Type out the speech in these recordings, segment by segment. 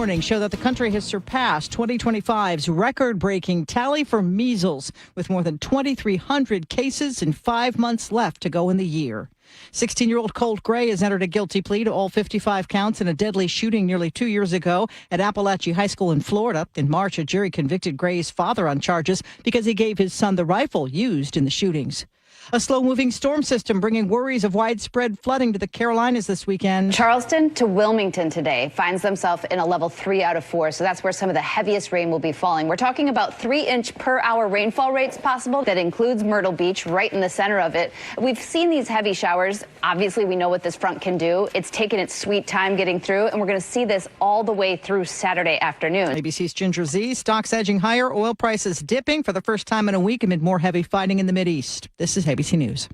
morning show that the country has surpassed 2025's record-breaking tally for measles, with more than 2,300 cases and 5 months left to go in the year. 16-year-old Colt Gray has entered a guilty plea to all 55 counts in a deadly shooting nearly 2 years ago at Appalachia High School in Florida. In March, a jury convicted Gray's father on charges because he gave his son the rifle used in the shootings. A slow-moving storm system bringing worries of widespread flooding to the Carolinas this weekend. Charleston to Wilmington today finds themselves in a level 3 out of 4, so that's where some of the heaviest rain will be falling. We're talking about 3-inch per hour rainfall rates possible. That includes Myrtle Beach, right in the center of it. We've seen these heavy showers. Obviously, we know what this front can do. It's taken its sweet time getting through, and we're going to see this all the way through Saturday afternoon. ABC's Ginger Z. Stocks edging higher, oil prices dipping for the first time in a week amid more heavy fighting in the Mideast. This is ABC News.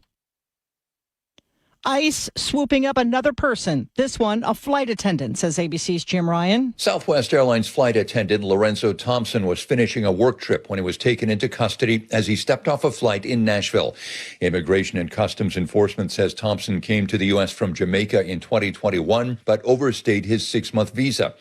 ICE swooping up another person. This one, a flight attendant, says ABC's Jim Ryan. Southwest Airlines flight attendant Lorenzo Thompson was finishing a work trip when he was taken into custody as he stepped off a flight in Nashville. Immigration and Customs Enforcement says Thompson came to the U.S. from Jamaica in 2021, but overstayed his 6-month visa.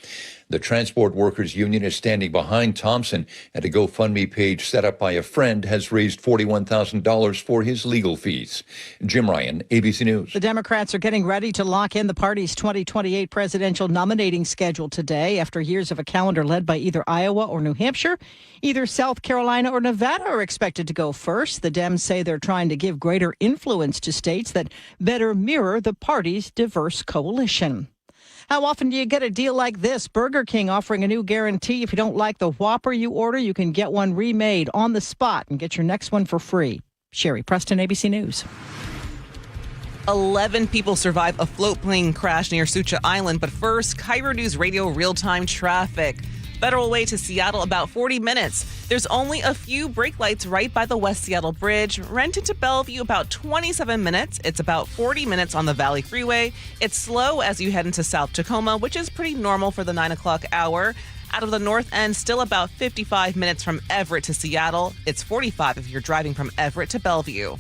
The Transport Workers Union is standing behind Thompson, and a GoFundMe page set up by a friend has raised $41,000 for his legal fees. Jim Ryan, ABC News. The Democrats are getting ready to lock in the party's 2028 presidential nominating schedule today after years of a calendar led by either Iowa or New Hampshire. Either South Carolina or Nevada are expected to go first. The Dems say they're trying to give greater influence to states that better mirror the party's diverse coalition. How often do you get a deal like this? Burger King offering a new guarantee. If you don't like the Whopper you order, you can get one remade on the spot and get your next one for free. Sherry Preston, ABC News. 11 people survive a float plane crash near Sucha Island. But first, KIRO Newsradio real-time traffic. Federal Way to Seattle, about 40 minutes. There's only a few brake lights right by the West Seattle Bridge. Renton to Bellevue, about 27 minutes. It's about 40 minutes on the Valley Freeway. It's slow as you head into South Tacoma, which is pretty normal for the 9 o'clock hour. Out of the north end, still about 55 minutes from Everett to Seattle. It's 45 if you're driving from Everett to Bellevue.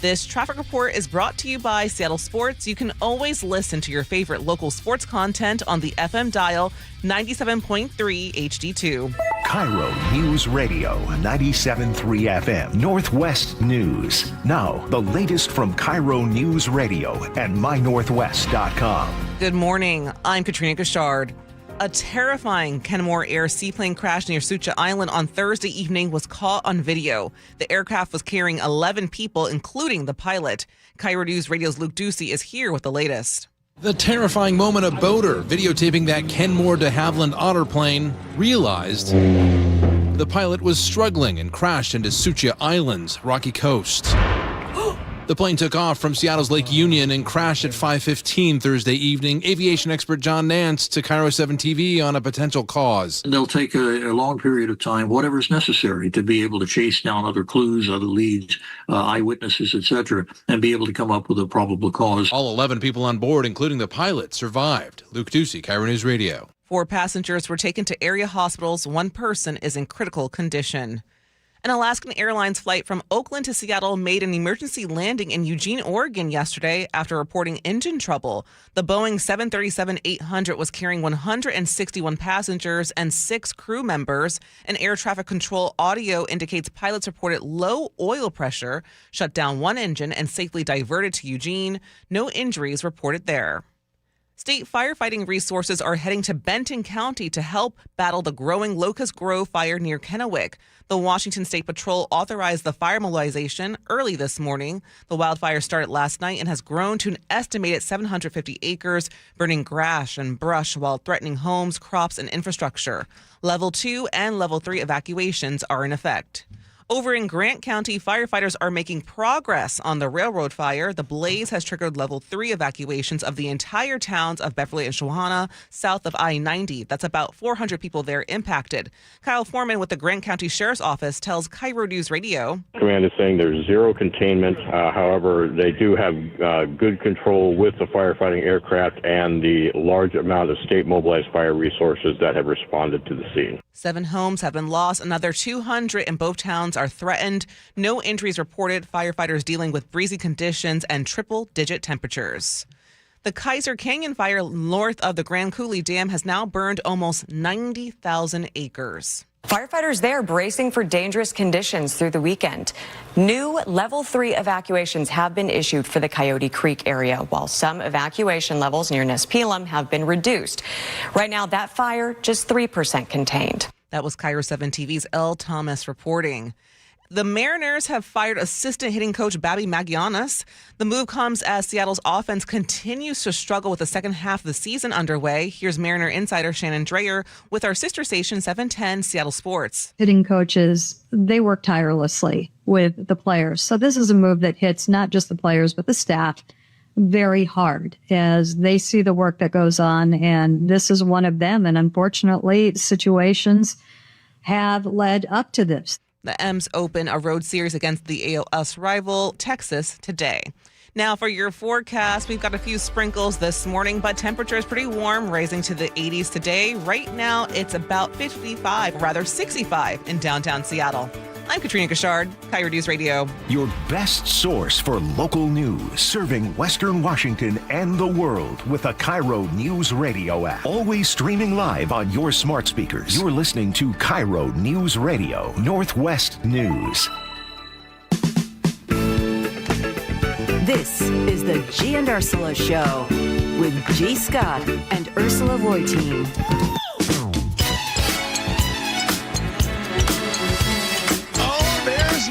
This traffic report is brought to you by Seattle Sports. You can always listen to your favorite local sports content on the FM dial 97.3 HD2. KIRO Newsradio 97.3 FM Northwest News. Now, the latest from KIRO Newsradio and mynorthwest.com. Good morning. I'm Katrina Gashard. A terrifying Kenmore Air seaplane crash near Sucha Island on Thursday evening was caught on video. The aircraft was carrying 11 people, including the pilot. KIRO News Radio's Luke Ducey is here with the latest. The terrifying moment a boater videotaping that Kenmore de Havilland Otter plane realized the pilot was struggling and crashed into Sucha Island's rocky coast. The plane took off from Seattle's Lake Union and crashed at 5:15 Thursday evening. Aviation expert John Nance to KIRO 7 TV on a potential cause. They'll take a long period of time, whatever is necessary, to be able to chase down other clues, other leads, eyewitnesses, etc., and be able to come up with a probable cause. All 11 people on board, including the pilot, survived. Luke Ducey, KIRO News Radio. 4 passengers were taken to area hospitals. 1 person is in critical condition. An Alaskan Airlines flight from Oakland to Seattle made an emergency landing in Eugene, Oregon yesterday after reporting engine trouble. The Boeing 737-800 was carrying 161 passengers and 6 crew members. An air traffic control audio indicates pilots reported low oil pressure, shut down 1 engine, and safely diverted to Eugene. No injuries reported there. State firefighting resources are heading to Benton County to help battle the growing Locust Grove fire near Kennewick. The Washington State Patrol authorized the fire mobilization early this morning. The wildfire started last night and has grown to an estimated 750 acres, burning grass and brush while threatening homes, crops, and infrastructure. Level 2 and Level 3 evacuations are in effect. Over in Grant County, firefighters are making progress on the railroad fire. The blaze has triggered level 3 evacuations of the entire towns of Beverly and Shoshana, south of I-90. That's about 400 people there impacted. Kyle Foreman with the Grant County Sheriff's Office tells KIRO News Radio. Command is saying there's zero containment. However, they do have good control with the firefighting aircraft and the large amount of state mobilized fire resources that have responded to the scene. 7 homes have been lost. Another 200 in both towns are threatened. No injuries reported. Firefighters dealing with breezy conditions and triple-digit temperatures. The Kaiser Canyon fire north of the Grand Coulee Dam has now burned almost 90,000 acres. Firefighters there bracing for dangerous conditions through the weekend. New level 3 evacuations have been issued for the Coyote Creek area, while some evacuation levels near Nespelem have been reduced. Right now, that fire just 3% contained. That was KIRO 7 TV's L. Thomas reporting. The Mariners have fired assistant hitting coach Babby Magianas. The move comes as Seattle's offense continues to struggle with the second half of the season underway. Here's Mariner insider Shannon Dreyer with our sister station 710 Seattle Sports. Hitting coaches, they work tirelessly with the players. So this is a move that hits not just the players, but the staff very hard as they see the work that goes on. And this is one of them. And unfortunately, situations have led up to this. The M's open a road series against the ALS rival Texas today. Now for your forecast, we've got a few sprinkles this morning, but temperature is pretty warm, rising to the 80s today. Right now, it's about 65 in downtown Seattle. I'm Katrina Gashard, KIRO News Radio. Your best source for local news, serving Western Washington and the world with the KIRO News Radio app. Always streaming live on your smart speakers. You're listening to KIRO News Radio, Northwest News. This is the Gee and Ursula Show with G. Scott and Ursula Reutin.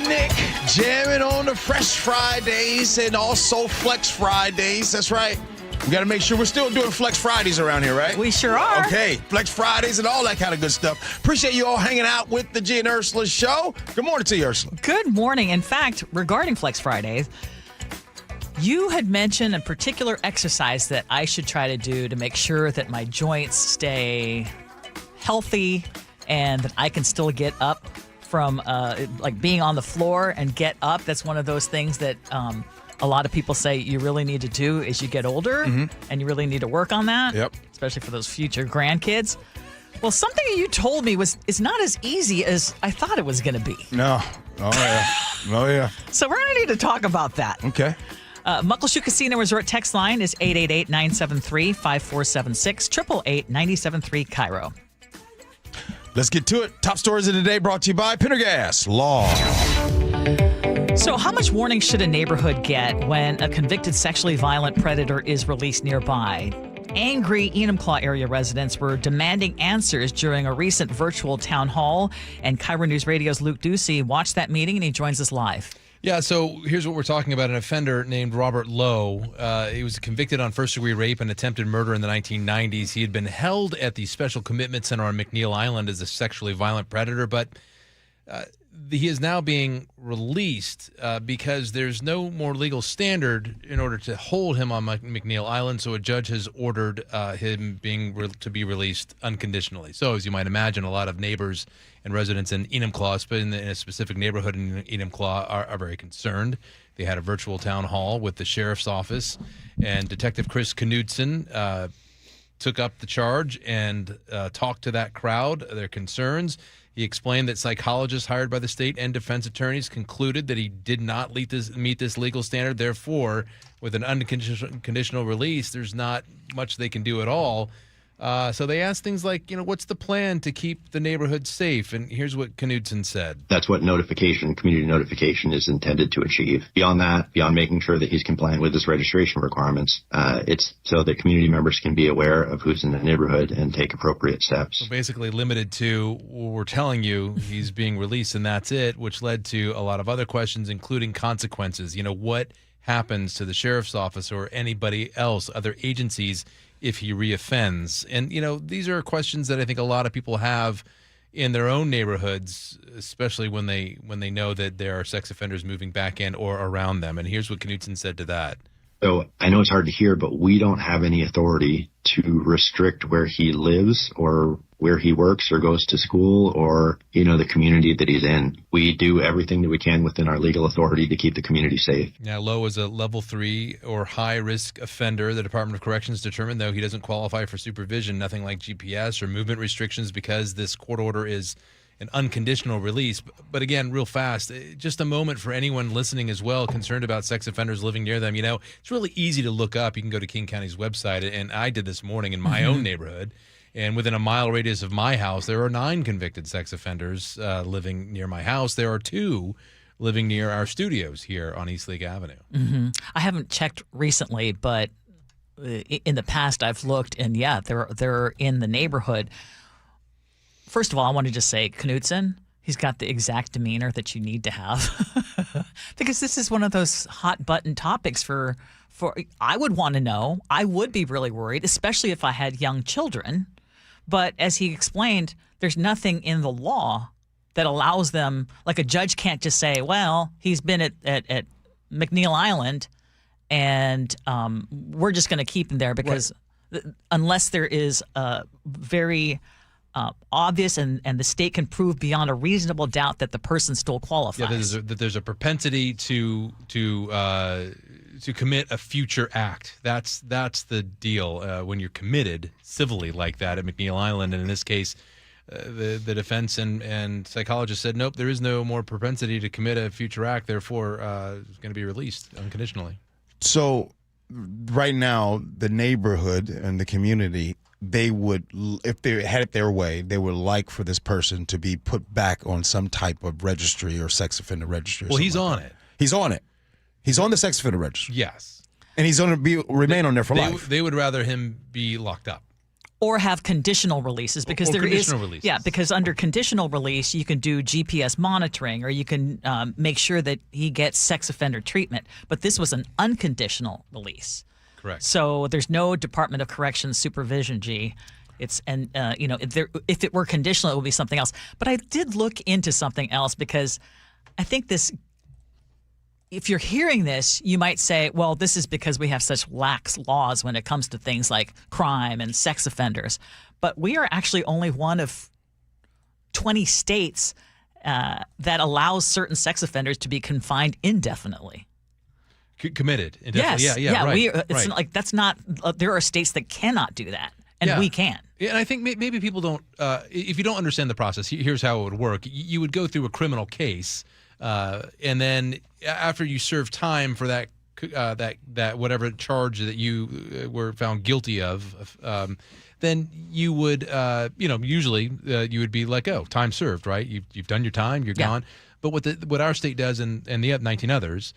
Nick jamming on the Fresh Fridays and also Flex Fridays. That's right. We got to make sure we're still doing Flex Fridays around here, right? We sure are. Okay, Flex Fridays and all that kind of good stuff. Appreciate you all hanging out with the Gee and Ursula Show. Good morning to you, Ursula. Good morning. In fact, regarding Flex Fridays, you had mentioned a particular exercise that I should try to do to make sure that my joints stay healthy and that I can still get up from like being on the floor and get up. That's one of those things that a lot of people say you really need to do as you get older, and you really need to work on that, especially for those future grandkids. Well, something you told me is not as easy as I thought it was going to be. No. Oh, yeah. Oh, yeah. So we're going to need to talk about that. Okay. Muckleshoot Casino Resort text line is 888-973-5476, 888-973 KIRO. Let's get to it. Top stories of the day brought to you by Pendergas Law. So how much warning should a neighborhood get when a convicted sexually violent predator is released nearby? Angry Enumclaw area residents were demanding answers during a recent virtual town hall, and KIRO News Radio's Luke Ducey watched that meeting, and he joins us live. Yeah, so here's what we're talking about. An offender named Robert Lowe. He was convicted on first-degree rape and attempted murder in the 1990s. He had been held at the Special Commitment Center on McNeil Island as a sexually violent predator, but he is now being released because there's no more legal standard in order to hold him on McNeil Island, so a judge has ordered him to be released unconditionally. So, as you might imagine, a lot of neighbors and residents in Enumclaw, but in a specific neighborhood in Enumclaw, are very concerned. They had a virtual town hall with the sheriff's office, and Detective Chris Knudsen took up the charge and talked to that crowd, their concerns. He explained that psychologists hired by the state and defense attorneys concluded that he did not meet this legal standard. Therefore, with an unconditional release, there's not much they can do at all. So they asked things like, what's the plan to keep the neighborhood safe? And here's what Knudsen said. That's what community notification is intended to achieve. Beyond that, beyond making sure that he's compliant with his registration requirements, it's so that community members can be aware of who's in the neighborhood and take appropriate steps. So basically limited to, we're telling you he's being released and that's it, which led to a lot of other questions, including consequences. What happens to the sheriff's office or anybody else, other agencies, if he reoffends? And, these are questions that I think a lot of people have in their own neighborhoods, especially when they know that there are sex offenders moving back in or around them. And here's what Knudsen said to that. So I know it's hard to hear, but we don't have any authority to restrict where he lives or where he works or goes to school or, the community that he's in. We do everything that we can within our legal authority to keep the community safe. Now, Lowe is a level 3 or high-risk offender. The Department of Corrections determined, though, he doesn't qualify for supervision, nothing like GPS or movement restrictions, because this court order is an unconditional release. But again, real fast, just a moment for anyone listening as well concerned about sex offenders living near them. It's really easy to look up. You can go to King County's website, and I did this morning in my own neighborhood. And within a mile radius of my house, there are 9 convicted sex offenders living near my house. There are 2 living near our studios here on East Lake Avenue. I haven't checked recently, but in the past I've looked, and yeah, they're in the neighborhood. First of all, I want to just say Knudsen, he's got the exact demeanor that you need to have because this is one of those hot button topics for I would want to know. I would be really worried, especially if I had young children. But as he explained, there's nothing in the law that allows them, like a judge can't just say, well, he's been at McNeil Island and we're just going to keep him there because unless there is a very obvious and the state can prove beyond a reasonable doubt that the person still qualifies. Yeah, there's a propensity to commit a future act. That's the deal when you're committed civilly like that at McNeil Island. And in this case, the defense and psychologists said, nope, there is no more propensity to commit a future act. Therefore, it's going to be released unconditionally. So right now, the neighborhood and the community, they would, if they had it their way, they would like for this person to be put back on some type of registry or sex offender registry. Well, he's on it. He's on it. He's on the sex offender registry. Yes. And he's going to remain on there for life. They would rather him be locked up. Or have conditional releases because because under conditional release you can do GPS monitoring or you can make sure that he gets sex offender treatment. But this was an unconditional release. Correct. So there's no Department of Corrections supervision. If it were conditional, it would be something else. But I did look into something else because I think this. If you're hearing this, you might say, well, this is because we have such lax laws when it comes to things like crime and sex offenders. But we are actually only one of 20 states that allows certain sex offenders to be confined indefinitely. Committed indefinitely. Yes. Yeah, right. It's like that's not there are states that cannot do that, and we can. Yeah, and I think maybe people don't if you don't understand the process, here's how it would work. You would go through a criminal case. And then after you serve time for that whatever charge that you were found guilty of, then you would usually you would be let go. Time served, right? You've done your time, you're gone. But what our state does and the 19 others,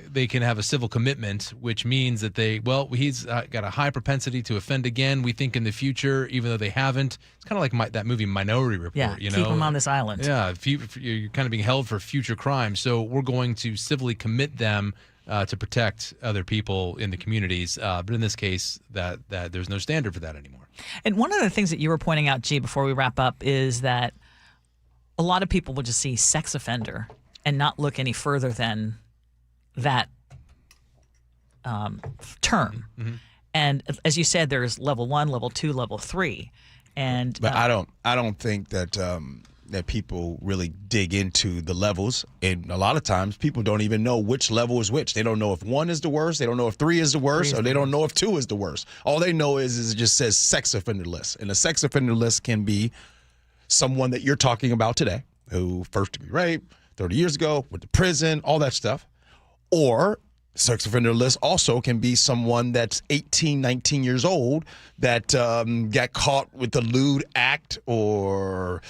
they can have a civil commitment, which means that he's got a high propensity to offend again. We think in the future, even though they haven't. It's kind of like that movie Minority Report. Yeah, keep him on this island. Yeah, you're kind of being held for future crimes. So we're going to civilly commit them to protect other people in the communities. But in this case, that there's no standard for that anymore. And one of the things that you were pointing out, Gee, before we wrap up, is that a lot of people will just see sex offender and not look any further than that term. Mm-hmm. And as you said, there's level 1, level 2, level 3. But I don't think that that people really dig into the levels. And a lot of times people don't even know which level is which. They don't know if 1 is the worst. They don't know if 3 is the worst, or they don't know if 2 is the worst. All they know is it just says sex offender list. And a sex offender list can be someone that you're talking about today, who first degree rape, 30 years ago, went to prison, all that stuff. Or sex offender list also can be someone that's 18, 19 years old that got caught with a lewd act or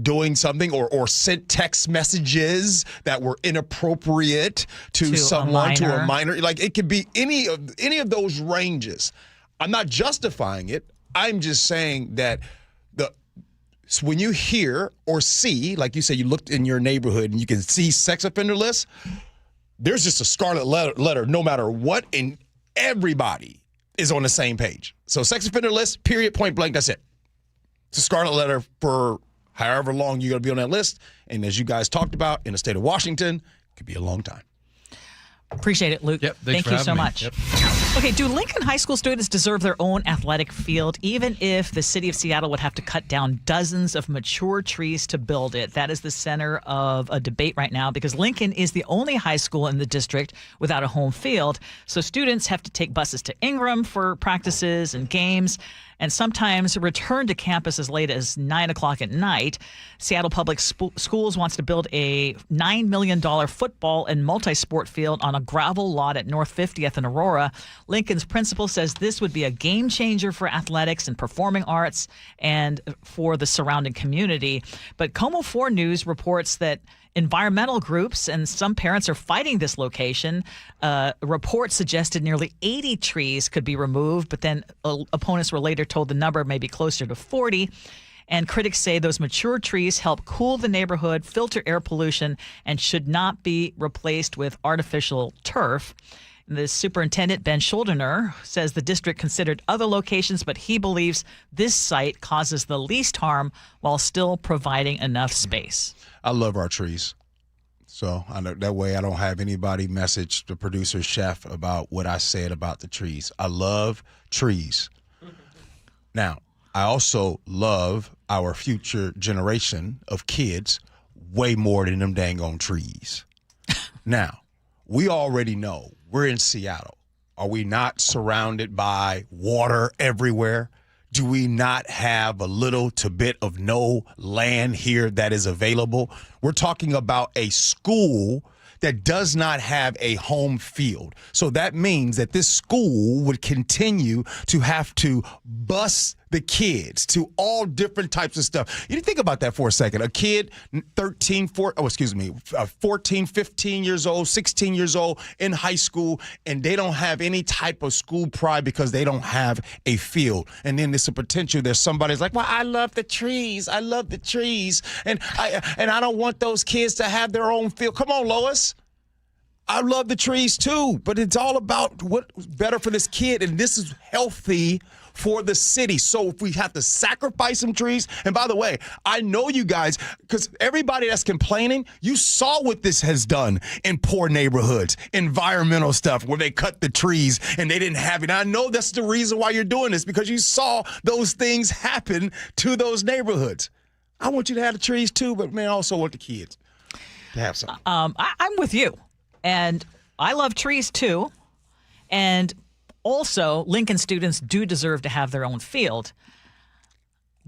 doing something or sent text messages that were inappropriate to someone, to a minor. Like it could be any of those ranges. I'm not justifying it. I'm just saying that when you hear or see, like you said, you looked in your neighborhood and you can see sex offender lists, there's just a scarlet letter no matter what, and everybody is on the same page. So sex offender list, period, point blank, that's it. It's a scarlet letter for however long you're going to be on that list. And as you guys talked about, in the state of Washington, it could be a long time. Appreciate it, Luke. Yep, Thank you so much. Yep. Okay, do Lincoln High School students deserve their own athletic field, even if the city of Seattle would have to cut down dozens of mature trees to build it? That is the center of a debate right now because Lincoln is the only high school in the district without a home field. So students have to take buses to Ingram for practices and games. and sometimes return to campus as late as 9 o'clock at night. Seattle Public Schools wants to build a $9 million football and multi-sport field on a gravel lot at North 50th and Aurora. Lincoln's principal says this would be a game changer for athletics and performing arts and for the surrounding community. But Como 4 News reports that environmental groups and some parents are fighting this location. A report suggested nearly 80 trees could be removed, but then opponents were later told the number may be closer to 40. And critics say those mature trees help cool the neighborhood, filter air pollution, and should not be replaced with artificial turf. The superintendent, Ben Schuldener, says the district considered other locations, but he believes this site causes the least harm while still providing enough space. I love our trees. So I know that way I don't have anybody message the producer chef about what I said about the trees. I love trees. Now, I also love our future generation of kids way more than them dang on trees. Now, we already know we're in Seattle. Are we not surrounded by water everywhere? Do we not have a little to bit of no land here that is available? We're talking about a school that does not have a home field. So that means that this school would continue to have to bus the kids to all different types of stuff. You think about that for a second. A kid, 14, 15 years old, 16 years old in high school, and they don't have any type of school pride because they don't have a field. And then there's a potential there's somebody's like, well, I love the trees. I love the trees. And I don't want those kids to have their own field. Come on, Lois. I love the trees too, but it's all about what's better for this kid, and this is healthy for the city. So if we have to sacrifice some trees, and by the way, I know you guys, because everybody that's complaining, you saw what this has done in poor neighborhoods, environmental stuff where they cut the trees and they didn't have it. And I know that's the reason why you're doing this, because you saw those things happen to those neighborhoods. I want you to have the trees too, but man, I also want the kids to have some. I'm with you. And I love trees too. And also, Lincoln students do deserve to have their own field.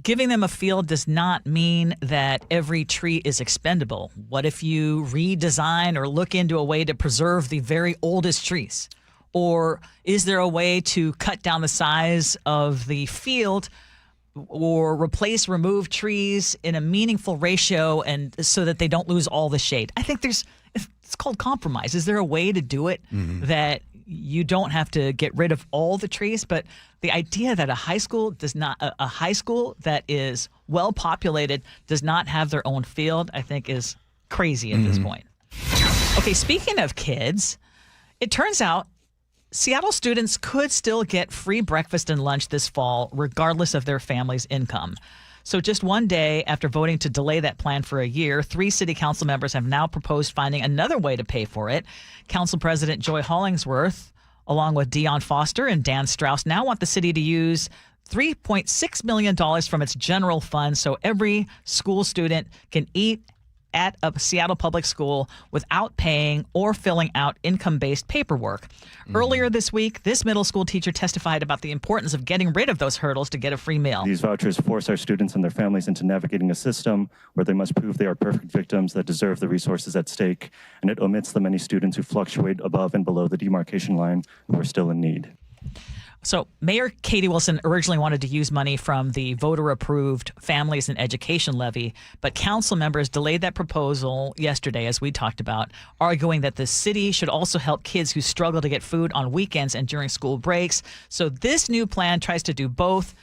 Giving them a field does not mean that every tree is expendable. What if you redesign or look into a way to preserve the very oldest trees? Or is there a way to cut down the size of the field or remove trees in a meaningful ratio and so that they don't lose all the shade? I think it's called compromise. Is there a way to do it that you don't have to get rid of all the trees? But the idea that a high school that is well populated does not have their own field, I think is crazy at this point. Okay, speaking of kids, it turns out Seattle students could still get free breakfast and lunch this fall, regardless of their family's income. So just one day after voting to delay that plan for a year, 3 city council members have now proposed finding another way to pay for it. Council President Joy Hollingsworth, along with Dion Foster and Dan Strauss, now want the city to use $3.6 million from its general fund so every school student can eat at a Seattle public school without paying or filling out income-based paperwork. Earlier this week, this middle school teacher testified about the importance of getting rid of those hurdles to get a free meal. These vouchers force our students and their families into navigating a system where they must prove they are perfect victims that deserve the resources at stake, and it omits the many students who fluctuate above and below the demarcation line who are still in need. So Mayor Katie Wilson originally wanted to use money from the voter-approved Families and Education Levy, but council members delayed that proposal yesterday, as we talked about, arguing that the city should also help kids who struggle to get food on weekends and during school breaks. So this new plan tries to do both: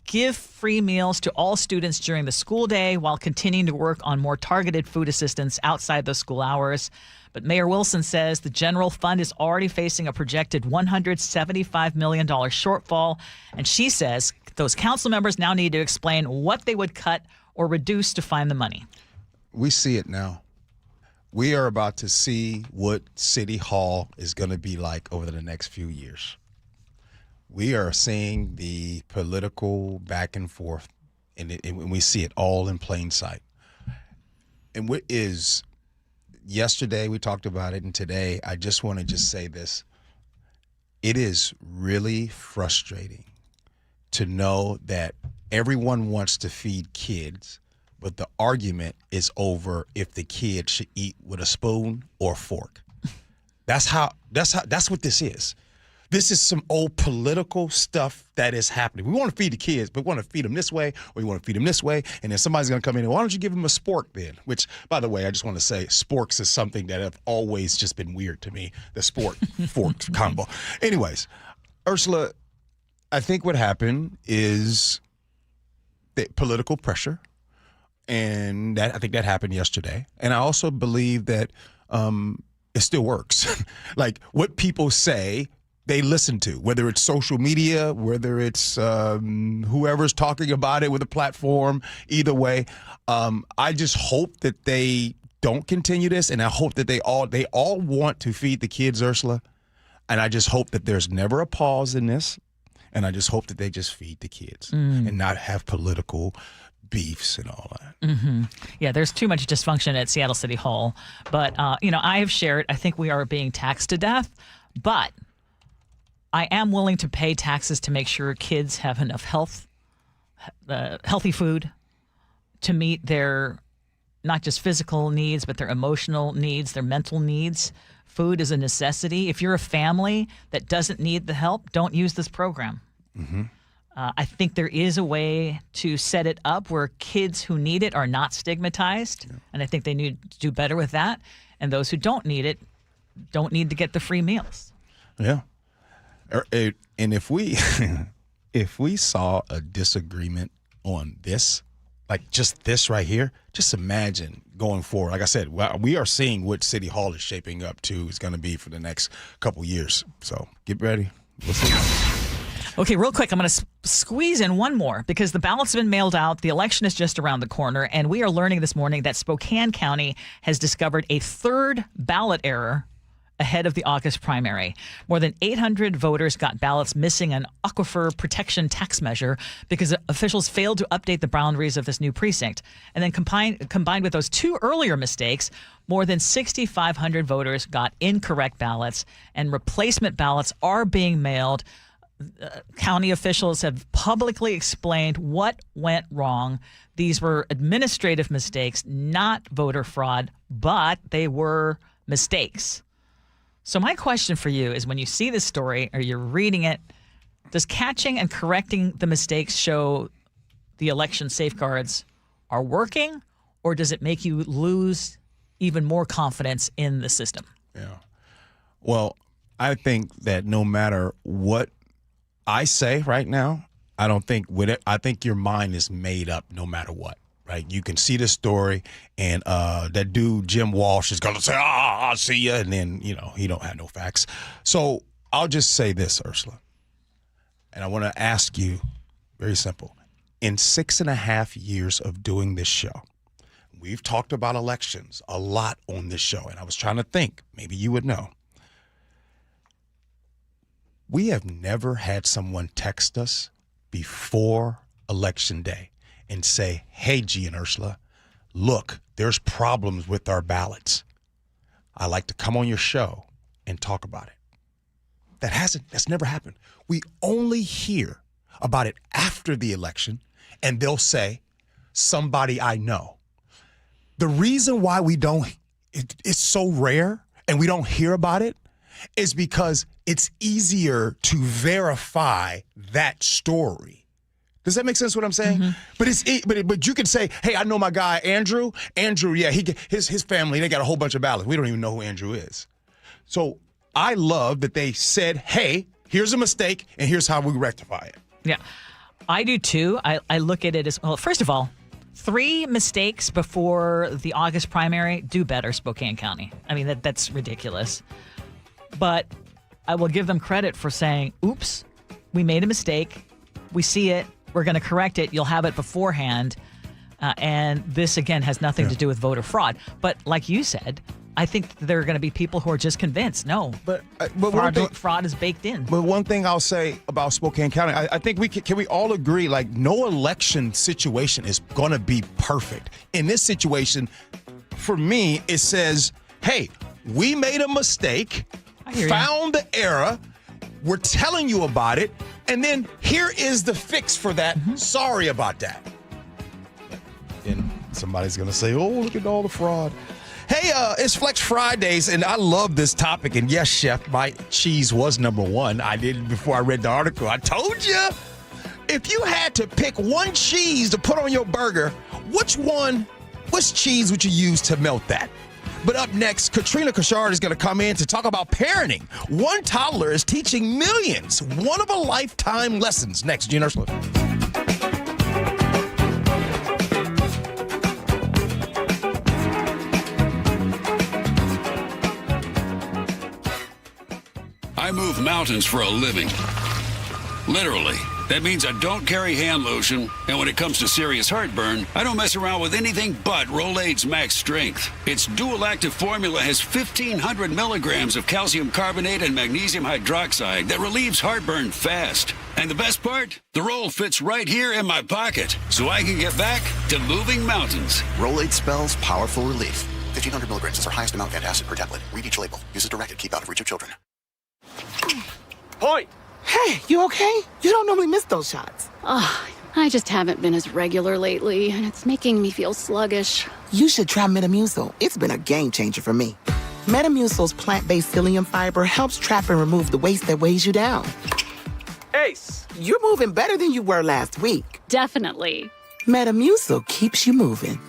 give free meals to all students during the school day while continuing to work on more targeted food assistance outside those school hours. But Mayor Wilson says the general fund is already facing a projected $175 million shortfall. And she says those council members now need to explain what they would cut or reduce to find the money. We see it now. We are about to see what City Hall is going to be like over the next few years. We are seeing the political back and forth, and we see it all in plain sight. And what is... Yesterday, we talked about it, and today, I just want to say this. It is really frustrating to know that everyone wants to feed kids, but the argument is over if the kid should eat with a spoon or a fork. That's what this is. This is some old political stuff that is happening. We want to feed the kids, but we want to feed them this way, or we want to feed them this way, and then somebody's going to come in and, why don't you give them a spork then? Which, by the way, I just want to say sporks is something that have always just been weird to me, the sport-fork combo. Anyways, Ursula, I think what happened is the political pressure, and I think that happened yesterday. And I also believe that it still works. Like what people say, they listen to, whether it's social media, whether it's whoever's talking about it with a platform, either way. I just hope that they don't continue this, and I hope that they all want to feed the kids, Ursula. And I just hope that there's never a pause in this, and I just hope that they just feed the kids and not have political beefs and all that. Mm-hmm. Yeah, there's too much dysfunction at Seattle City Hall. But, I have shared, I think we are being taxed to death, but I am willing to pay taxes to make sure kids have enough healthy food to meet their not just physical needs, but their emotional needs, their mental needs. Food is a necessity. If you're a family that doesn't need the help, don't use this program. Mm-hmm. I think there is a way to set it up where kids who need it are not stigmatized, and I think they need to do better with that. And those who don't need it don't need to get the free meals. Yeah. And if we saw a disagreement on this, like just this right here, just imagine going forward. Like I said, we are seeing what City Hall is shaping up to is going to be for the next couple years. So get ready. We'll see. Okay, real quick, I'm going to squeeze in one more because the ballots have been mailed out. The election is just around the corner, and we are learning this morning that Spokane County has discovered a third ballot error ahead of the August primary. More than 800 voters got ballots missing an aquifer protection tax measure because officials failed to update the boundaries of this new precinct. And then combined with those two earlier mistakes, more than 6,500 voters got incorrect ballots, and replacement ballots are being mailed. County officials have publicly explained what went wrong. These were administrative mistakes, not voter fraud, but they were mistakes. So my question for you is, when you see this story or you're reading it, does catching and correcting the mistakes show the election safeguards are working, or does it make you lose even more confidence in the system? Yeah. Well, I think that no matter what I say right now, I don't think with it. I think your mind is made up no matter what. Right? You can see the story, and that dude Jim Walsh is gonna say, "I'll see you," and then he don't have no facts. So I'll just say this, Ursula, and I want to ask you, very simple. In 6.5 years of doing this show, we've talked about elections a lot on this show, and I was trying to think, maybe you would know. We have never had someone text us before Election Day and say, "Hey, Gee and Ursula, look, there's problems with our ballots. I'd like to come on your show and talk about it." That's never happened. We only hear about it after the election, and they'll say, "Somebody I know." The reason why it's so rare and we don't hear about it is because it's easier to verify that story. Does that make sense what I'm saying? Mm-hmm. But you can say, "Hey, I know my guy Andrew. Andrew, yeah, his family, they got a whole bunch of ballots. We don't even know who Andrew is." So I love that they said, "Hey, here's a mistake, and here's how we rectify it." Yeah, I do too. I look at it as, well, first of all, 3 mistakes before the August primary. Do better, Spokane County. I mean, that's ridiculous. But I will give them credit for saying, "Oops, we made a mistake. We see it. We're going to correct it. You'll have it beforehand." And this, again, has nothing to do with voter fraud. But like you said, I think there are going to be people who are just convinced, no, but fraud is baked in. But one thing I'll say about Spokane County, I think can we all agree, like, no election situation is going to be perfect. In this situation, for me, it says, "Hey, we made a mistake, found the error, We're telling you about it, and then here is the fix for that. Sorry about that. And somebody's going to say, oh, look at all the fraud. Hey, it's Flex Fridays, and I love this topic. And yes, Chef, my cheese was number one. I did before I read the article. I told you, if you had to pick one cheese to put on your burger, which cheese would you use to melt that? But up next, Katrina Kashard is going to come in to talk about parenting. One toddler is teaching millions one-of-a-lifetime lessons. Next, Gee Ursula. I move mountains for a living. Literally. That means I don't carry hand lotion, and when it comes to serious heartburn, I don't mess around with anything but Rolaids Max Strength. Its dual-active formula has 1,500 milligrams of calcium carbonate and magnesium hydroxide that relieves heartburn fast. And the best part? The roll fits right here in my pocket, so I can get back to moving mountains. Rolaids spells powerful relief. 1,500 milligrams is our highest amount of antacid per tablet. Read each label. Use as directed. Keep out of reach of children. Point! Hey, you okay? You don't normally miss those shots. I just haven't been as regular lately, and it's making me feel sluggish. You should try Metamucil. It's been a game changer for me. Metamucil's plant-based psyllium fiber helps trap and remove the waste that weighs you down. Ace, you're moving better than you were last week. Definitely. Metamucil keeps you moving.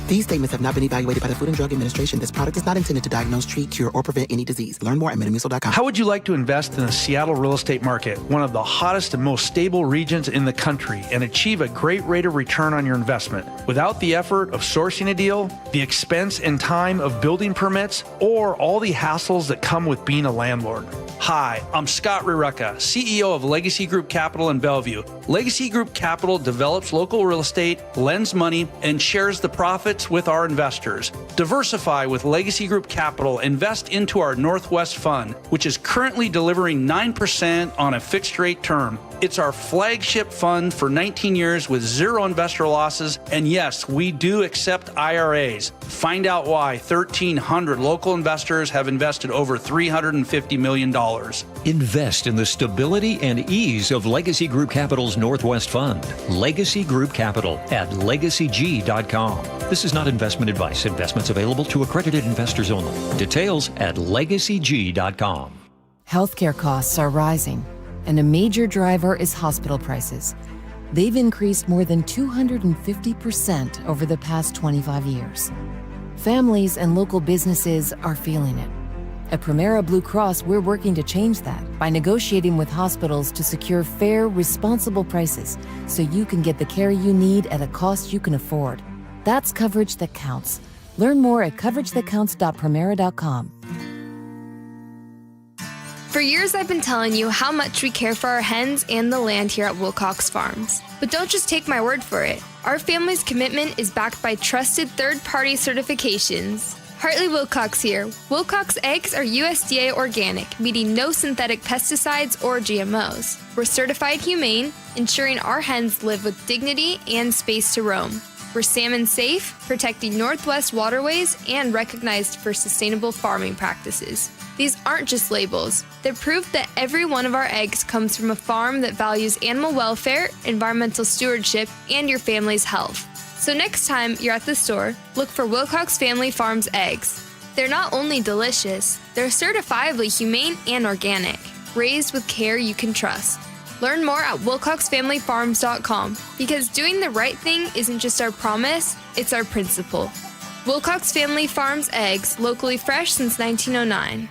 These statements have not been evaluated by the Food and Drug Administration. This product is not intended to diagnose, treat, cure, or prevent any disease. Learn more at metamucil.com. How would you like to invest in the Seattle real estate market, one of the hottest and most stable regions in the country, and achieve a great rate of return on your investment without the effort of sourcing a deal, the expense and time of building permits, or all the hassles that come with being a landlord? Hi, I'm Scott Rurecka, CEO of Legacy Group Capital in Bellevue. Legacy Group Capital develops local real estate, lends money, and shares the profits with our investors. Diversify with Legacy Group Capital. Invest into our Northwest Fund, which is currently delivering 9% on a fixed rate term. It's our flagship fund for 19 years with zero investor losses. And yes, we do accept IRAs. Find out why 1,300 local investors have invested over $350 million. Invest in the stability and ease of Legacy Group Capital's Northwest Fund. Legacy Group Capital at LegacyG.com. This is not investment advice. Investments available to accredited investors only. Details at LegacyG.com. Healthcare costs are rising, and a major driver is hospital prices. They've increased more than 250% over the past 25 years. Families and local businesses are feeling it. At Primera Blue Cross, we're working to change that by negotiating with hospitals to secure fair, responsible prices so you can get the care you need at a cost you can afford. That's coverage that counts. Learn more at coveragethatcounts.primera.com. For years, I've been telling you how much we care for our hens and the land here at Wilcox Farms. But don't just take my word for it. Our family's commitment is backed by trusted third-party certifications. Hartley Wilcox here. Wilcox eggs are USDA organic, meaning no synthetic pesticides or GMOs. We're certified humane, ensuring our hens live with dignity and space to roam. We're salmon safe, protecting Northwest waterways, and recognized for sustainable farming practices. These aren't just labels. They're proof that every one of our eggs comes from a farm that values animal welfare, environmental stewardship, and your family's health. So next time you're at the store, look for Wilcox Family Farms eggs. They're not only delicious, they're certifiably humane and organic, raised with care you can trust. Learn more at wilcoxfamilyfarms.com, because doing the right thing isn't just our promise, it's our principle. Wilcox Family Farms eggs, locally fresh since 1909.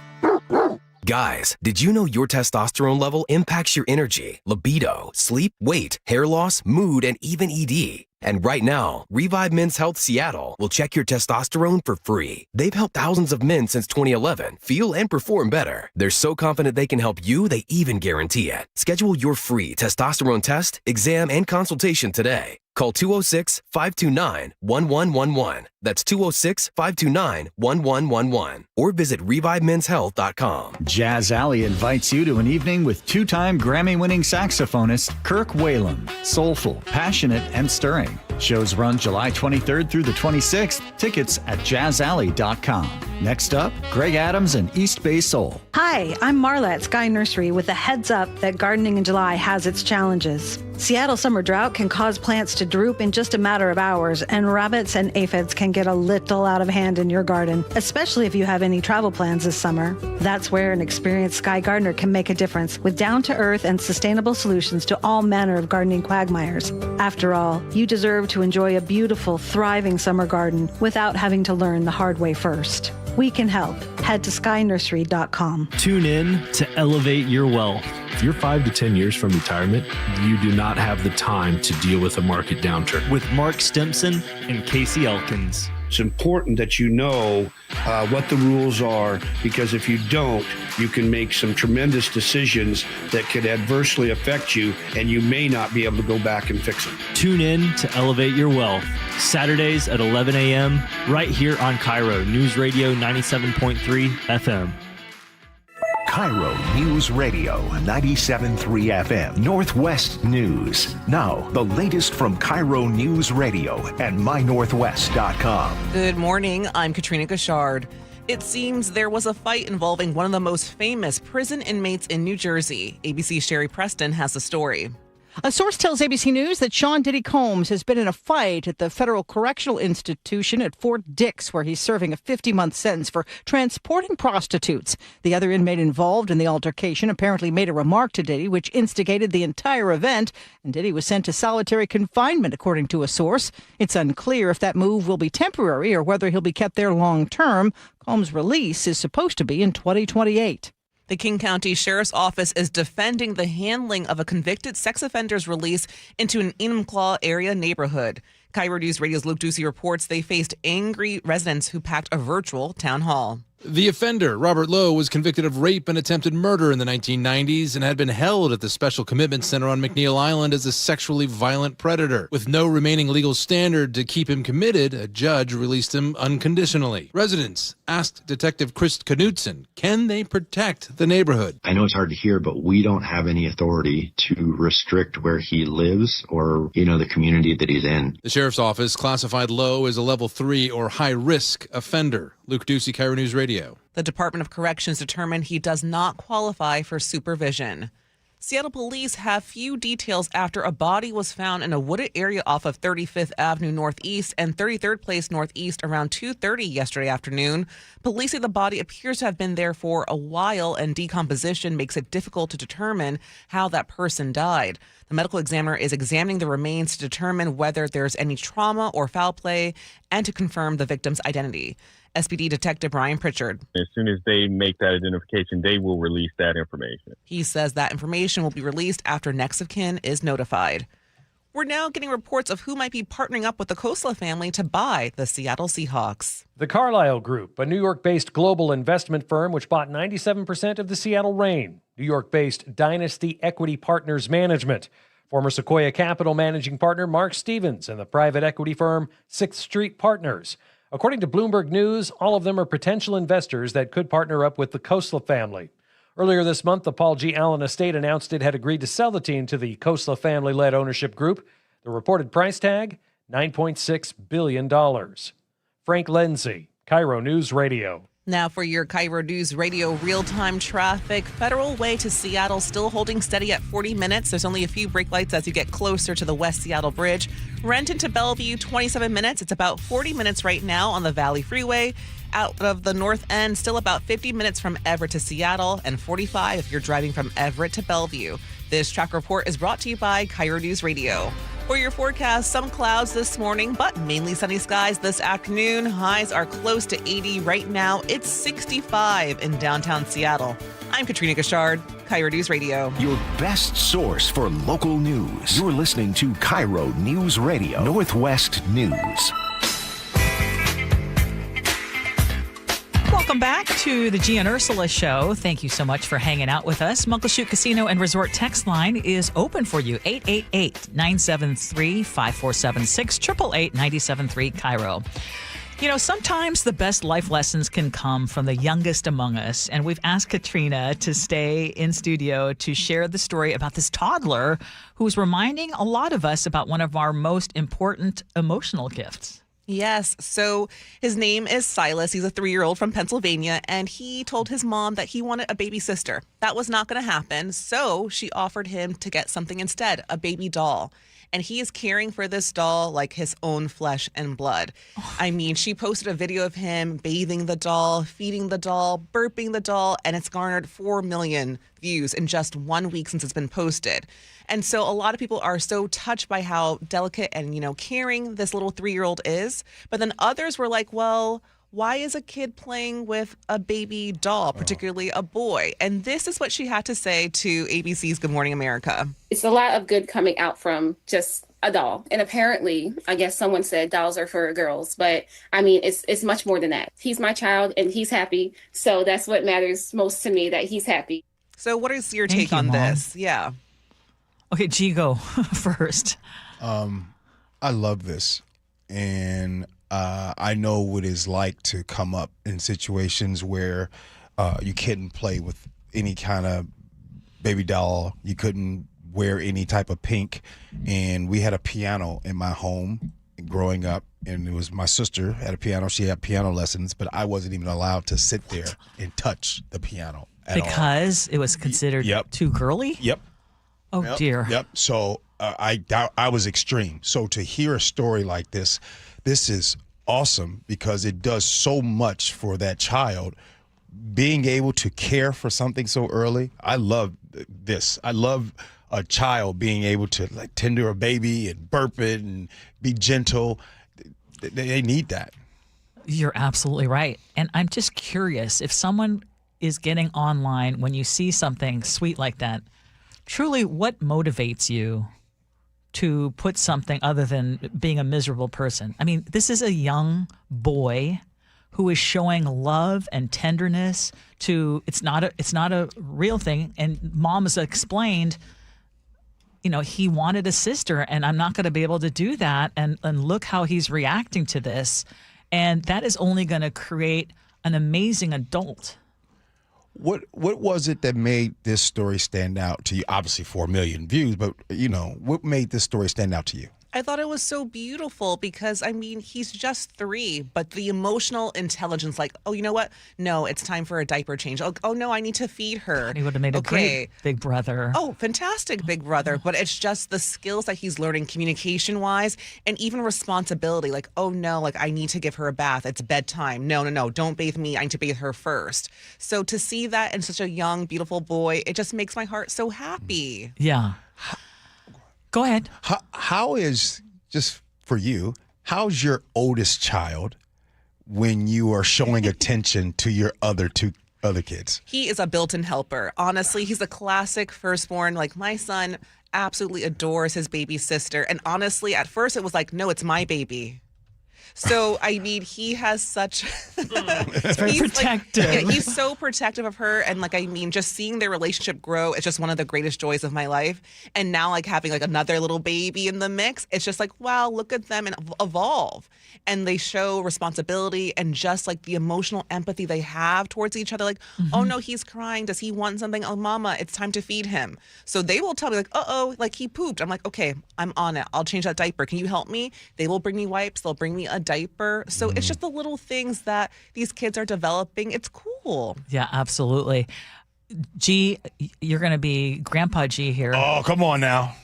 Guys, did you know your testosterone level impacts your energy, libido, sleep, weight, hair loss, mood, and even ED? And right now, Revive Men's Health Seattle will check your testosterone for free. They've helped thousands of men since 2011 feel and perform better. They're so confident they can help you, they even guarantee it. Schedule your free testosterone test, exam, and consultation today. Call 206-529-1111. That's 206-529-1111. Or visit ReviveMen'sHealth.com. Jazz Alley invites you to an evening with two-time Grammy-winning saxophonist Kirk Whalum. Soulful, passionate, and stirring. Shows run July 23rd through the 26th. Tickets at jazzalley.com. Next up, Greg Adams and East Bay Soul. Hi. Hi, I'm Marla at Sky Nursery with a heads up that gardening in July has its challenges. Seattle summer drought can cause plants to droop in just a matter of hours, and rabbits and aphids can get a little out of hand in your garden, especially if you have any travel plans this summer. That's where an experienced Sky gardener can make a difference with down-to-earth and sustainable solutions to all manner of gardening quagmires. After all, you deserve to enjoy a beautiful, thriving summer garden without having to learn the hard way first. We can help. Head to skynursery.com. Tune in to elevate your wealth. If you're 5 to 10 years from retirement, you do not have the time to deal with a market downturn. With Mark Stimson and Casey Elkins. It's important that you know what the rules are, because if you don't, you can make some tremendous decisions that could adversely affect you, and you may not be able to go back and fix them. Tune in to Elevate Your Wealth, Saturdays at 11 a.m. right here on KIRO Newsradio 97.3 FM. KIRO News Radio 97.3 FM, Northwest News. Now, the latest from KIRO News Radio and mynorthwest.com. Good morning. I'm Katrina Gashard. It seems there was a fight involving one of the most famous prison inmates in New Jersey. ABC's Sherry Preston has the story. A source tells ABC News that Sean Diddy Combs has been in a fight at the Federal Correctional Institution at Fort Dix, where he's serving a 50-month sentence for transporting prostitutes. The other inmate involved in the altercation apparently made a remark to Diddy, which instigated the entire event, and Diddy was sent to solitary confinement, according to a source. It's unclear if that move will be temporary or whether he'll be kept there long-term. Combs' release is supposed to be in 2028. The King County Sheriff's Office is defending the handling of a convicted sex offender's release into an Enumclaw area neighborhood. KIRO News Radio's Luke Ducey reports they faced angry residents who packed a virtual town hall. The offender, Robert Lowe, was convicted of rape and attempted murder in the 1990s and had been held at the Special Commitment Center on McNeil Island as a sexually violent predator. With no remaining legal standard to keep him committed, a judge released him unconditionally. Residents asked Detective Chris Knudsen, can they protect the neighborhood? I know it's hard to hear, but we don't have any authority to restrict where he lives or, the community that he's in. The sheriff's office classified Lowe as a level 3 or high-risk offender. Luke Ducey, KIRO News Radio. The Department of Corrections determined he does not qualify for supervision. Seattle police have few details after a body was found in a wooded area off of 35th Avenue Northeast and 33rd Place Northeast around 2:30 yesterday afternoon. Police say the body appears to have been there for a while, and decomposition makes it difficult to determine how that person died. The medical examiner is examining the remains to determine whether there's any trauma or foul play and to confirm the victim's identity. SPD Detective Brian Pritchard. As soon as they make that identification, they will release that information. He says that information will be released after next of kin is notified. We're now getting reports of who might be partnering up with the Khosla family to buy the Seattle Seahawks. The Carlyle Group, a New York-based global investment firm which bought 97% of the Seattle Reign. New York-based Dynasty Equity Partners Management. Former Sequoia Capital managing partner Mark Stevens and the private equity firm 6th Street Partners. According to Bloomberg News, all of them are potential investors that could partner up with the Khosla family. Earlier this month, the Paul G. Allen estate announced it had agreed to sell the team to the Khosla family-led ownership group. The reported price tag, $9.6 billion. Frank Lenzi, KIRO News Radio. Now for your KIRO News Radio real-time traffic. Federal Way to Seattle still holding steady at 40 minutes. There's only a few brake lights as you get closer to the West Seattle Bridge. Renton to Bellevue, 27 minutes. It's about 40 minutes right now on the Valley Freeway. Out of the north end, still about 50 minutes from Everett to Seattle and 45 if you're driving from Everett to Bellevue. This track report is brought to you by KIRO News Radio. For your forecast, some clouds this morning, but mainly sunny skies this afternoon. Highs are close to 80 right now. It's 65 in downtown Seattle. I'm Katrina Gashard, KIRO News Radio. Your best source for local news. You're listening to KIRO News Radio, Northwest News. Welcome back to the Gee and Ursula Show. Thank you so much for hanging out with us. Muckleshoot Casino and Resort text line is open for you. 888-973-5476, 888-973 KIRO. Sometimes the best life lessons can come from the youngest among us. And we've asked Katrina to stay in studio to share the story about this toddler who's reminding a lot of us about one of our most important emotional gifts. Yes. So his name is Silas. He's a 3-year-old from Pennsylvania, and he told his mom that he wanted a baby sister. That was not going to happen. So she offered him to get something instead, a baby doll. And he is caring for this doll like his own flesh and blood. I mean, she posted a video of him bathing the doll, feeding the doll, burping the doll, and it's garnered 4 million views in just 1 week since it's been posted. And so a lot of people are so touched by how delicate and, caring this little 3-year-old is. But then others were like, well, why is a kid playing with a baby doll, particularly a boy? And this is what she had to say to ABC's Good Morning America. It's a lot of good coming out from just a doll. And apparently, I guess someone said dolls are for girls, but I mean, it's much more than that. He's my child and he's happy. So that's what matters most to me, that he's happy. So what is your take on this? Yeah. Okay, Gee, go first. I love this. And I know what it's like to come up in situations where you couldn't play with any kind of baby doll. You couldn't wear any type of pink. And we had a piano in my home growing up. And it was my sister had a piano. She had piano lessons, but I wasn't even allowed to sit there and touch the piano at all. Because it was considered too girly? Yep. Oh, Yep. dear. Yep. So I was extreme. So to hear a story like this is awesome because it does so much for that child. Being able to care for something so early, I love this. I love a child being able to like tender a baby and burp it and be gentle. They need that. You're absolutely right. And I'm just curious, if someone is getting online when you see something sweet like that, truly what motivates you to put something other than being a miserable person? I mean, this is a young boy who is showing love and tenderness to, it's not a real thing. And mom has explained, he wanted a sister and I'm not going to be able to do that. And look how he's reacting to this. And that is only going to create an amazing adult. What was it that made this story stand out to you? Obviously 4 million views, but what made this story stand out to you? I thought it was so beautiful because, I mean, he's just 3, but the emotional intelligence, like, oh, you know what? No, it's time for a diaper change. Oh no, I need to feed her. He would have made a great big brother. Oh, fantastic big brother. But it's just the skills that he's learning communication-wise and even responsibility. Like, oh no, like I need to give her a bath. It's bedtime. No, don't bathe me. I need to bathe her first. So to see that in such a young, beautiful boy, it just makes my heart so happy. Yeah. Go ahead. How is, just for you, how's your oldest child when you are showing attention to your other kids? He is a built-in helper. Honestly, he's a classic firstborn. Like my son absolutely adores his baby sister. And honestly, at first it was like, no, it's my baby. So, I mean, he has such... It's very protective. He's so protective of her. And, just seeing their relationship grow is just one of the greatest joys of my life. And now, having, another little baby in the mix, it's just like, wow, look at them and evolve. And they show responsibility and just, the emotional empathy they have towards each other. Oh, no, he's crying. Does he want something? Oh, mama, it's time to feed him. So they will tell me, uh-oh, he pooped. I'm like, okay, I'm on it. I'll change that diaper. Can you help me? They will bring me wipes. They'll bring me a diaper. So it's just the little things that these kids are developing. It's cool. Yeah, absolutely. G, you're going to be Grandpa G here. Oh, come on now.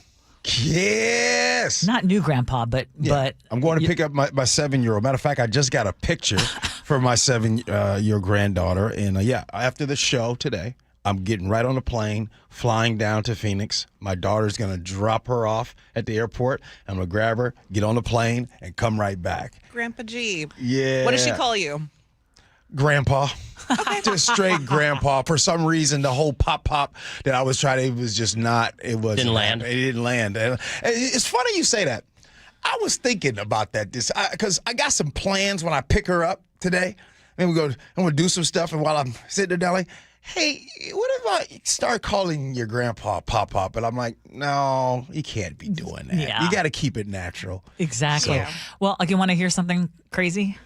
Yes. Not new grandpa, but I'm going to pick up my 7-year-old. Matter of fact, I just got a picture for my 7-year granddaughter. And after the show today, I'm getting right on the plane, flying down to Phoenix. My daughter's going to drop her off at the airport. I'm going to grab her, get on the plane, and come right back. Grandpa G. Yeah. What does she call you? Grandpa. Just straight grandpa. For some reason, the whole pop that I was trying to, it was just not, it was. Didn't land. It didn't land. And it's funny you say that. I was thinking about that because I got some plans when I pick her up today. And I'm going to do some stuff. And while I'm sitting there, hey, what if I start calling your grandpa Pop-Pop? And I'm like, no, you can't be doing that. Yeah. You got to keep it natural. Exactly. So, well, you want to hear something crazy?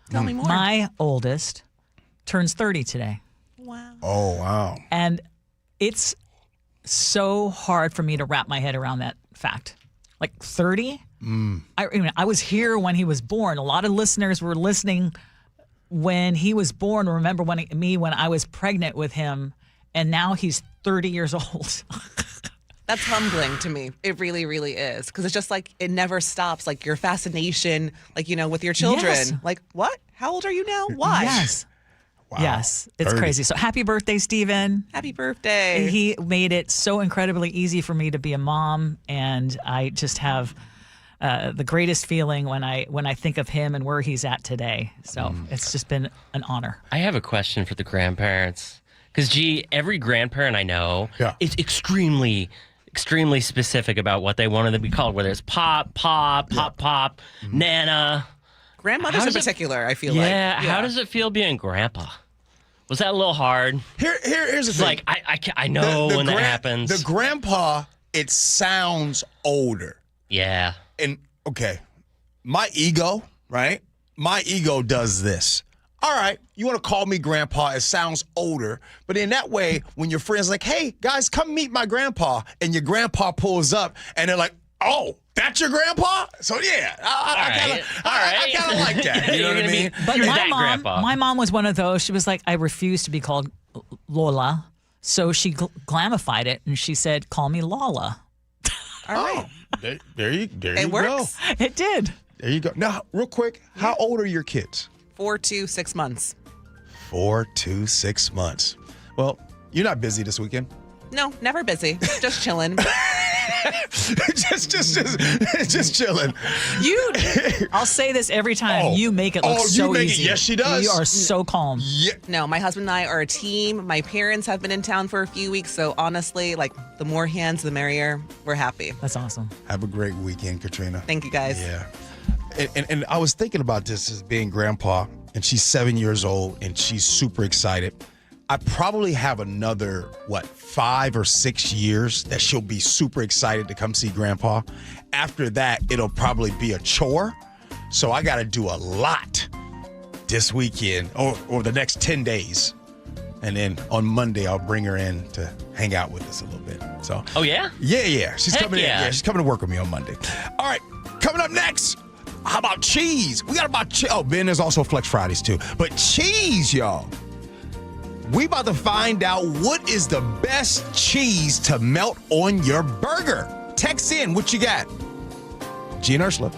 Tell me more. My oldest turns 30 today. Wow. Oh, wow. And it's so hard for me to wrap my head around that fact. 30? I was here when he was born. A lot of listeners were listening when he was born. Remember when I was pregnant with him, and now he's 30 years old. That's humbling to me. It really, really is. Because it's just like, it never stops. Like your fascination, like, with your children. Yes. Like, what? How old are you now? Why? Yes. Wow. Yes. It's 30. crazy. So happy birthday, Stephen. Happy birthday. He made it so incredibly easy for me to be a mom. And I just have the greatest feeling when I think of him and where he's at today. So it's just been an honor. I have a question for the grandparents. Because, every grandparent I know is extremely specific about what they wanted to be called, whether it's Pop, Nana. Grandmothers in particular, I feel like. How does it feel being grandpa? Was that a little hard? Here's the thing. Like, I know when that happens. The grandpa, it sounds older. Yeah. And, okay, my ego, right? My ego does this. All right, you want to call me grandpa, it sounds older. But in that way, when your friend's like, hey, guys, come meet my grandpa, and your grandpa pulls up, and they're like, oh, that's your grandpa? So, yeah, I kind of like that. You know what I mean? But my mom was one of those. She was like, I refuse to be called Lola. So she glamified it, and she said, call me Lala. All right. There you go. Works. It did. There you go. Now, real quick, how old are your kids? 4 to 6 months. 4 to 6 months. Well, you're not busy this weekend? No, never busy. Just chilling. just chilling. I'll say this every time. You make it look so easy. Yes, she does. You are so calm. Yeah. No, my husband and I are a team. My parents have been in town for a few weeks. So honestly, like the more hands, the merrier. We're happy. That's awesome. Have a great weekend, Katrina. Thank you, guys. Yeah. And I was thinking about this as being grandpa, and she's 7 years old, and she's super excited. I probably have another, 5 or 6 years that she'll be super excited to come see grandpa. After that, it'll probably be a chore. So I got to do a lot this weekend or the next 10 days. And then on Monday, I'll bring her in to hang out with us a little bit. So. Oh, yeah? Yeah. She's coming in. Yeah, she's coming to work with me on Monday. All right, coming up next. How about cheese? We got about cheese. Oh, Ben, there's also Flex Fridays too. But cheese, y'all. We about to find out what is the best cheese to melt on your burger. Text in what you got. Gee and Ursula.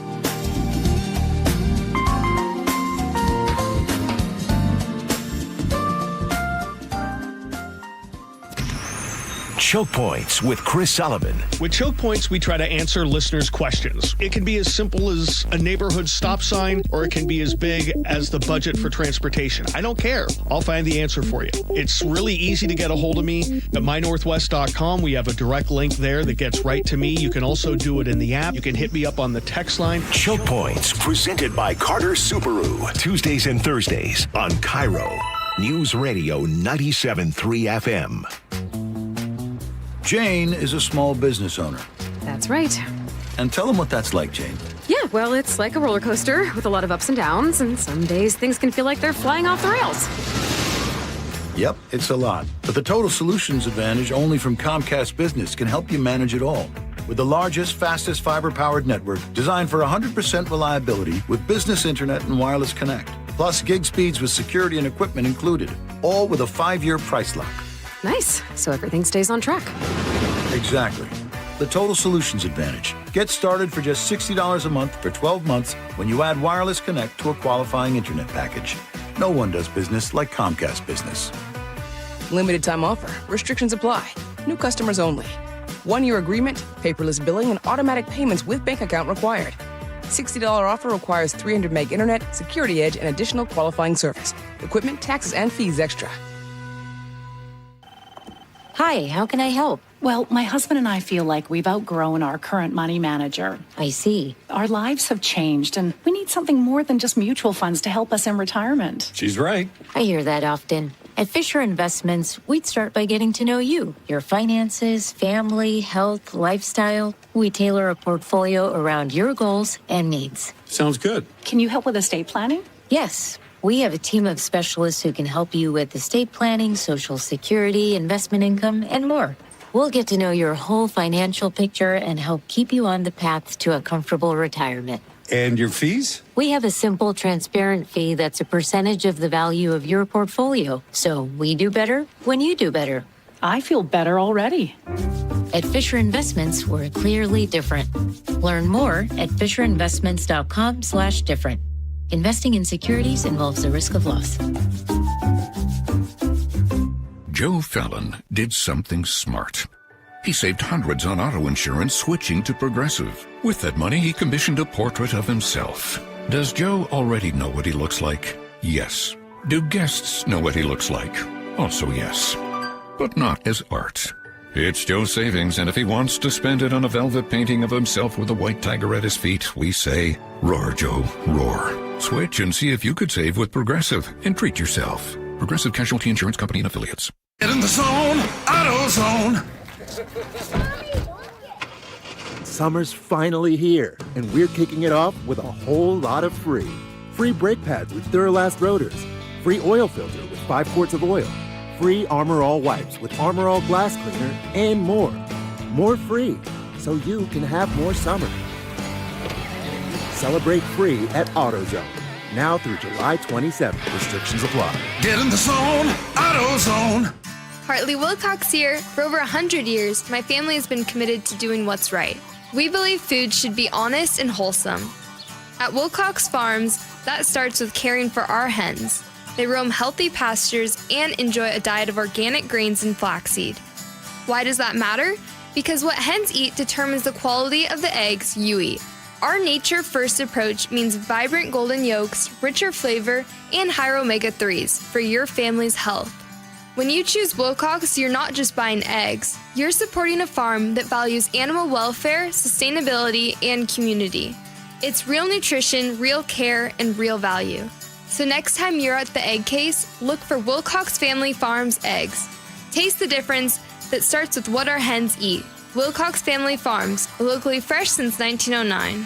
Choke Points with Chris Sullivan. With Choke Points, we try to answer listeners' questions. It can be as simple as a neighborhood stop sign, or it can be as big as the budget for transportation. I don't care. I'll find the answer for you. It's really easy to get a hold of me at mynorthwest.com. We have a direct link there that gets right to me. You can also do it in the app. You can hit me up on the text line. Choke Points, presented by Carter Subaru. Tuesdays and Thursdays on KIRO Newsradio 97.3 FM. Jane is a small business owner. That's right. And tell them what that's like, Jane. Yeah, well, it's like a roller coaster with a lot of ups and downs, and some days things can feel like they're flying off the rails. Yep, it's a lot. But the Total Solutions Advantage only from Comcast Business can help you manage it all. With the largest, fastest fiber-powered network designed for 100% reliability with business internet and wireless connect. Plus gig speeds with security and equipment included. All with a 5-year price lock. Nice. So everything stays on track. Exactly. The Total Solutions Advantage. Get started for just $60 a month for 12 months when you add wireless connect to a qualifying internet package. No one does business like Comcast Business. Limited time offer. Restrictions apply. New customers only. 1-year agreement, paperless billing, and automatic payments with bank account required. $60 offer requires 300 meg internet, security edge, and additional qualifying service. Equipment, taxes, and fees extra. Hi, how can I help? Well, my husband and I feel like we've outgrown our current money manager. I see. Our lives have changed, and we need something more than just mutual funds to help us in retirement. She's right. I hear that often. At Fisher Investments, we'd start by getting to know you, your finances, family, health, lifestyle. We tailor a portfolio around your goals and needs. Sounds good. Can you help with estate planning? Yes. We have a team of specialists who can help you with estate planning, Social Security, investment income, and more. We'll get to know your whole financial picture and help keep you on the path to a comfortable retirement. And your fees? We have a simple, transparent fee that's a percentage of the value of your portfolio. So we do better when you do better. I feel better already. At Fisher Investments, we're clearly different. Learn more at fisherinvestments.com/different. Investing in securities involves the risk of loss. Joe Fallon did something smart. He saved hundreds on auto insurance switching to Progressive. With that money, he commissioned a portrait of himself. Does Joe already know what he looks like? Yes. Do guests know what he looks like? Also yes. But not as art. It's Joe's savings, and if he wants to spend it on a velvet painting of himself with a white tiger at his feet, we say, roar, Joe, roar. Switch and see if you could save with Progressive and treat yourself. Progressive Casualty Insurance Company and Affiliates. Get in the zone, AutoZone. Summer's finally here, and we're kicking it off with a whole lot of free. Free brake pads with Duralast rotors. Free oil filter with 5 quarts of oil. Free Armor All wipes with Armor All glass cleaner, and more. More free, so you can have more summer. Celebrate free at AutoZone. Now through July 27th. Restrictions apply. Get in the zone, AutoZone. Hartley Wilcox here. For over 100 years, my family has been committed to doing what's right. We believe food should be honest and wholesome. At Wilcox Farms, that starts with caring for our hens. They roam healthy pastures and enjoy a diet of organic grains and flaxseed. Why does that matter? Because what hens eat determines the quality of the eggs you eat. Our nature-first approach means vibrant golden yolks, richer flavor, and higher omega-3s for your family's health. When you choose Wilcox, you're not just buying eggs. You're supporting a farm that values animal welfare, sustainability, and community. It's real nutrition, real care, and real value. So next time you're at the egg case, look for Wilcox Family Farms eggs. Taste the difference that starts with what our hens eat. Wilcox Family Farms, locally fresh since 1909.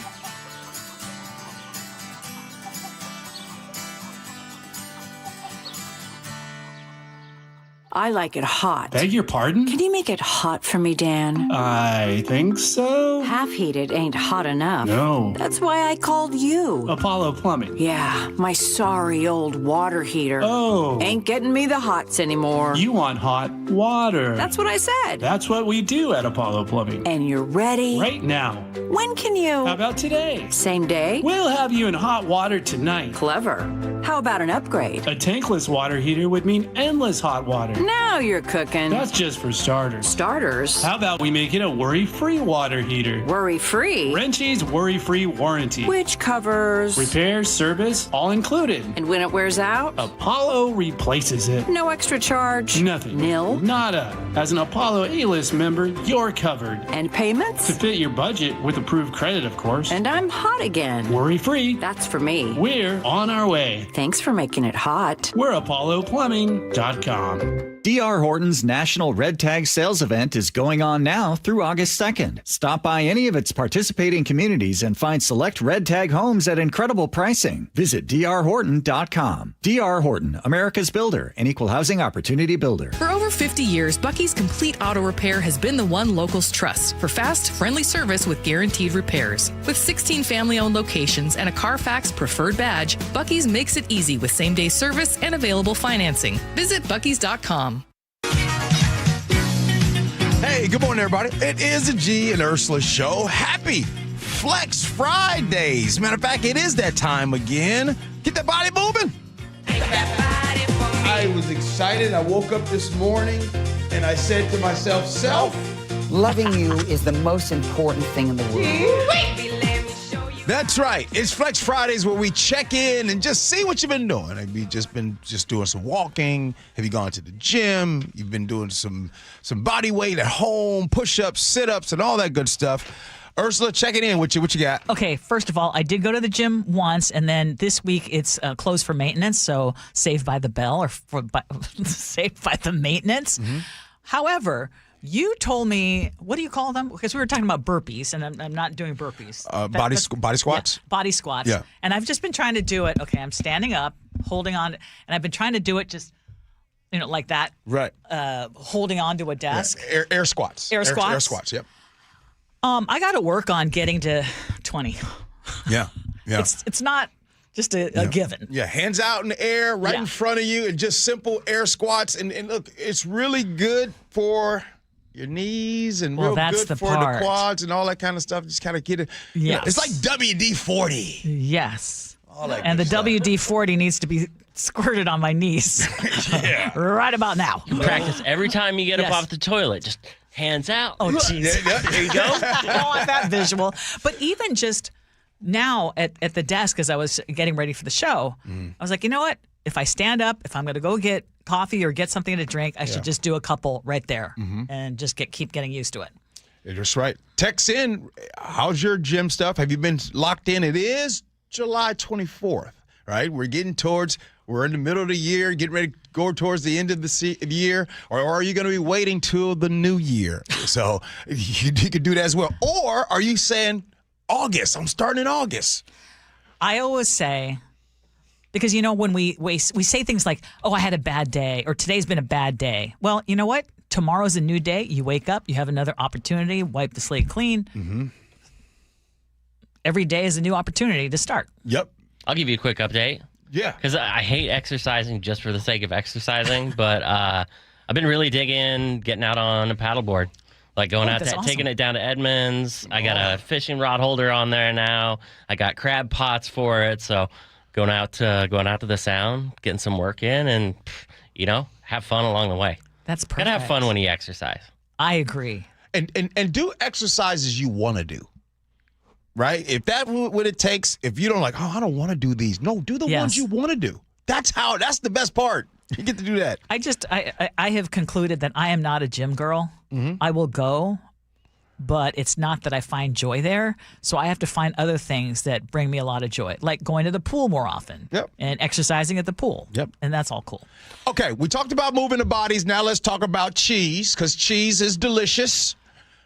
I like it hot. Beg your pardon? Can you make it hot for me, Dan? I think so. Half heated ain't hot enough. No. That's why I called you. Apollo Plumbing. Yeah, my sorry old water heater. Oh. Ain't getting me the hots anymore. You want hot water. That's what I said. That's what we do at Apollo Plumbing. And you're ready? Right now. When can you? How about today? Same day? We'll have you in hot water tonight. Clever. How about an upgrade? A tankless water heater would mean endless hot water. Now you're cooking. That's just for starters. Starters? How about we make it a worry-free water heater? Worry-free? Wrenchie's worry-free warranty. Which covers? Repair, service, all included. And when it wears out? Apollo replaces it. No extra charge? Nothing. Nil? Nada. As an Apollo A-list member, you're covered. And payments? To fit your budget with approved credit, of course. And I'm hot again. Worry-free. That's for me. We're on our way. Thanks for making it hot. We're ApolloPlumbing.com. D.R. Horton's National Red Tag Sales Event is going on now through August 2nd. Stop by any of its participating communities and find select Red Tag homes at incredible pricing. Visit drhorton.com. D.R. Horton, America's builder and equal housing opportunity builder. For over 50 years, Bucky's Complete Auto Repair has been the one locals trust for fast, friendly service with guaranteed repairs. With 16 family-owned locations and a Carfax preferred badge, Bucky's makes it easy with same-day service and available financing. Visit buckys.com. Hey, good morning, everybody. It is a Gee and Ursula Show. Happy Flex Fridays. Matter of fact, it is that time again. Get that body moving. I was excited. I woke up this morning and I said to myself, self, loving you is the most important thing in the world. That's right. It's Flex Fridays where we check in and just see what you've been doing. Have you just been doing some walking? Have you gone to the gym? You've been doing some body weight at home, push-ups, sit-ups, and all that good stuff. Ursula, checking in with you. What you got? Okay, first of all, I did go to the gym once, and then this week it's closed for maintenance, so saved by the bell or saved by the maintenance. Mm-hmm. However, you told me, what do you call them? Because we were talking about burpees, and I'm not doing burpees. Body squats? Yeah, body squats. Yeah. And I've just been trying to do it. Okay, I'm standing up, holding on, and I've been trying to do it just like that. Right. Holding onto a desk. Yeah. Air squats. Air squats? Air squats, yep. I got to work on getting to 20. Yeah. Yeah. It's not just a given. Yeah, hands out in the air right in front of you and just simple air squats. And look, it's really good for your knees and real good for the quads and all that kind of stuff. Just kind of get it. Yes. It's like WD-40. Yes. All that and the good stuff. WD-40 needs to be squirted on my knees right about now. You practice every time you get up off the toilet. Just hands out. Oh, jeez. There you go. I don't want that visual. But even just now at the desk as I was getting ready for the show, I was like, you know what? If I stand up, if I'm going to go get coffee or get something to drink, I should just do a couple right there and just keep getting used to it. You're just right. Text in. How's your gym stuff? Have you been locked in? It is July 24th, right? We're in the middle of the year, getting ready to go towards the end of the year, or are you going to be waiting till the new year? So you could do that as well. Or are you saying August? I'm starting in August. I always say, because, when we say things like, oh, I had a bad day, or today's been a bad day. Well, you know what? Tomorrow's a new day. You wake up, you have another opportunity, wipe the slate clean. Mm-hmm. Every day is a new opportunity to start. Yep. I'll give you a quick update. Yeah. Because I hate exercising just for the sake of exercising, but I've been really digging getting out on a paddleboard. Like going out, taking it down to Edmonds. I got a fishing rod holder on there now. I got crab pots for it. So going out to the Sound, getting some work in, and have fun along the way. That's perfect. Gotta have fun when you exercise. I agree. And do exercises you want to do. Right? If that's what it takes, if you don't I don't want to do these. No, do the ones you want to do. That's the best part. You get to do that. I have concluded that I am not a gym girl. Mm-hmm. I will go, but it's not that I find joy there. So I have to find other things that bring me a lot of joy, like going to the pool more often and exercising at the pool. Yep. And that's all cool. Okay, we talked about moving the bodies. Now let's talk about cheese, because cheese is delicious.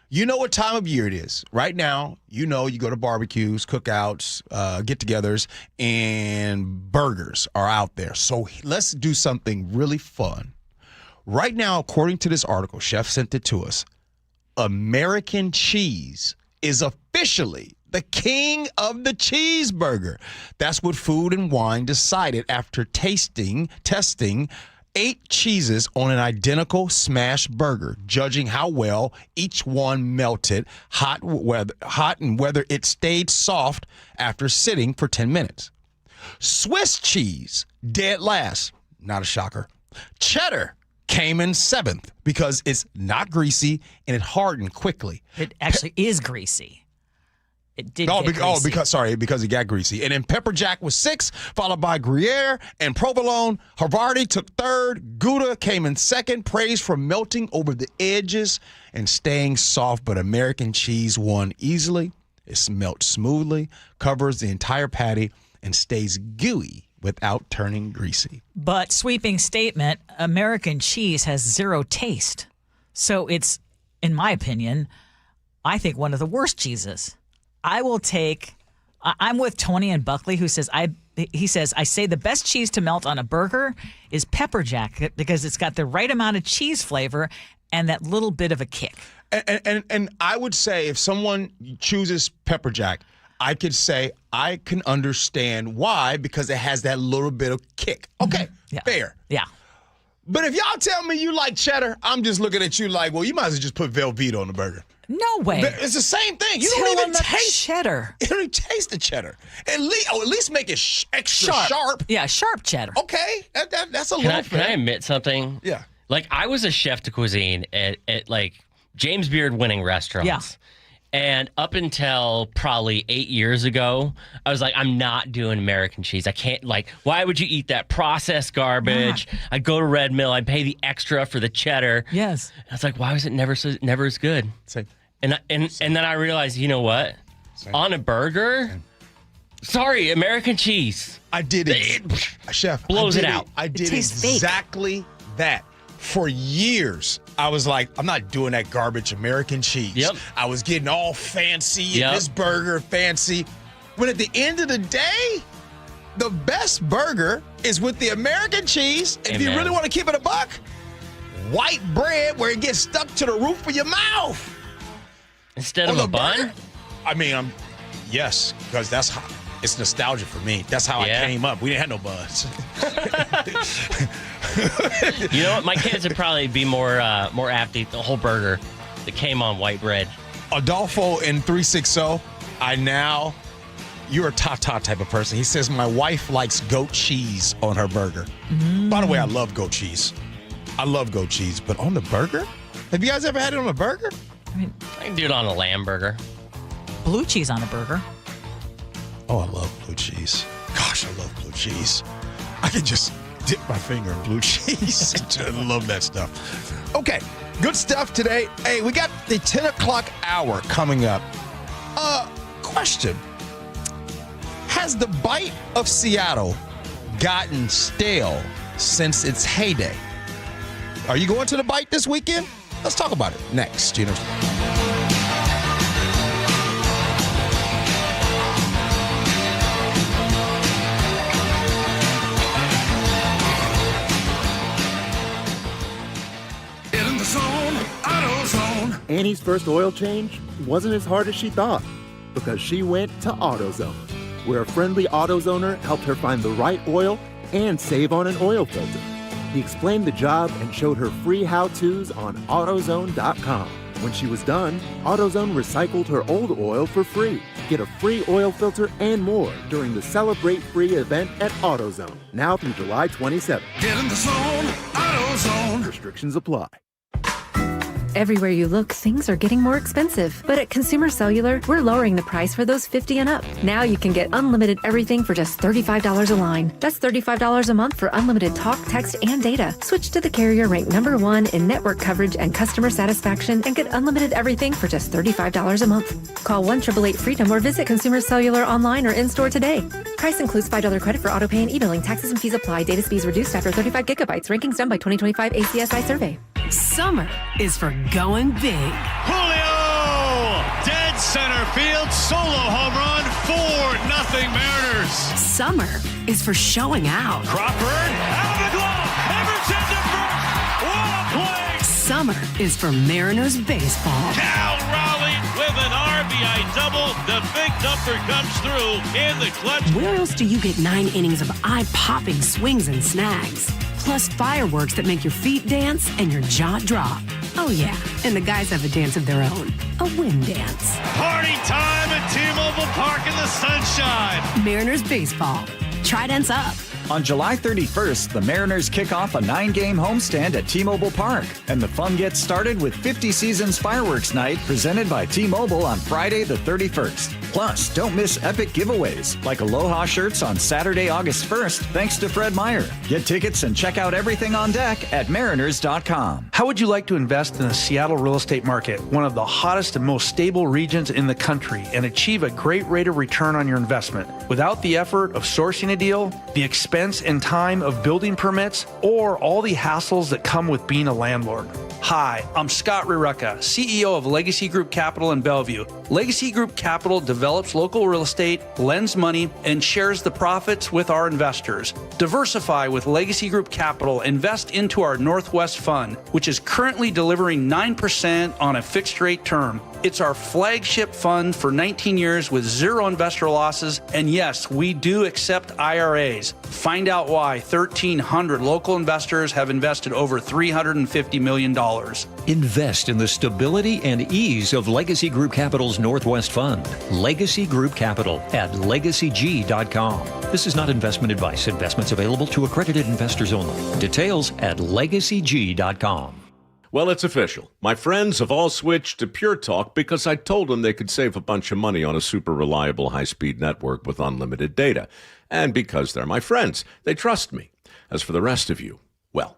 You know what time of year it is. Right now, you go to barbecues, cookouts, get-togethers, and burgers are out there. So let's do something really fun. Right now, according to this article, Chef sent it to us, American cheese is officially the king of the cheeseburger. That's what Food and Wine decided after testing 8 cheeses on an identical smash burger, judging how well each one melted hot and whether it stayed soft after sitting for 10 minutes. Swiss cheese, dead last. Not a shocker. Cheddar came in 7th because it's not greasy and it hardened quickly. It actually is greasy. It did get greasy. Because it got greasy. And then pepper jack was 6th, followed by Gruyere and provolone. Havarti took 3rd. Gouda came in 2nd, praised for melting over the edges and staying soft. But American cheese won easily. It melts smoothly, covers the entire patty, and stays gooey without turning greasy. But sweeping statement, American cheese has zero taste. So it's, in my opinion, I think one of the worst cheeses. I'm with Tony and Buckley, who says, I say the best cheese to melt on a burger is pepper jack because it's got the right amount of cheese flavor and that little bit of a kick. And I would say if someone chooses pepper jack, I could say I can understand why, because it has that little bit of kick. Okay, fair. Yeah. But if y'all tell me you like cheddar, I'm just looking at you like, well, you might as well just put Velveeta on the burger. No way. It's the same thing. You don't even taste cheddar. You don't even taste the cheddar. At least make it extra sharp. Yeah, sharp cheddar. Okay, that's a little. Can I admit something? Yeah. Like I was a chef de cuisine at like James Beard winning restaurants. Yeah. And up until probably 8 years ago, I was like, I'm not doing American cheese. I can't, why would you eat that processed garbage? Yeah. I'd go to Red Mill. I'd pay the extra for the cheddar. Yes. And I was like, why was it never as good? Same. And then I realized, you know what? Same. On a burger, sorry, American cheese. I did it. Chef. Blows it out. I did exactly that. For years, I was like, I'm not doing that garbage American cheese. Yep. I was getting all fancy and this burger fancy. When at the end of the day, the best burger is with the American cheese. If you really want to keep it a buck, white bread where it gets stuck to the roof of your mouth. Instead of a bun? I mean, yes, because that's how it's nostalgia for me. That's how I came up. We didn't have no buns. You know what? My kids would probably be more apt to eat the whole burger that came on white bread. Adolfo in 360, you're a Tata type of person. He says, my wife likes goat cheese on her burger. By the way, I love goat cheese. I love goat cheese, but on the burger? Have you guys ever had it on a burger? I can do it on a lamb burger. Blue cheese on a burger. Oh, I love blue cheese. Gosh, I love blue cheese. I can just dip my finger in blue cheese. I love that stuff. Okay, good stuff today. Hey, we got the 10 o'clock hour coming up. Question. Has the bite of Seattle gotten stale since its heyday? Are you going to the bite this weekend? Let's talk about it next. Gee Ursula. In the zone, AutoZone. Annie's first oil change wasn't as hard as she thought because she went to AutoZone, where a friendly AutoZoner helped her find the right oil and save on an oil filter. He explained the job and showed her free how-tos on AutoZone.com. When she was done, AutoZone recycled her old oil for free. Get a free oil filter and more during the Celebrate Free event at AutoZone, now through July 27th. Get in the zone, AutoZone. Restrictions apply. Everywhere you look, things are getting more expensive. But at Consumer Cellular, we're lowering the price for those 50 and up. Now you can get unlimited everything for just $35 a line. That's $35 a month for unlimited talk, text, and data. Switch to the carrier ranked #1 in network coverage and customer satisfaction and get unlimited everything for just $35 a month. Call 1-888-FREEDOM or visit Consumer Cellular online or in-store today. Price includes $5 credit for auto pay and e-billing. Taxes and fees apply. Data speeds reduced after 35 gigabytes. Rankings done by 2025 ACSI survey. Summer is for going big. Julio! Dead center field, solo home run, 4-0 Mariners. Summer is for showing out. Crawford, out of the glove, Emerson to first, what a play! Summer is for Mariners baseball. Cal Raleigh with an RBI double, the big dumper comes through in the clutch. Where else do you get 9 innings of eye-popping swings and snags? Plus fireworks that make your feet dance and your jaw drop. Oh yeah, and the guys have a dance of their own, a wind dance. Party time at T-Mobile Park in the sunshine. Mariners baseball. Tridents up. On July 31st, the Mariners kick off a 9-game homestand at T-Mobile Park. And the fun gets started with 50 Seasons Fireworks Night presented by T-Mobile on Friday the 31st. Plus, don't miss epic giveaways like Aloha shirts on Saturday, August 1st, thanks to Fred Meyer. Get tickets and check out everything on deck at mariners.com. How would you like to invest in the Seattle real estate market, one of the hottest and most stable regions in the country, and achieve a great rate of return on your investment without the effort of sourcing a deal, the expense and time of building permits, or all the hassles that come with being a landlord? Hi, I'm Scott Rurecka, CEO of Legacy Group Capital in Bellevue. Legacy Group Capital develops local real estate, lends money, and shares the profits with our investors. Diversify with Legacy Group Capital. Invest into our Northwest Fund, which is currently delivering 9% on a fixed rate term. It's our flagship fund for 19 years with 0 investor losses. And yes, we do accept IRAs. Find out why 1,300 local investors have invested over $350 million. Invest in the stability and ease of Legacy Group Capital's Northwest Fund. Legacy Group Capital at LegacyG.com. This is not investment advice. Investments available to accredited investors only. Details at LegacyG.com. Well, it's official. My friends have all switched to Pure Talk because I told them they could save a bunch of money on a super reliable high-speed network with unlimited data. And because they're my friends, they trust me. As for the rest of you, well,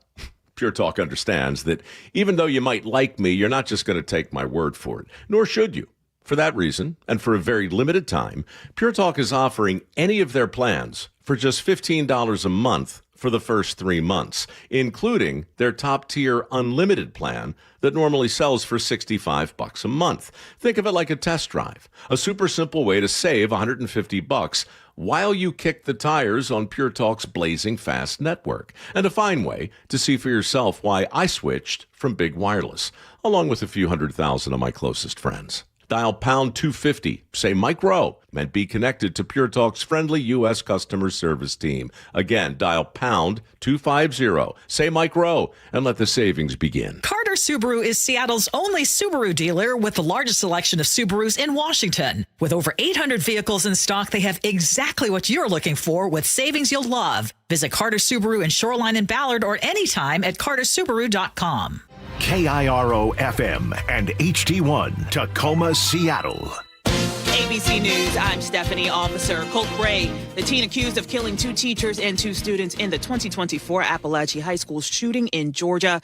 Pure Talk understands that even though you might like me, you're not just going to take my word for it, nor should you. For that reason, and for a very limited time, Pure Talk is offering any of their plans for just $15 a month for the first 3 months, including their top-tier unlimited plan that normally sells for $65 a month. Think of it like a test drive, a super simple way to save $150 while you kick the tires on Pure Talk's blazing fast network, and a fine way to see for yourself why I switched from big wireless, along with a few 100,000 of my closest friends. Dial pound 250, say Mike Rowe, and be connected to Pure Talk's friendly U.S. customer service team. Again, dial pound 250, say Mike Rowe, and let the savings begin. Carter Subaru is Seattle's only Subaru dealer with the largest selection of Subarus in Washington. With over 800 vehicles in stock, they have exactly what you're looking for with savings you'll love. Visit Carter Subaru in Shoreline and Ballard or anytime at cartersubaru.com. KIRO FM and HD1 Tacoma, Seattle. ABC News, I'm Stephanie. Officer Colt Gray, the teen accused of killing 2 teachers and 2 students in the 2024 Appalachia High School shooting in Georgia,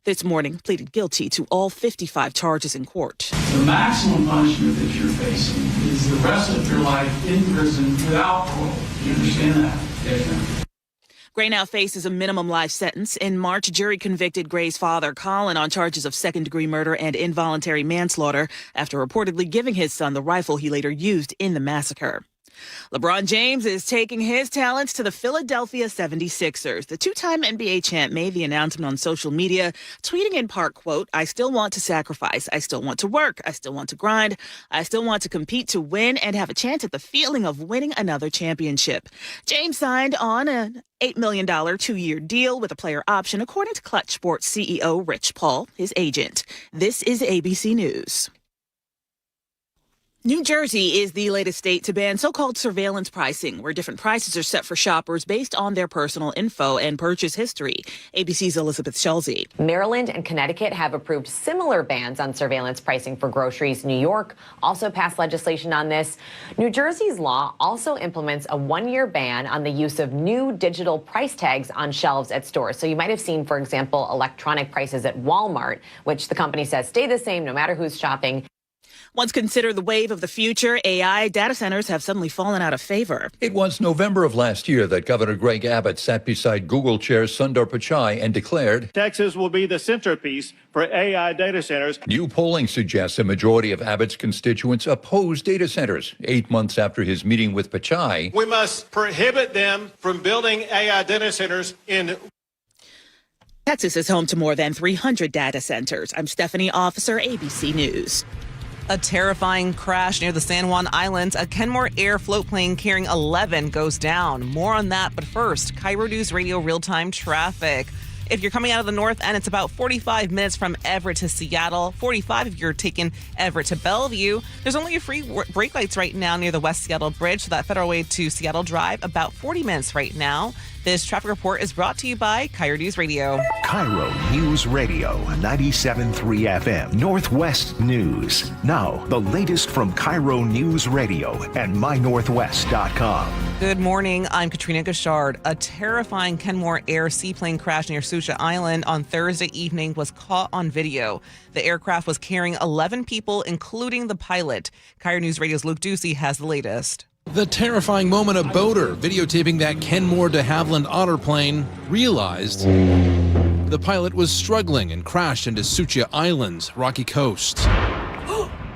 this morning pleaded guilty to all 55 charges in court. The maximum punishment that you're facing is the rest of your life in prison without parole. Do you understand that? Yes, ma'am. Gray now faces a minimum life sentence. In March, a jury convicted Gray's father, Colin, on charges of second-degree murder and involuntary manslaughter after reportedly giving his son the rifle he later used in the massacre. LeBron James is taking his talents to the Philadelphia 76ers. The 2-time NBA champ made the announcement on social media, tweeting in part, quote, "I still want to sacrifice. I still want to work. I still want to grind. I still want to compete to win and have a chance at the feeling of winning another championship." James signed on an $8 million 2-year deal with a player option, according to Clutch Sports CEO Rich Paul, his agent. This is ABC News. New Jersey is the latest state to ban so-called surveillance pricing, where different prices are set for shoppers based on their personal info and purchase history. ABC's Elizabeth Schulze. Maryland and Connecticut have approved similar bans on surveillance pricing for groceries. New York also passed legislation on this. New Jersey's law also implements a 1-year ban on the use of new digital price tags on shelves at stores. So you might have seen, for example, electronic prices at Walmart, which the company says stay the same no matter who's shopping. Once considered the wave of the future, AI data centers have suddenly fallen out of favor. It was November of last year that Governor Greg Abbott sat beside Google Chair Sundar Pichai and declared, Texas will be the centerpiece for AI data centers. New polling suggests a majority of Abbott's constituents oppose data centers. 8 months after his meeting with Pichai, We must prohibit them from building AI data centers in Texas is home to more than 300 data centers. I'm Stephanie Officer, ABC News. A terrifying crash near the San Juan Islands. A Kenmore Air float plane carrying 11 goes down. More on that, but first, KIRO Newsradio real-time traffic. If you're coming out of the north end, it's about 45 minutes from Everett to Seattle. 45 if you're taking Everett to Bellevue. There's only a free brake lights right now near the West Seattle Bridge, so that Federal Way to Seattle Drive, about 40 minutes right now. This traffic report is brought to you by KIRO News Radio. KIRO News Radio, 97.3 FM, Northwest News. Now, the latest from KIRO News Radio and mynorthwest.com. Good morning. I'm Katrina Gashard. A terrifying Kenmore Air seaplane crash near Sucia Island on Thursday evening was caught on video. The aircraft was carrying 11 people, including the pilot. KIRO News Radio's Luke Ducey has the latest. The terrifying moment a boater videotaping that Kenmore de Havilland Otter plane realized the pilot was struggling and crashed into Sucia Island's rocky coast.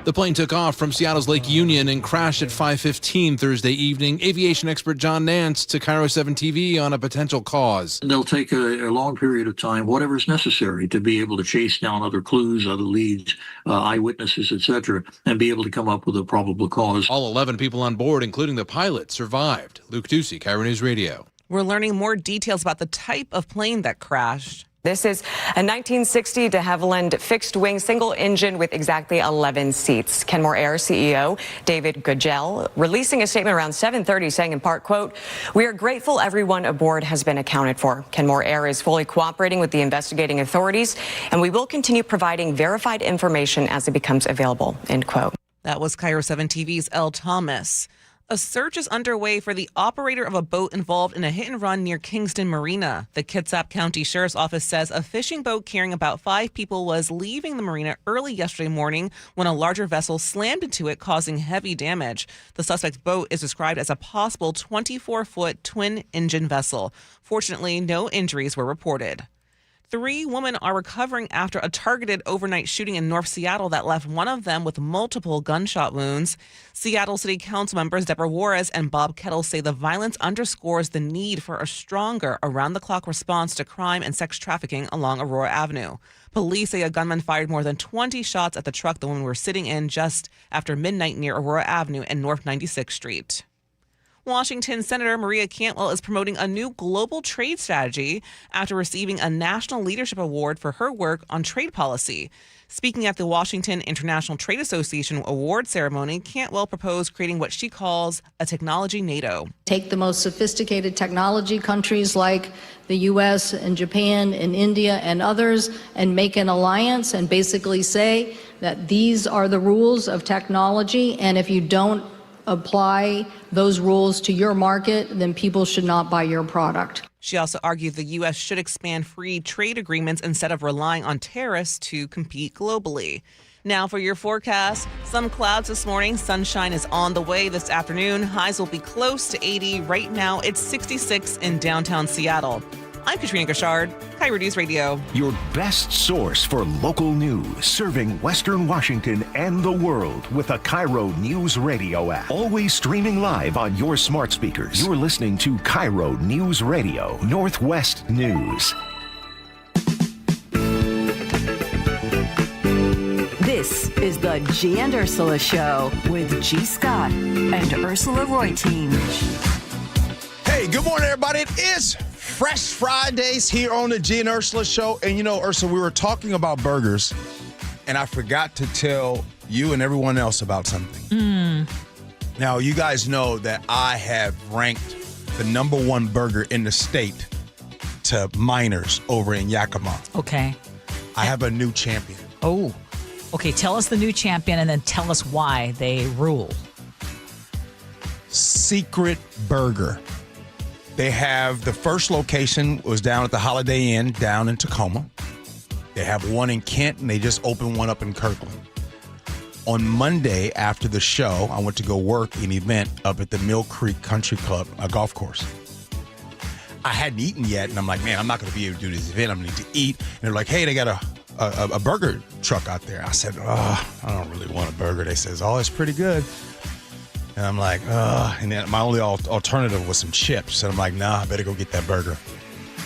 The plane took off from Seattle's Lake Union and crashed at 5:15 Thursday evening. Aviation expert John Nance to KIRO 7 TV on a potential cause. They'll take a long period of time, whatever is necessary, to be able to chase down other clues, other leads, eyewitnesses, etc., and be able to come up with a probable cause. All 11 people on board, including the pilot, survived. Luke Ducey, KIRO News Radio. We're learning more details about the type of plane that crashed. This is a 1960 de Havilland fixed-wing single engine with exactly 11 seats. Kenmore Air CEO David Gugel releasing a statement around 7:30 saying in part, quote, "We are grateful everyone aboard has been accounted for. Kenmore Air is fully cooperating with the investigating authorities, and we will continue providing verified information as it becomes available," end quote. That was KIRO 7 TV's Elle Thomas. A search is underway for the operator of a boat involved in a hit-and-run near Kingston Marina. The Kitsap County Sheriff's Office says a fishing boat carrying about 5 people was leaving the marina early yesterday morning when a larger vessel slammed into it, causing heavy damage. The suspect's boat is described as a possible 24-foot twin-engine vessel. Fortunately, no injuries were reported. 3 women are recovering after a targeted overnight shooting in North Seattle that left one of them with multiple gunshot wounds. Seattle City Council members Deborah Juarez and Bob Kettle say the violence underscores the need for a stronger around-the-clock response to crime and sex trafficking along Aurora Avenue. Police say a gunman fired more than 20 shots at the truck the women were sitting in just after midnight near Aurora Avenue and North 96th Street. Washington Senator Maria Cantwell is promoting a new global trade strategy after receiving a National Leadership Award for her work on trade policy. Speaking at the Washington International Trade Association award ceremony, Cantwell proposed creating what she calls a technology NATO. Take the most sophisticated technology countries like the U.S. and Japan and India and others and make an alliance and basically say that these are the rules of technology, and if you don't apply those rules to your market, then people should not buy your product. She also argued the U.S. should expand free trade agreements instead of relying on tariffs to compete globally. Now for your forecast. Some clouds this morning. Sunshine is on the way this afternoon. Highs will be close to 80. Right now, it's 66 in downtown Seattle. I'm Katrina Gashard, KIRO News Radio. Your best source for local news, serving Western Washington and the world with a KIRO News Radio app. Always streaming live on your smart speakers. You're listening to KIRO News Radio, Northwest News. This is the Gee and Ursula Show with G. Scott and Ursula Reutin. Hey, good morning, everybody. It is Fresh Fridays here on the Gee and Ursula Show. And you know, Ursula, we were talking about burgers, and I forgot to tell you and everyone else about something. Now, you guys know that I have ranked the number one burger in the state to Miners over in Yakima. Okay. I have a new champion. Oh, okay. Tell us the new champion and then tell us why they rule. Secret Burger. They have the first location was down at the Holiday Inn down in Tacoma. They have one in Kent, and they just opened one up in Kirkland. On Monday after the show, I went to go work an event up at the Mill Creek Country Club, a golf course. I hadn't eaten yet, and I'm like, man, I'm not going to be able to do this event. I'm going to need to eat. And they're like, hey, they got a burger truck out there. I said, I don't really want a burger. They says, oh, it's pretty good. And I'm like, and then my only alternative was some chips. And I'm like, nah, I better go get that burger.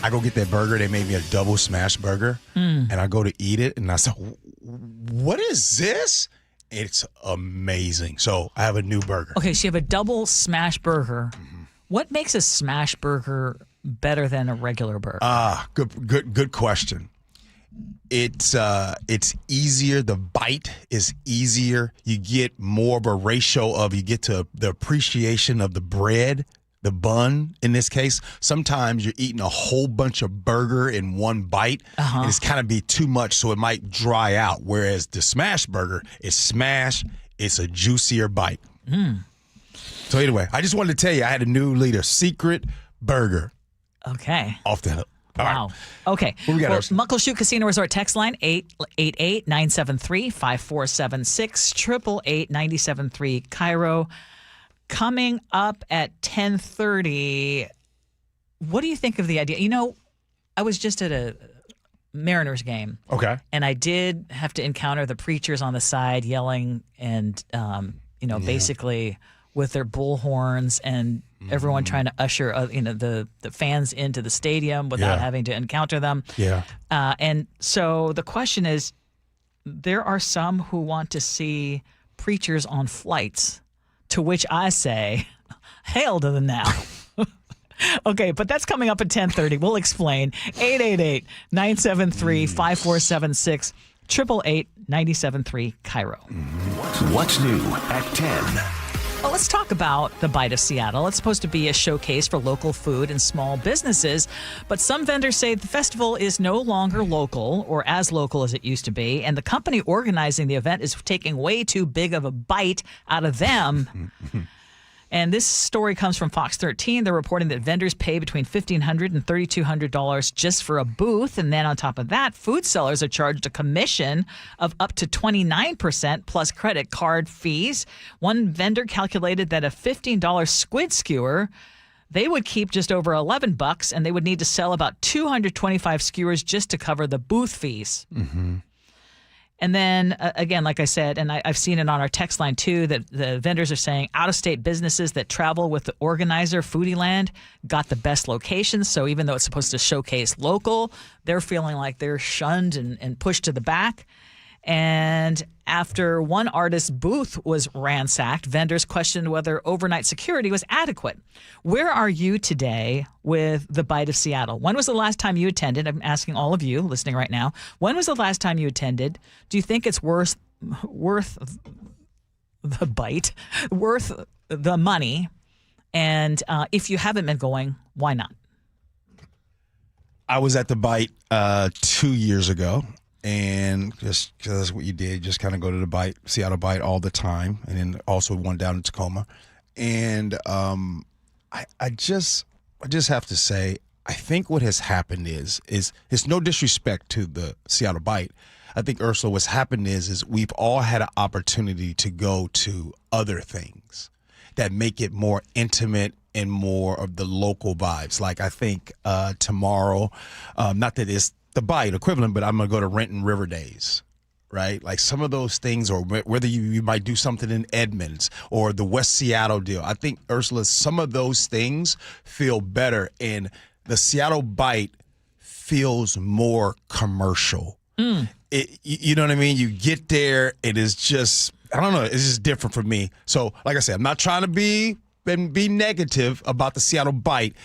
I go get that burger. They made me a double smash burger. And I go to eat it. And I said, what is this? It's amazing. So I have a new burger. Okay, so you have a double smash burger. What makes a smash burger better than a regular burger? Good question. It's easier. The bite is easier. You get more of a ratio of, you get to the appreciation of the bread, the bun in this case. Sometimes you're eating a whole bunch of burger in one bite, and it's kind of be too much, so it might dry out. Whereas the smash burger is smash, it's a juicier bite. So anyway, I just wanted to tell you I had a new leader, Secret Burger. Okay. Off the hook. Wow. Right. Okay. What we got, well, Muckleshoot Casino Resort text line 888-973-5476 888-973 KIRO. Coming up at 10:30. What do you think of the idea? You know, I was just at a Mariners game. Okay. And I did have to encounter the preachers on the side yelling and basically with their bullhorns and everyone trying to usher the fans into the stadium without having to encounter them. Yeah. And so the question is, there are some who want to see preachers on flights, to which I say, hail to the now. Okay, but that's coming up at 10:30. We'll explain. 888-973-5476 888-973 KIRO. What's new at 10? Well, let's talk about the Bite of Seattle. It's supposed to be a showcase for local food and small businesses, but some vendors say the festival is no longer local or as local as it used to be, and the company organizing the event is taking way too big of a bite out of them. And this story comes from Fox 13. They're reporting that vendors pay between $1,500 and $3,200 just for a booth. And then on top of that, food sellers are charged a commission of up to 29% plus credit card fees. One vendor calculated that a $15 squid skewer they would keep just over $11, and they would need to sell about 225 skewers just to cover the booth fees. Mm-hmm. And then, again, like I said, and I've seen it on our text line too, that the vendors are saying out-of-state businesses that travel with the organizer, Foodieland, got the best locations. So even though it's supposed to showcase local, they're feeling like they're shunned and pushed to the back. And after one artist's booth was ransacked, vendors questioned whether overnight security was adequate. Where are you today with the Bite of Seattle? When was the last time you attended? I'm asking all of you listening right now. When was the last time you attended? Do you think it's worth the bite, worth the money? And if you haven't been going, why not? I was at the Bite 2 years ago. And just because that's what you did, just kind of go to the Bite, Seattle Bite all the time, and then also one down in Tacoma. And I just have to say, I think what has happened is it's no disrespect to the Seattle Bite. I think, Ursula, what's happened is we've all had an opportunity to go to other things that make it more intimate and more of the local vibes. Like I think tomorrow, not that it's the Bite equivalent, but I'm going to go to Renton River Days, right? Like some of those things, or whether you might do something in Edmonds or the West Seattle deal. I think, Ursula, some of those things feel better, and the Seattle Bite feels more commercial. You know what I mean? You get there, it is just, I don't know, it's just different for me. So, like I said, I'm not trying to be negative about the Seattle Bite.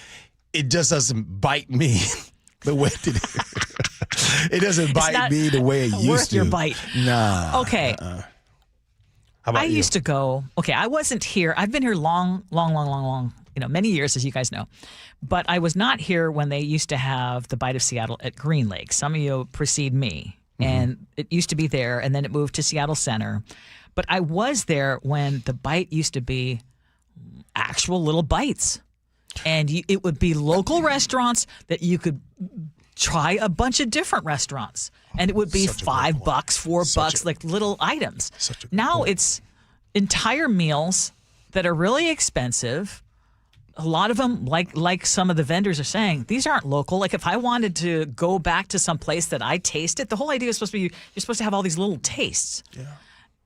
It just doesn't bite me the way it doesn't bite me the way it used worth to. Your bite. Nah. Okay. How about I used to go. Okay, I wasn't here. I've been here long. Many years, as you guys know. But I was not here when they used to have the Bite of Seattle at Green Lake. Some of you precede me, and it used to be there, and then it moved to Seattle Center. But I was there when the Bite used to be actual little bites. And it would be local restaurants that you could try a bunch of different restaurants. And it would be $5, $4, like little items. Now it's entire meals that are really expensive. A lot of them, like some of the vendors are saying, these aren't local. Like if I wanted to go back to some place that I tasted, the whole idea is supposed to be you're supposed to have all these little tastes. Yeah.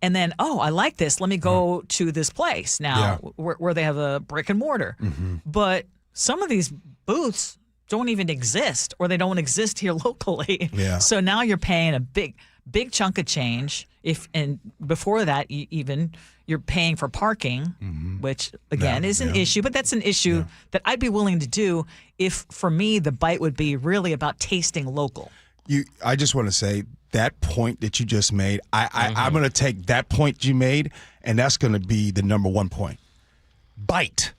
And then, I like this. Let me go to this place now where they have a brick and mortar. Mm-hmm. But some of these booths don't even exist, or they don't exist here locally. Yeah. So now you're paying a big chunk of change. And before that, you're paying for parking, which again is an issue. But that's an issue that I'd be willing to do if, for me, the Bite would be really about tasting local. I just want to say, that point that you just made, I'm going to take that point you made, and that's going to be the number one point. Bite.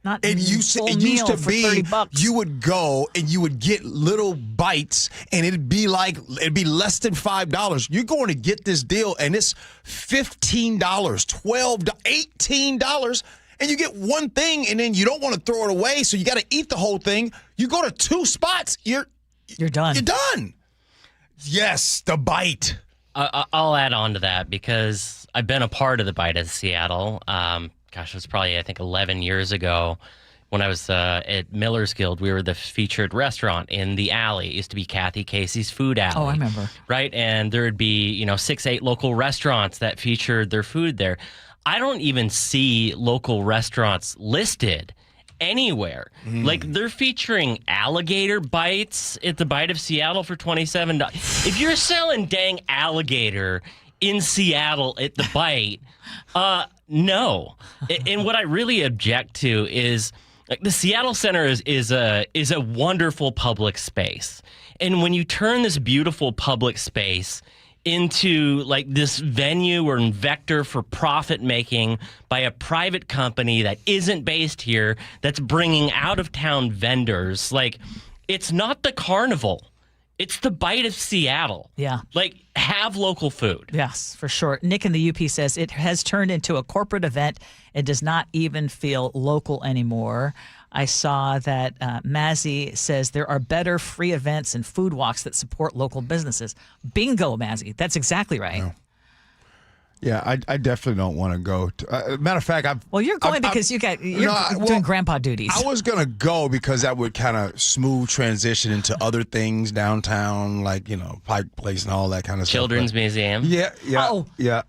Not it used to be $30. You would go and you would get little bites, and it'd be less than $5. You're going to get this deal, and it's $15, $12, $18. And you get one thing, and then you don't want to throw it away, so you got to eat the whole thing. You go to two spots, you're done. You're done. Yes, the Bite. I'll add on to that because I've been a part of the Bite of Seattle. It was probably, I think, 11 years ago when I was at Miller's Guild. We were the featured restaurant in the alley. It used to be Kathy Casey's Food Alley. Oh, I remember. Right? And there would be, 6-8 local restaurants that featured their food there. I don't even see local restaurants listed anywhere. Like, they're featuring alligator bites at the Bite of Seattle for $27. If you're selling dang alligator in Seattle at the Bite, no. And what I really object to is, like, the Seattle Center is a wonderful public space. And when you turn this beautiful public space into like this venue or vector for profit making by a private company that isn't based here, that's bringing out of town vendors, like, it's not the carnival. It's the Bite of Seattle. Yeah. Like, have local food. Yes, for sure. Nick in the UP says it has turned into a corporate event. It does not even feel local anymore. I saw that Mazzy says there are better free events and food walks that support local businesses. Bingo, Mazzy. That's exactly right. Yeah, I definitely don't want to go. Matter of fact, you're going because you're doing grandpa duties. I was going to go because that would kind of smooth transition into other things downtown, like, Pike Place and all that kind of Children's stuff. Museum. Yeah. Oh. Yeah.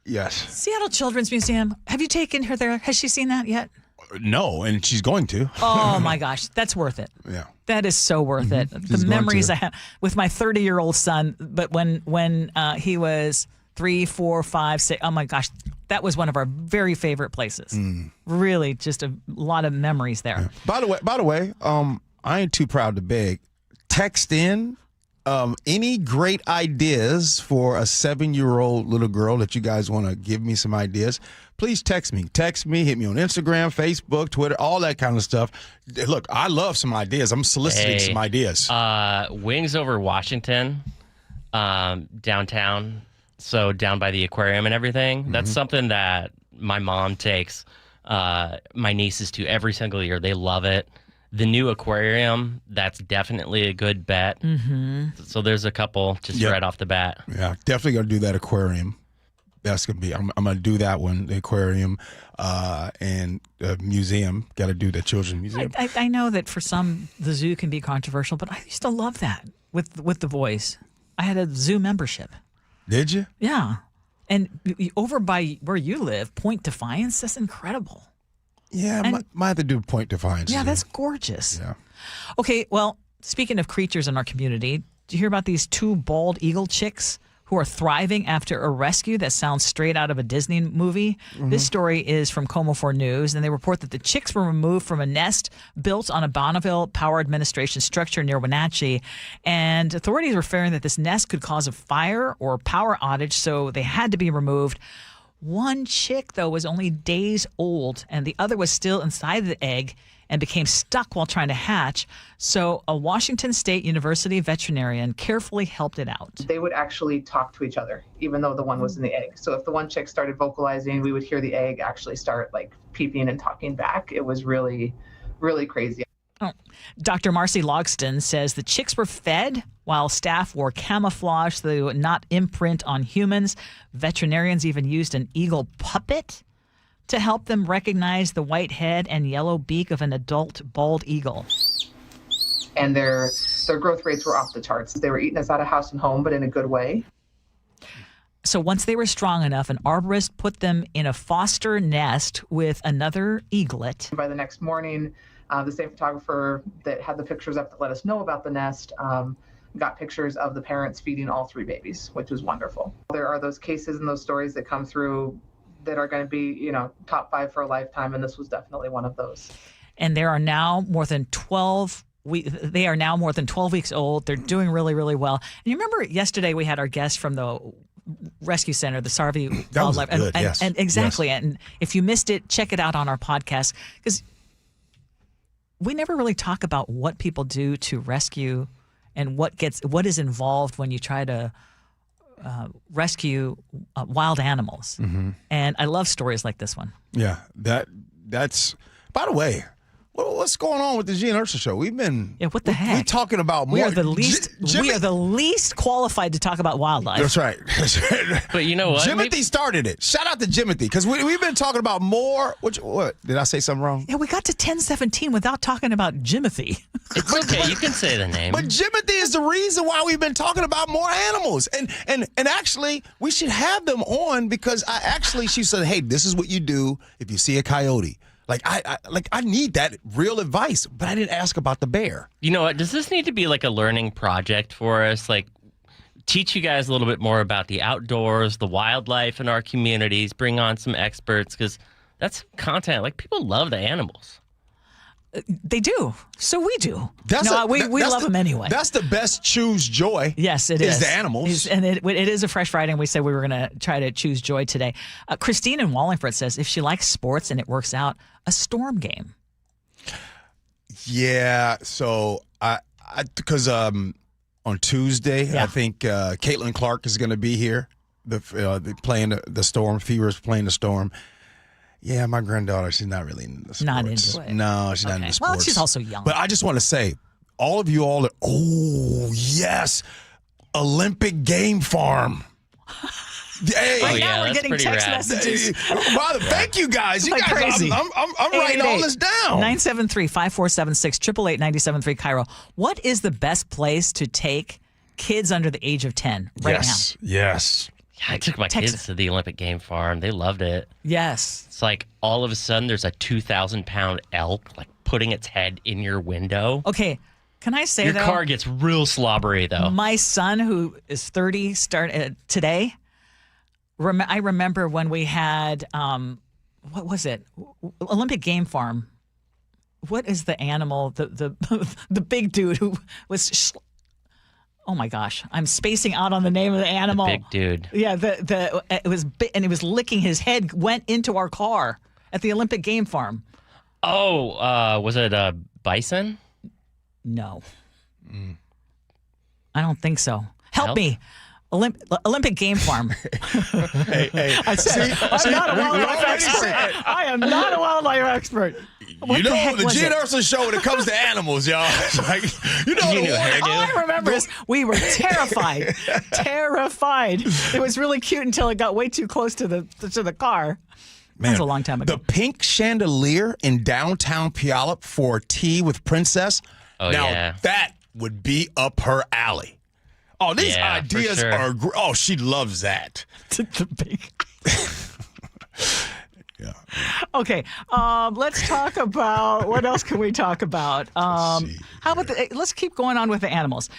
Yes. Seattle Children's Museum. Have you taken her there? Has she seen that yet? No, and she's going to. Oh, my gosh. That's worth it. Yeah. That is so worth it. The memories I have with my 30-year-old son, but when he was 3, 4, 5, 6, oh my gosh, that was one of our very favorite places. Really, just a lot of memories there. Yeah. By the way, I ain't too proud to beg. Text in any great ideas for a 7-year-old little girl that you guys want to give me some ideas. Please text me. Hit me on Instagram, Facebook, Twitter, all that kind of stuff. Look, I love some ideas. I'm soliciting some ideas. Wings over Washington, downtown, so down by the aquarium and everything. Mm-hmm. That's something that my mom takes my nieces to every single year. They love it. The new aquarium, that's definitely a good bet. Mm-hmm. So there's a couple just right off the bat. Yeah, definitely going to do that aquarium. That's going to be, I'm going to do that one, the aquarium and museum. Got to do the children's museum. I know that for some, the zoo can be controversial, but I used to love that with the boys. I had a zoo membership. Did you? Yeah. And over by where you live, Point Defiance, that's incredible. Yeah, I might have to do Point Defiance. Yeah, that's gorgeous. Yeah. Okay, well, speaking of creatures in our community, did you hear about these 2 bald eagle chicks who are thriving after a rescue that sounds straight out of a Disney movie? Mm-hmm. This story is from Como 4 News, and they report that the chicks were removed from a nest built on a Bonneville Power Administration structure near Wenatchee, and authorities were fearing that this nest could cause a fire or power outage, so they had to be removed. One chick, though, was only days old, and the other was still inside the egg and became stuck while trying to hatch. So a Washington State University veterinarian carefully helped it out. They would actually talk to each other, even though the one was in the egg. So if the one chick started vocalizing, we would hear the egg actually start like peeping and talking back. It was really, really crazy. Oh. Dr. Marcy Logston says the chicks were fed while staff wore camouflage so they would not imprint on humans. Veterinarians even used an eagle puppet to help them recognize the white head and yellow beak of an adult bald eagle. And their growth rates were off the charts. They were eating us out of house and home, but in a good way. So once they were strong enough, an arborist put them in a foster nest with another eaglet. By the next morning, the same photographer that had the pictures up that let us know about the nest got pictures of the parents feeding all 3 babies, which was wonderful. There are those cases and those stories that come through that are going to be, top 5 for a lifetime, and this was definitely one of those. And there are now more than 12 they are now more than 12 weeks old. They're doing really, really well. And you remember yesterday we had our guest from the Rescue Center, the Sarvey Wildlife. Yes. And exactly. Yes. And if you missed it, check it out on our podcast, because we never really talk about what people do to rescue and what is involved when you try to rescue wild animals. Mm-hmm. And I love stories like this one. Yeah, that's. By the way, what's going on with the Gee and Ursula Show? We've been what the heck? We're talking about more. We are the least qualified to talk about wildlife. That's right. But you know what? Jimothy started it. Shout out to Jimothy, because we've been talking about more. What did I say something wrong? Yeah, we got to 1017 without talking about Jimothy. It's okay. You can say the name. But Jimothy is the reason why we've been talking about more animals. And actually, we should have them on, because she said, hey, this is what you do if you see a coyote. I need that real advice, but I didn't ask about the bear. You know what? Does this need to be like a learning project for us? Like, teach you guys a little bit more about the outdoors, the wildlife in our communities, bring on some experts, because that's content. Like, people love the animals. They do. So we do. We love them anyway. That's the best choose joy. Yes, it is. The animals. And it is a Fresh Friday, and we said we were going to try to choose joy today. Christine in Wallingford says if she likes sports and it works out, a storm game. Yeah. So because on Tuesday, I think Caitlin Clark is going to be here. Playing the Storm. Fever's playing the Storm. Yeah, my granddaughter, she's not really into the sports. Not into it. No, she's not into sports. Well, she's also young. But I just want to say, all of you all, oh, yes, Olympic Game Farm. Hey, Right now we're getting text messages. Wow, thank you guys. You Like guys, crazy. I'm writing all this down. 973-5476, 888-97-3 KIRO. What is the best place to take kids under the age of 10 right now? Yes. Yeah, I took my kids to the Olympic Game Farm. They loved it. Yes. It's like all of a sudden there's a 2,000-pound elk like putting its head in your window. Okay, can I say Your though? car gets real slobbery though. My son, who is 30, today. I remember when we had what was it? Olympic Game Farm. What is the animal? The the big dude who was. Oh my gosh, I'm spacing out on the name of the animal. The big dude. Yeah, it was and it was licking his head. Went into our car at the Olympic Game Farm. Oh, was it a bison? No, I don't think so. Help me. Olympic Game Farm. Hey, I said, I'm not a wildlife expert. I am not a wildlife expert. What you know, heck the was Gee it? Ursula Show when it comes to animals, y'all. It's like, you know You the knew one. hairdo. All I remember is we were terrified. Terrified. It was really cute until it got way too close to the car. That was a long time ago. The pink chandelier in downtown Puyallup for tea with Princess. Oh, now, yeah. that would be up her alley. Oh, these Yeah, for ideas sure. are great. Oh, she loves that. The big. Okay, let's talk about what else can we talk about? How about let's keep going on with the animals.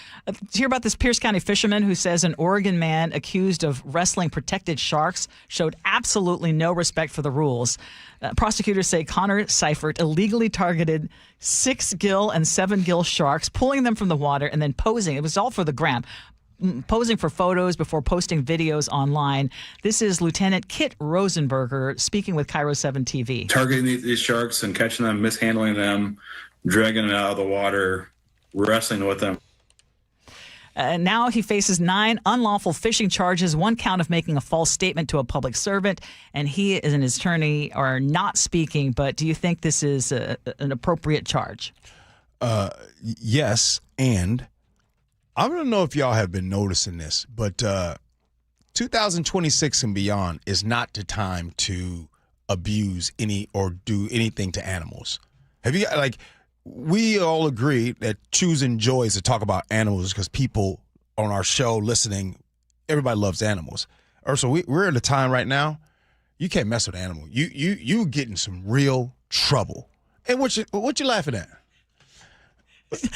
Hear about this Pierce County fisherman who says an Oregon man accused of wrestling protected sharks showed absolutely no respect for the rules. Prosecutors say Connor Seifert illegally targeted 6 gill and 7 gill sharks, pulling them from the water and then posing. It was all for the gram. Posing for photos before posting videos online. This is Lieutenant Kit Rosenberger speaking with KIRO 7 TV. Targeting these sharks and catching them, mishandling them, dragging them out of the water, wrestling with them. Now he faces 9 unlawful fishing charges, 1 count of making a false statement to a public servant, and he and his attorney are not speaking. But do you think this is an appropriate charge? Yes, and I don't know if y'all have been noticing this, but 2026 and beyond is not the time to abuse any or do anything to animals. Have you, like, we all agree that choosing joy is to talk about animals because people on our show listening, everybody loves animals. Ursula, we're in a time right now, you can't mess with animals. You get in some real trouble. And what you laughing at?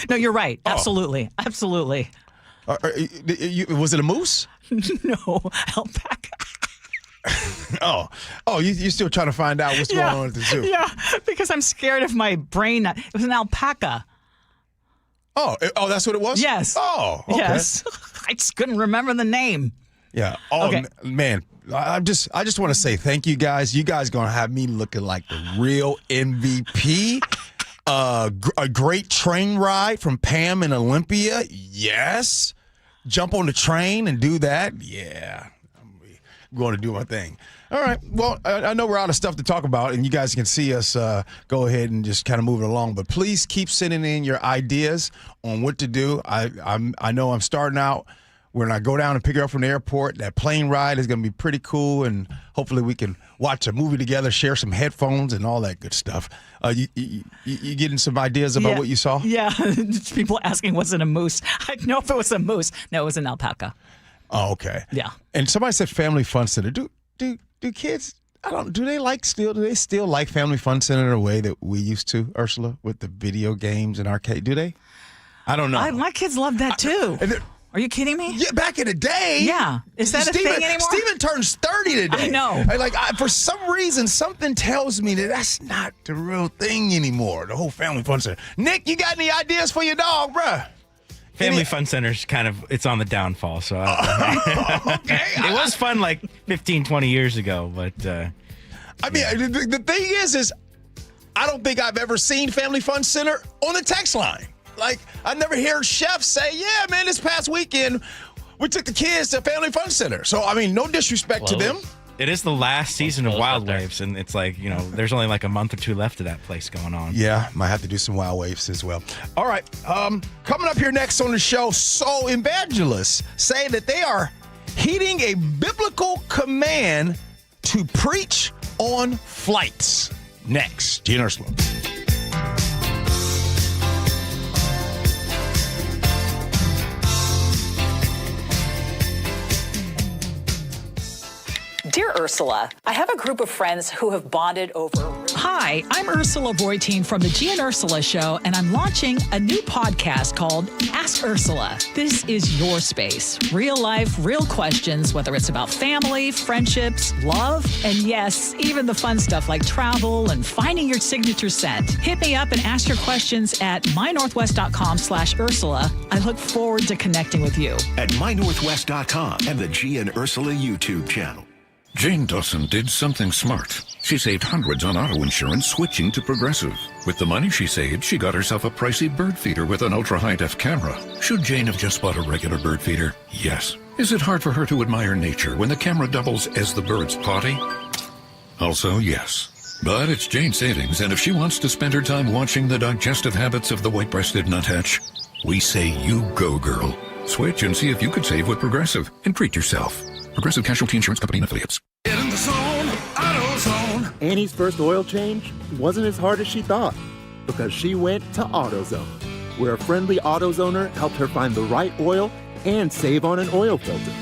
No, you're right. Absolutely. Absolutely. Was it a moose? No, alpaca. You're still trying to find out what's going on at the zoo. Yeah, because I'm scared of my brain. It was an alpaca. Oh, that's what it was? Yes. Oh, okay. Yes. I just couldn't remember the name. Yeah. Oh, Okay. Man, I just want to say thank you guys. You guys going to have me looking like the real MVP. A great train ride from Pam in Olympia. Yes. Jump on the train and do that. Yeah. I'm going to do my thing. All right. Well, I know we're out of stuff to talk about, and you guys can see us go ahead and just kind of move it along. But please keep sending in your ideas on what to do. I know I'm starting out. When I go down and pick her up from the airport, that plane ride is going to be pretty cool, and hopefully we can watch a movie together, share some headphones, and all that good stuff. You getting some ideas about what you saw? Yeah. People asking, was it a moose? I know if it was a moose. No, it was an alpaca. Oh, okay. Yeah. And somebody said Family Fun Center. Do kids? Do they still like Family Fun Center the way that we used to, Ursula, with the video games and arcade? Do they? I don't know. My kids love that too. Are you kidding me? Yeah, back in the day. Yeah. Is that a thing anymore? Steven turns 30 today. I know. For some reason, something tells me that that's not the real thing anymore, the whole Family Fun Center. Nick, you got any ideas for your dog, bruh? Family Fun Center's it's on the downfall, so okay. It was fun like 15, 20 years ago, but the thing is I don't think I've ever seen Family Fun Center on the text line. Like, I never hear chefs say, yeah, man, this past weekend, we took the kids to Family Fun Center. So, I mean, no disrespect to them. it is the last season of Wild Waves, and it's like, there's only like a month or two left of that place going on. Yeah, might have to do some Wild Waves as well. All right, coming up here next on the show, evangelists say that they are heeding a biblical command to preach on flights. Next, Gee and Ursula. Dear Ursula, I have a group of friends who have bonded over... Hi, I'm Ursula Reutin from the Gee and Ursula Show, and I'm launching a new podcast called Ask Ursula. This is your space. Real life, real questions, whether it's about family, friendships, love, and yes, even the fun stuff like travel and finding your signature scent. Hit me up and ask your questions at mynorthwest.com/Ursula. I look forward to connecting with you. At mynorthwest.com and the Gee and Ursula YouTube channel. Jane Dawson did something smart. She saved hundreds on auto insurance switching to Progressive. With the money she saved, she got herself a pricey bird feeder with an ultra-high-def camera. Should Jane have just bought a regular bird feeder? Yes. Is it hard for her to admire nature when the camera doubles as the bird's potty? Also, yes. But it's Jane's savings, and if she wants to spend her time watching the digestive habits of the white-breasted nuthatch, we say you go, girl. Switch and see if you could save with Progressive and treat yourself. Progressive Casualty Insurance Company and Affiliates. Get in the zone, AutoZone. Annie's first oil change wasn't as hard as she thought because she went to AutoZone, where a friendly AutoZoner helped her find the right oil and save on an oil filter.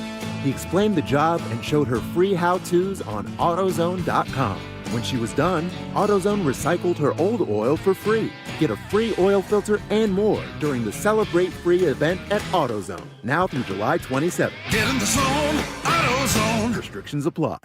He explained the job and showed her free how-tos on AutoZone.com. When she was done, AutoZone recycled her old oil for free. Get a free oil filter and more during the Celebrate Free event at AutoZone, now through July 27th. Get in the zone, AutoZone. Restrictions apply.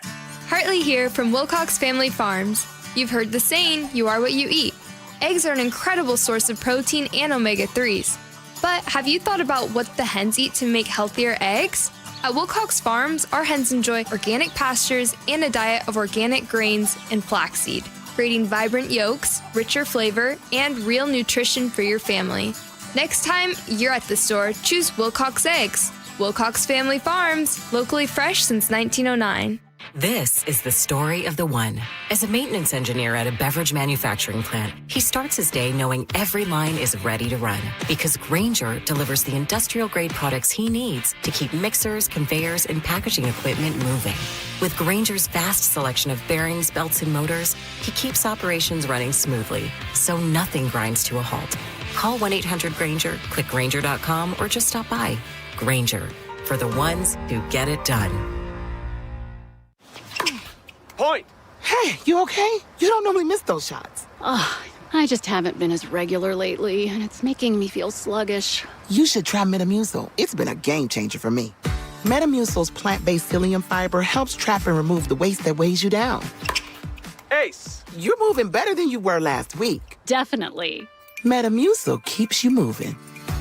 Hartley here from Wilcox Family Farms. You've heard the saying, you are what you eat. Eggs are an incredible source of protein and omega-3s. But have you thought about what the hens eat to make healthier eggs? At Wilcox Farms, our hens enjoy organic pastures and a diet of organic grains and flaxseed, creating vibrant yolks, richer flavor, and real nutrition for your family. Next time you're at the store, choose Wilcox Eggs. Wilcox Family Farms, locally fresh since 1909. This is the story of the one. As a maintenance engineer at a beverage manufacturing plant, he starts his day knowing every line is ready to run because Grainger delivers the industrial-grade products he needs to keep mixers, conveyors, and packaging equipment moving. With Grainger's vast selection of bearings, belts, and motors, he keeps operations running smoothly, so nothing grinds to a halt. Call 1-800-GRAINGER, click Grainger.com, or just stop by. Grainger, for the ones who get it done. Point. Hey, you okay? You don't normally miss those shots. Oh, I just haven't been as regular lately, and it's making me feel sluggish. You should try Metamucil. It's been a game changer for me. Metamucil's plant-based psyllium fiber helps trap and remove the waste that weighs you down. Ace, you're moving better than you were last week. Definitely. Metamucil keeps you moving.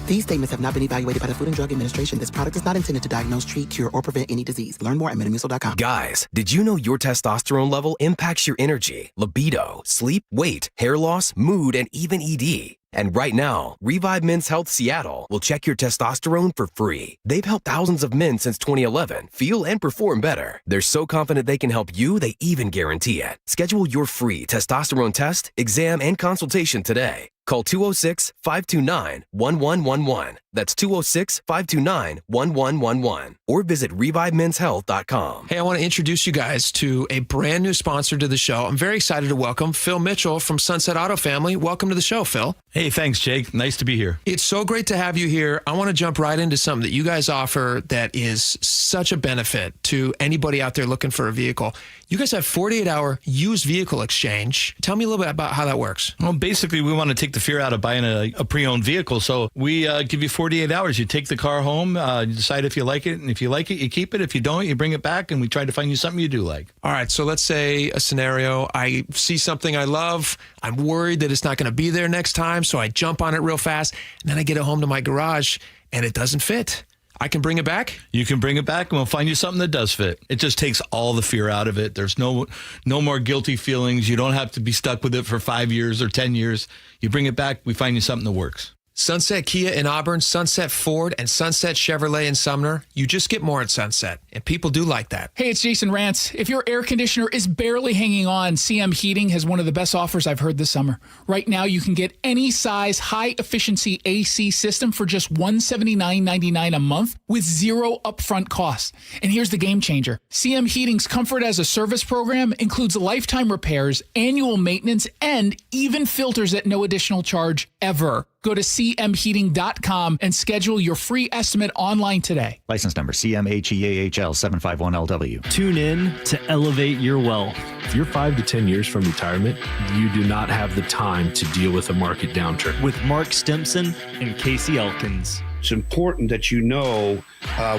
These statements have not been evaluated by the Food and Drug Administration. This product is not intended to diagnose, treat, cure, or prevent any disease. Learn more at Metamucil.com. Guys, did you know your testosterone level impacts your energy, libido, sleep, weight, hair loss, mood, and even ED? And right now, Revive Men's Health Seattle will check your testosterone for free. They've helped thousands of men since 2011 feel and perform better. They're so confident they can help you, they even guarantee it. Schedule your free testosterone test, exam, and consultation today. Call 206-529-1111. That's 206-529-1111. Or visit ReviveMen'sHealth.com. Hey, I want to introduce you guys to a brand new sponsor to the show. I'm very excited to welcome Phil Mitchell from Sunset Auto Family. Welcome to the show, Phil. Hey, thanks, Jake. Nice to be here. It's so great to have you here. I want to jump right into something that you guys offer that is such a benefit to anybody out there looking for a vehicle. You guys have 48-hour used vehicle exchange. Tell me a little bit about how that works. Well, basically, we want to take the fear out of buying a pre-owned vehicle. So we give you 48 hours. You take the car home, you decide if you like it. And if you like it, you keep it. If you don't, you bring it back, and we try to find you something you do like. All right. So let's say a scenario. I see something I love. I'm worried that it's not going to be there next time. So I jump on it real fast. And then I get it home to my garage, and it doesn't fit. I can bring it back? You can bring it back, and we'll find you something that does fit. It just takes all the fear out of it. There's no more guilty feelings. You don't have to be stuck with it for 5 years or 10 years. You bring it back, we find you something that works. Sunset Kia in Auburn, Sunset Ford, and Sunset Chevrolet in Sumner. You just get more at Sunset, and people do like that. Hey, it's Jason Rantz. If your air conditioner is barely hanging on, CM Heating has one of the best offers I've heard this summer. Right now, you can get any size high-efficiency AC system for just $179.99 a month with zero upfront costs. And here's the game changer. CM Heating's Comfort as a Service program includes lifetime repairs, annual maintenance, and even filters at no additional charge ever. Go to cmheating.com and schedule your free estimate online today. License number CMHEAHL 751LW. Tune in to elevate your wealth. If you're 5 to 10 years from retirement, you do not have the time to deal with a market downturn. With Mark Stimson and Casey Elkins. It's important that you know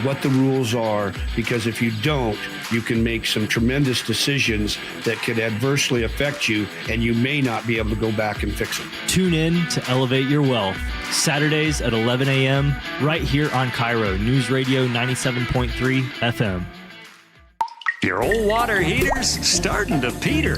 what the rules are, because if you don't, you can make some tremendous decisions that could adversely affect you, and you may not be able to go back and fix them. Tune in to Elevate Your Wealth, Saturdays at 11 a.m. right here on KIRO Newsradio 97.3 FM. Your old water heater's starting to peter.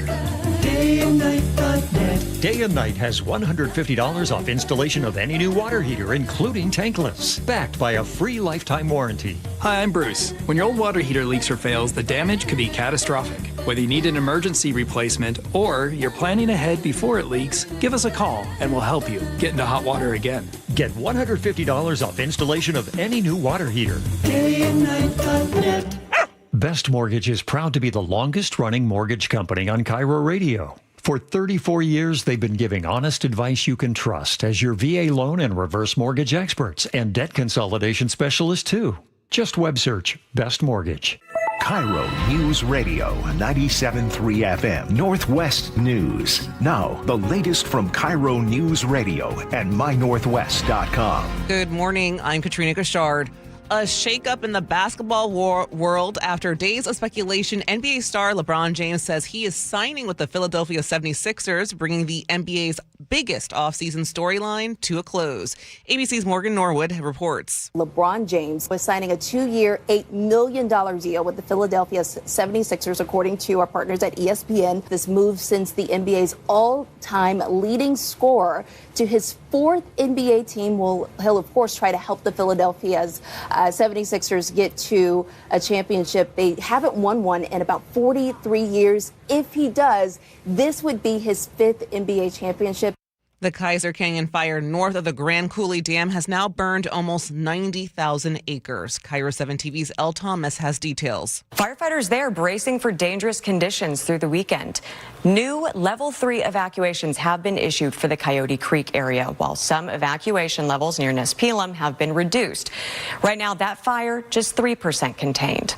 DayandNight.net. Day and Night has $150 off installation of any new water heater, including tankless, backed by a free lifetime warranty. Hi, I'm Bruce. When your old water heater leaks or fails, the damage could be catastrophic. Whether you need an emergency replacement or you're planning ahead before it leaks, give us a call and we'll help you get into hot water again. Get $150 off installation of any new water heater. DayandNight.net. Best Mortgage is proud to be the longest-running mortgage company on KIRO Radio. For 34 years, they've been giving honest advice you can trust as your VA loan and reverse mortgage experts and debt consolidation specialists, too. Just web search Best Mortgage. KIRO News Radio 97.3 FM, Northwest News. Now, the latest from KIRO News Radio and mynorthwest.com. Good morning. I'm Katrina Gashard. A shakeup in the basketball world after days of speculation. NBA star LeBron James says he is signing with the Philadelphia 76ers, bringing the NBA's biggest offseason storyline to a close. ABC's Morgan Norwood reports. LeBron James was signing a 2-year, $8 million deal with the Philadelphia 76ers, according to our partners at ESPN. This move since the NBA's all-time leading scorer to his fourth NBA team. He'll, of course, try to help the Philadelphia's 76ers get to a championship. They haven't won one in about 43 years. If he does, this would be his fifth NBA championship. The Kaiser Canyon fire north of the Grand Coulee Dam has now burned almost 90,000 acres. KIRO 7 TV's Elle Thomas has details. Firefighters there bracing for dangerous conditions through the weekend. New level 3 evacuations have been issued for the Coyote Creek area, while some evacuation levels near Nespelem have been reduced. Right now, that fire just 3% contained.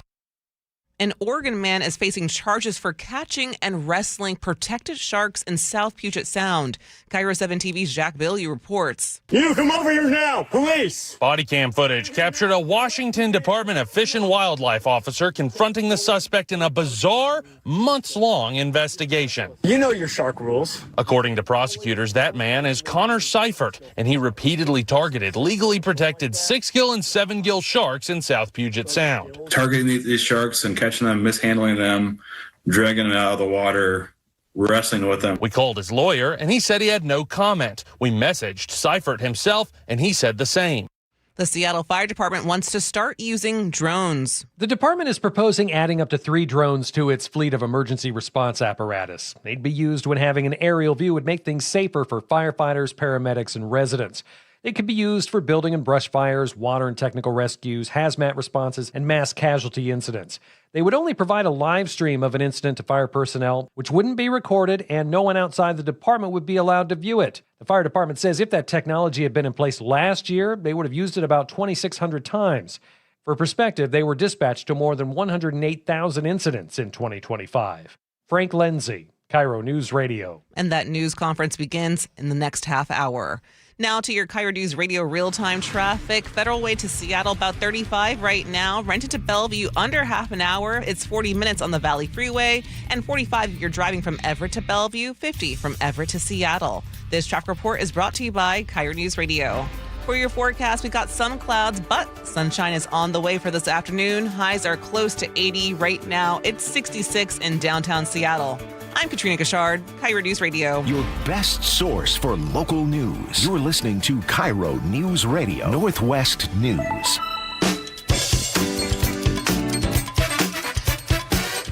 An Oregon man is facing charges for catching and wrestling protected sharks in South Puget Sound. KIRO 7 TV's Jack Billy reports. You come over here now, police! Body cam footage captured a Washington Department of Fish and Wildlife officer confronting the suspect in a bizarre, months-long investigation. You know your shark rules. According to prosecutors, that man is Connor Seifert, and he repeatedly targeted legally protected 6-gill and 7-gill sharks in South Puget Sound. Targeting these sharks and catching them, mishandling them, dragging them out of the water, wrestling with them. We called his lawyer, and he said he had no comment. We messaged Seifert himself, and he said the same. The Seattle Fire Department wants to start using drones. The department is proposing adding up to 3 drones to its fleet of emergency response apparatus. They'd be used when having an aerial view would make things safer for firefighters, paramedics, and residents. They could be used for building and brush fires, water and technical rescues, hazmat responses, and mass casualty incidents. They would only provide a live stream of an incident to fire personnel, which wouldn't be recorded, and no one outside the department would be allowed to view it. The fire department says if that technology had been in place last year, they would have used it about 2,600 times. For perspective, they were dispatched to more than 108,000 incidents in 2025. Frank Lenzi, KIRO News Radio. And that news conference begins in the next half hour. Now to your KIRO News Radio real-time traffic. Federal Way to Seattle, about 35 right now. Renton to Bellevue, under half an hour. It's 40 minutes on the Valley Freeway, and 45 if you're driving from Everett to Bellevue, 50 from Everett to Seattle. This traffic report is brought to you by KIRO News Radio. For your forecast, we got some clouds, but sunshine is on the way for this afternoon. Highs are close to 80 right now. It's 66 in downtown Seattle. I'm Katrina Gashard, KIRO News Radio. Your best source for local news. You're listening to KIRO News Radio, Northwest News.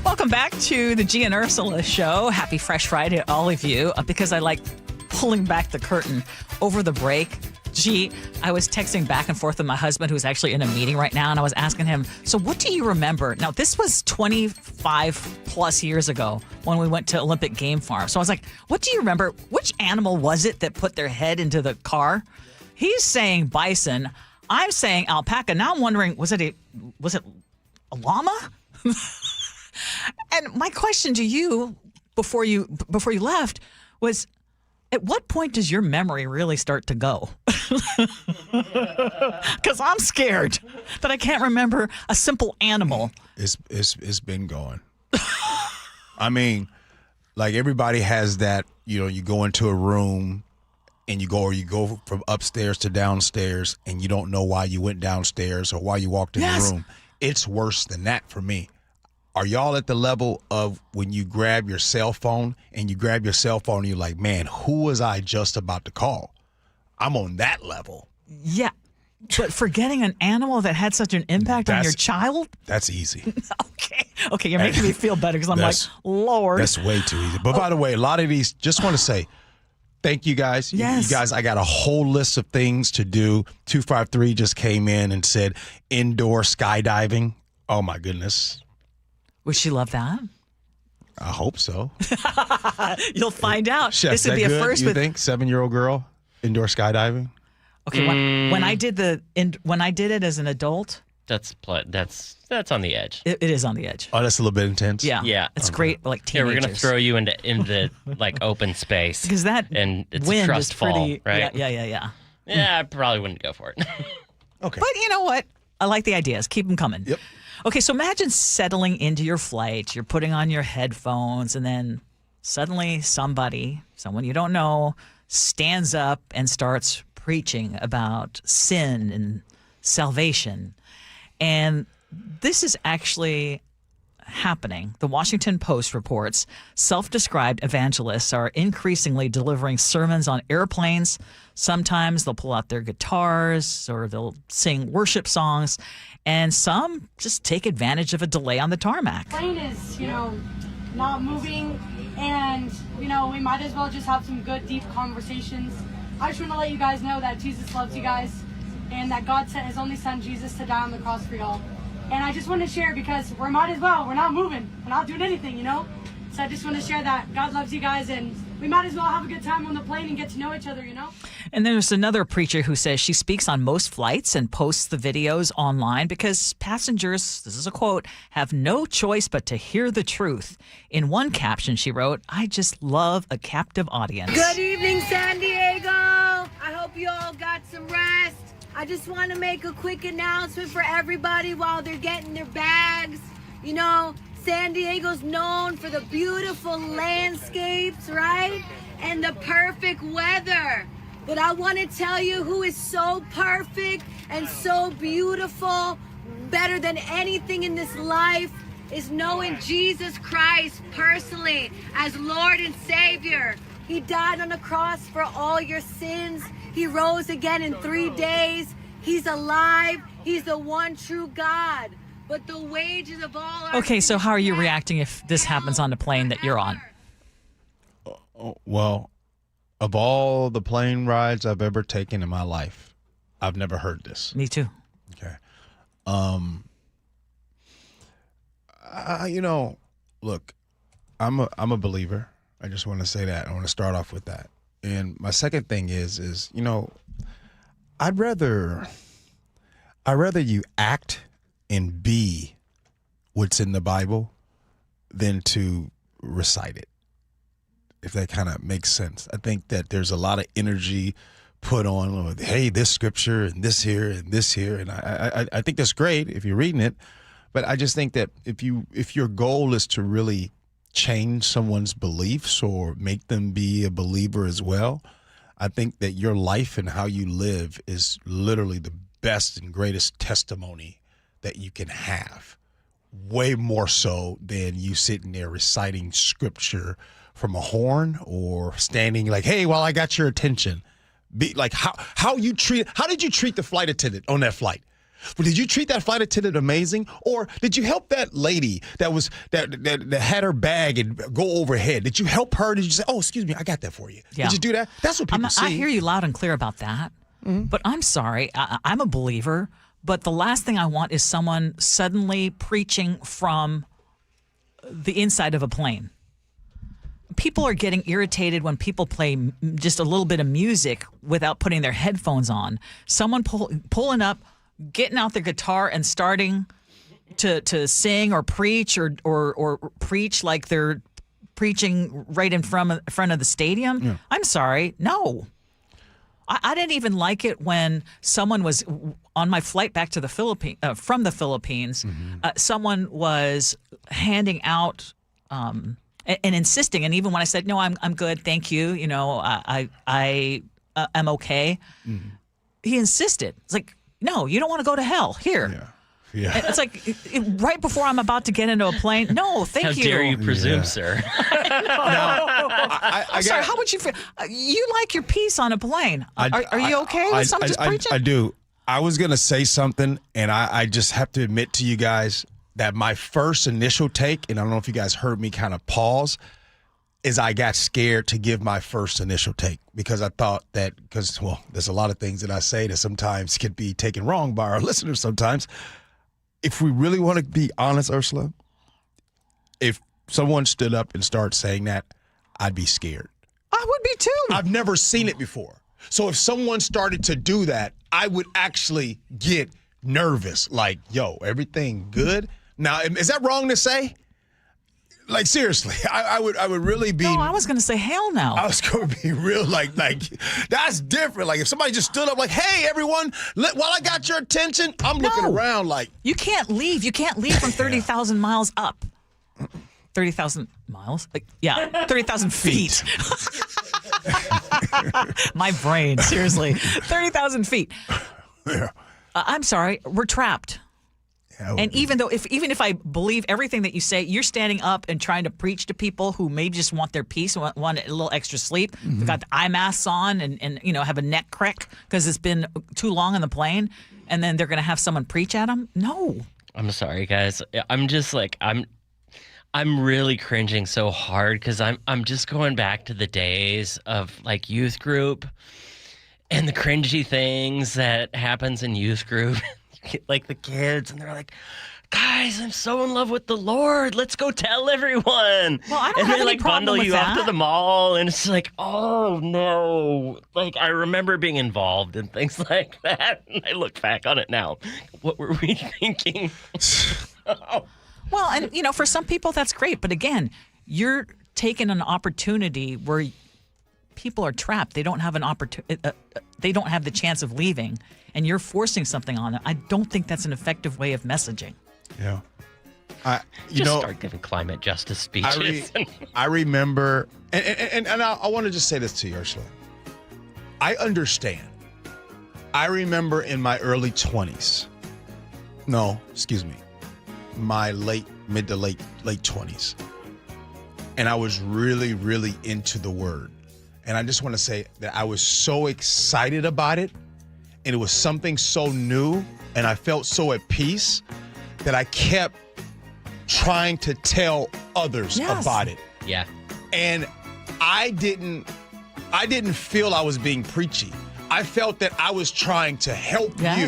Welcome back to the Gee and Ursula Show. Happy Fresh Friday to all of you. Because I like pulling back the curtain over the break. Gee, I was texting back and forth with my husband, who's actually in a meeting right now, and I was asking him, so what do you remember? Now, this was 25 plus years ago when we went to Olympic Game Farm. So I was like, what do you remember? Which animal was it that put their head into the car? He's saying bison. I'm saying alpaca. Now I'm wondering, was it a llama? And my question to you before you left was, at what point does your memory really start to go? Because I'm scared that I can't remember a simple animal. It's been going. I mean, like everybody has that. You go into a room and you go from upstairs to downstairs, and you don't know why you went downstairs or why you walked in the room. It's worse than that for me. Are y'all at the level of when you grab your cell phone and you're like, man, who was I just about to call? I'm on that level. Yeah. But forgetting an animal that had such an impact on your child? That's easy. Okay, you're making me feel better because I'm like, Lord. That's way too easy. But by the way, a lot of these, just want to say, thank you guys. Yes. You guys, I got a whole list of things to do. 253 just came in and said indoor skydiving. Oh, my goodness. Would she love that? I hope so. You'll find out. Chef, this would be a first. You think 7-year-old girl indoor skydiving? Okay, when I did it as an adult, that's on the edge. It is on the edge. Oh, that's a little bit intense. Yeah. It's great. Like Yeah, teenagers. we're gonna throw you into like open space because that and it's wind a trust is pretty. fall, right? Yeah. Yeah, I probably wouldn't go for it. Okay. But you know what? I like the ideas. Keep them coming. Yep. Okay, so imagine settling into your flight. You're putting on your headphones, and then suddenly someone you don't know, stands up and starts preaching about sin and salvation. And this is actually happening. The Washington Post reports self-described evangelists are increasingly delivering sermons on airplanes. Sometimes they'll pull out their guitars or they'll sing worship songs, and some just take advantage of a delay on the tarmac. The plane is, not moving, and, we might as well just have some good, deep conversations. I just want to let you guys know that Jesus loves you guys and that God sent his only son, Jesus, to die on the cross for y'all. And I just want to share because we're not moving. We're not doing anything, So I just want to share that God loves you guys and we might as well have a good time on the plane and get to know each other, And there's another preacher who says she speaks on most flights and posts the videos online because passengers, this is a quote, have no choice but to hear the truth. In one caption she wrote, "I just love a captive audience." Good evening, San Diego. I hope you all got some rest. I just want to make a quick announcement for everybody while they're getting their bags. San Diego's known for the beautiful landscapes, right? And the perfect weather. But I want to tell you who is so perfect and so beautiful, better than anything in this life, is knowing Jesus Christ personally as Lord and Savior. He died on the cross for all your sins. He rose again in 3 days. He's alive. He's the one true God. But the wages of all our Okay, so how are you reacting if this happens on the plane that you're on? Well, of all the plane rides I've ever taken in my life, I've never heard this. Me too. Okay. Look, I'm a believer. I just want to say that. I want to start off with that. And my second thing is I'd rather you act and be what's in the Bible than to recite it, if that kind of makes sense. I think that there's a lot of energy put on, hey, this scripture and this here and this here, and I think that's great if you're reading it, but I just think that if your goal is to really change someone's beliefs or make them be a believer as well, I think that your life and how you live is literally the best and greatest testimony that you can have. way more so than you sitting there reciting scripture from a horn or standing like, hey, well, I got your attention. Be like, how did you treat the flight attendant on that flight? Did you treat that flight attendant amazing, or did you help that lady that had her bag and go overhead? Did you help her? Did you say, "Oh, excuse me, I got that for you"? Yeah. Did you do that? That's what people see. I hear you loud and clear about that. But I'm sorry, I'm a believer. But the last thing I want is someone suddenly preaching from the inside of a plane. People are getting irritated when people play just a little bit of music without putting their headphones on. Someone pulling up, getting out their guitar and starting to sing or preach or preach like they're preaching right in front of the stadium. Yeah. I'm sorry, no. I didn't even like it when someone was on my flight back to the from the Philippines. Someone was handing out and insisting, and even when I said no, I'm good, thank you. You know, I am okay. He insisted. It's like, no, you don't want to go to hell. Here. Yeah. And it's like right before I'm about to get into a plane. No, thank you. How dare you presume, sir? I'm sorry. How would you feel? You like your peace on a plane? Are you okay with someone just preaching? I do. I was gonna say something, and I just have to admit to you guys that my first initial take, and I don't know if you guys heard me kind of pause, is I got scared to give my first initial take because I thought that there's a lot of things that I say that sometimes could be taken wrong by our listeners sometimes. If we really want to be honest, Ursula, if someone stood up and started saying that, I'd be scared. I would be too. I've never seen it before. So if someone started to do that, I would actually get nervous. Like, yo, everything good? Now, is that wrong to say? Like, seriously, I would really be. No, I was going to say hell no. I was going to be real, like that's different. Like, if somebody just stood up, like, hey, everyone, while I got your attention, I'm looking around like. You can't leave. You can't leave from 30,000 miles up. 30,000 miles? Like, yeah, 30,000 feet. My brain, seriously. 30,000 feet. Yeah. I'm sorry, we're trapped. And even if I believe everything that you say, you're standing up and trying to preach to people who maybe just want their peace, want a little extra sleep. They've got the eye masks on and have a neck crack because it's been too long on the plane, and then they're going to have someone preach at them. No. I'm sorry, guys. I'm just like I'm really cringing so hard because I'm just going back to the days of like youth group and the cringy things that happens in youth group. Like the kids, and they're like, guys, I'm so in love with the Lord. Let's go tell everyone. Well, I don't have any problem bundle with you that. off to the mall, and it's like, oh no. Like I remember being involved in things like that, and I look back on it now. What were we thinking? Well, and for some people that's great, but again, you're taking an opportunity where people are trapped. They don't have an opportunity. They don't have the chance of leaving, and you're forcing something on them. I don't think that's an effective way of messaging. Yeah. Start giving climate justice speeches. I remember, and I want to just say this to you, Ursula. I understand. I remember in my early 20s. No, excuse me. My mid to late 20s. And I was really, really into the word. And I just want to say that I was so excited about it, and it was something so new, and I felt so at peace that I kept trying to tell others about it. Yeah. And I didn't feel I was being preachy. I felt that I was trying to help you.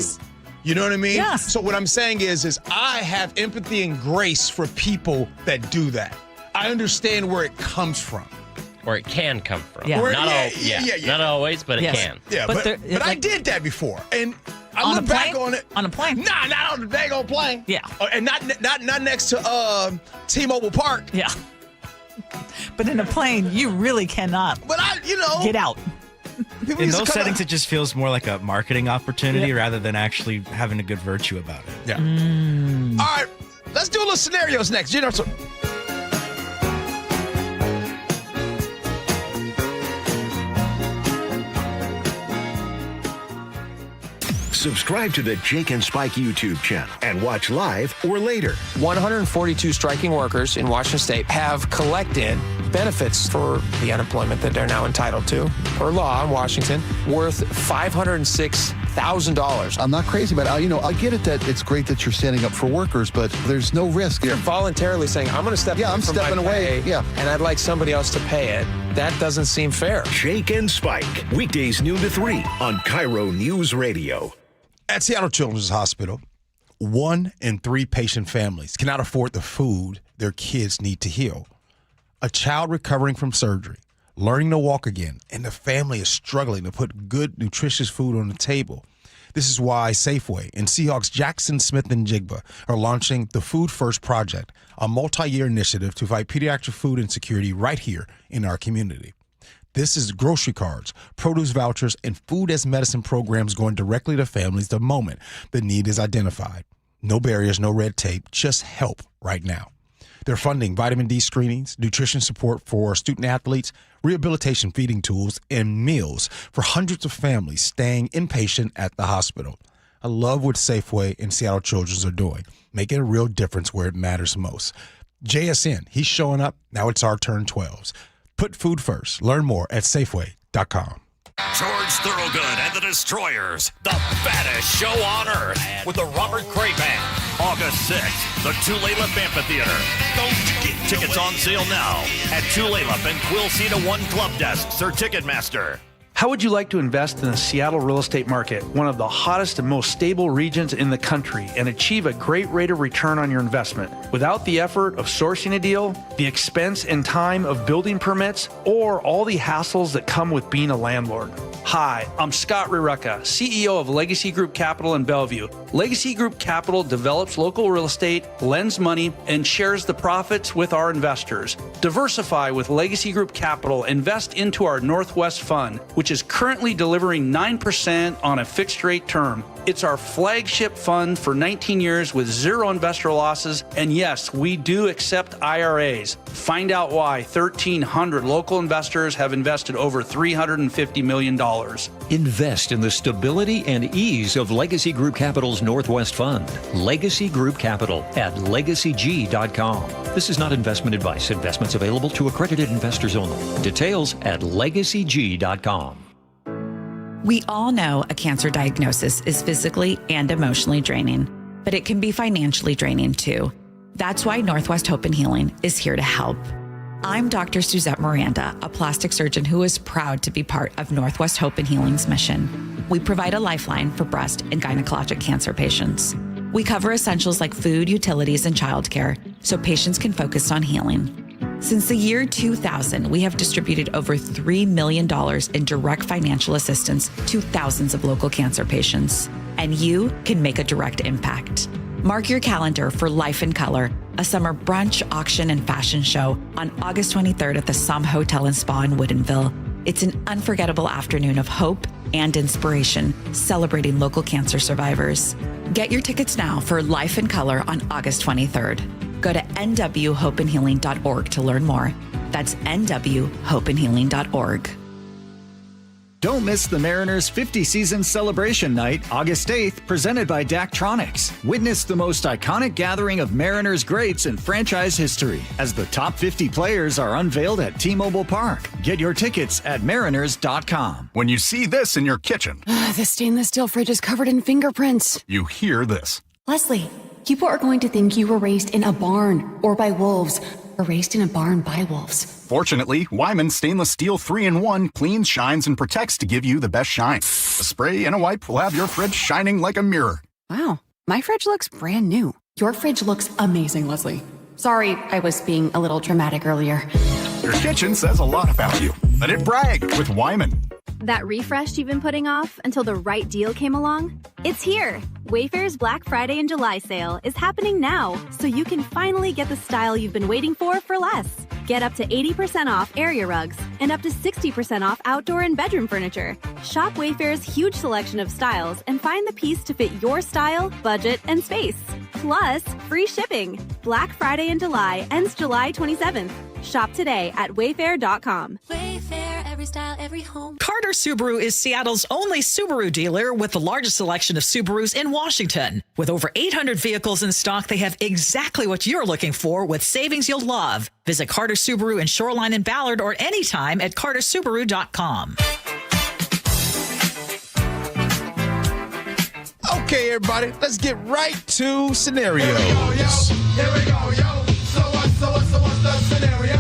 You know what I mean? Yes. So what I'm saying is I have empathy and grace for people that do that. I understand where it comes from. Or it can come from. Yeah. Not always, but it can. Yeah, but I did that before, and I look back on it. On a plane? Nah, not on the daggone plane. Yeah. And not next to T-Mobile Park. Yeah. But in a plane, you really cannot. But get out. In those settings, it just feels more like a marketing opportunity rather than actually having a good virtue about it. Yeah. All right, let's do a little scenarios next. Gee Ursula. Subscribe to the Jake and Spike YouTube channel and watch live or later. 142 striking workers in Washington State have collected benefits for the unemployment that they're now entitled to, per law in Washington, worth $506,000. I'm not crazy about it. I get it that it's great that you're standing up for workers, but there's no risk. You're voluntarily saying, I'm going to step away I'm from stepping my away. pay, Yeah. and I'd like somebody else to pay it. That doesn't seem fair. Jake and Spike, weekdays noon to 3 on KIRO News Radio. At Seattle Children's Hospital, 1 in 3 patient families cannot afford the food their kids need to heal. A child recovering from surgery, learning to walk again, and the family is struggling to put good, nutritious food on the table. This is why Safeway and Seahawks Jackson Smith and Jigba are launching the Food First Project, a multi-year initiative to fight pediatric food insecurity right here in our community. This is grocery cards, produce vouchers, and food as medicine programs going directly to families the moment the need is identified. No barriers, no red tape, just help right now. They're funding vitamin D screenings, nutrition support for student athletes, rehabilitation feeding tools, and meals for hundreds of families staying inpatient at the hospital. I love what Safeway and Seattle Children's are doing, making a real difference where it matters most. JSN, he's showing up. Now it's our turn 12s. Put food first. Learn more at Safeway.com. George Thorogood and the Destroyers, the baddest show on earth, with the Robert Cray Band. August 6th, the Tulalip Amphitheater. Get tickets on sale now at Tulalip and Quill C-1 Club Desks or Ticketmaster. How would you like to invest in the Seattle real estate market, one of the hottest and most stable regions in the country, and achieve a great rate of return on your investment without the effort of sourcing a deal, the expense and time of building permits, or all the hassles that come with being a landlord? Hi, I'm Scott Rureka, CEO of Legacy Group Capital in Bellevue. Legacy Group Capital develops local real estate, lends money, and shares the profits with our investors. Diversify with Legacy Group Capital. Invest into our Northwest Fund, which is currently delivering 9% on a fixed rate term. It's our flagship fund for 19 years with zero investor losses. And yes, we do accept IRAs. Find out why 1,300 local investors have invested over $350 million. Invest in the stability and ease of Legacy Group Capital's Northwest Fund. Legacy Group Capital at LegacyG.com. This is not investment advice. Investments available to accredited investors only. Details at LegacyG.com. We all know a cancer diagnosis is physically and emotionally draining, but it can be financially draining too. That's why Northwest Hope and Healing is here to help. I'm Dr. Suzette Miranda, a plastic surgeon who is proud to be part of Northwest Hope and Healing's mission. We provide a lifeline for breast and gynecologic cancer patients. We cover essentials like food, utilities, and childcare so patients can focus on healing. Since the year 2000, we have distributed over $3 million in direct financial assistance to thousands of local cancer patients. And you can make a direct impact. Mark your calendar for Life in Color, a summer brunch, auction, and fashion show on August 23rd at the Somme Hotel and Spa in Woodinville. It's an unforgettable afternoon of hope and inspiration, celebrating local cancer survivors. Get your tickets now for Life in Color on August 23rd. Go to nwhopeandhealing.org to learn more. That's nwhopeandhealing.org. Don't miss the Mariners 50 season celebration night, August 8th, presented by Daktronics. Witness the most iconic gathering of Mariners greats in franchise history as the top 50 players are unveiled at T-Mobile Park. Get your tickets at mariners.com. When you see this in your kitchen, The stainless steel fridge is covered in fingerprints. you hear this. Leslie, people are going to think you were raised in a barn or by wolves, or raised in a barn by wolves. Fortunately, Wyman Stainless Steel 3-in-1 cleans, shines, and protects to give you the best shine. A spray and a wipe will have your fridge shining like a mirror. Wow, my fridge looks brand new. Your fridge looks amazing, Leslie. Sorry, I was being a little dramatic earlier. Your kitchen says a lot about you. Let it brag with Wyman. That refresh you've been putting off until the right deal came along? It's here! Wayfair's Black Friday and July sale is happening now, so you can finally get the style you've been waiting for less. Get up to 80% off area rugs and up to 60% off outdoor and bedroom furniture. Shop Wayfair's huge selection of styles and find the piece to fit your style, budget, and space. Plus, free shipping. Black Friday in July ends July 27th. Shop today at wayfair.com. Wayfair, every style, every home. Carter Subaru is Seattle's only Subaru dealer with the largest selection of Subarus in Washington. With over 800 vehicles in stock, they have exactly what you're looking for with savings you'll love. Visit Carter Subaru in Shoreline and Ballard or anytime at cartersubaru.com. Okay, everybody, let's get right to scenarios. Here we go, yo. So what's the scenario?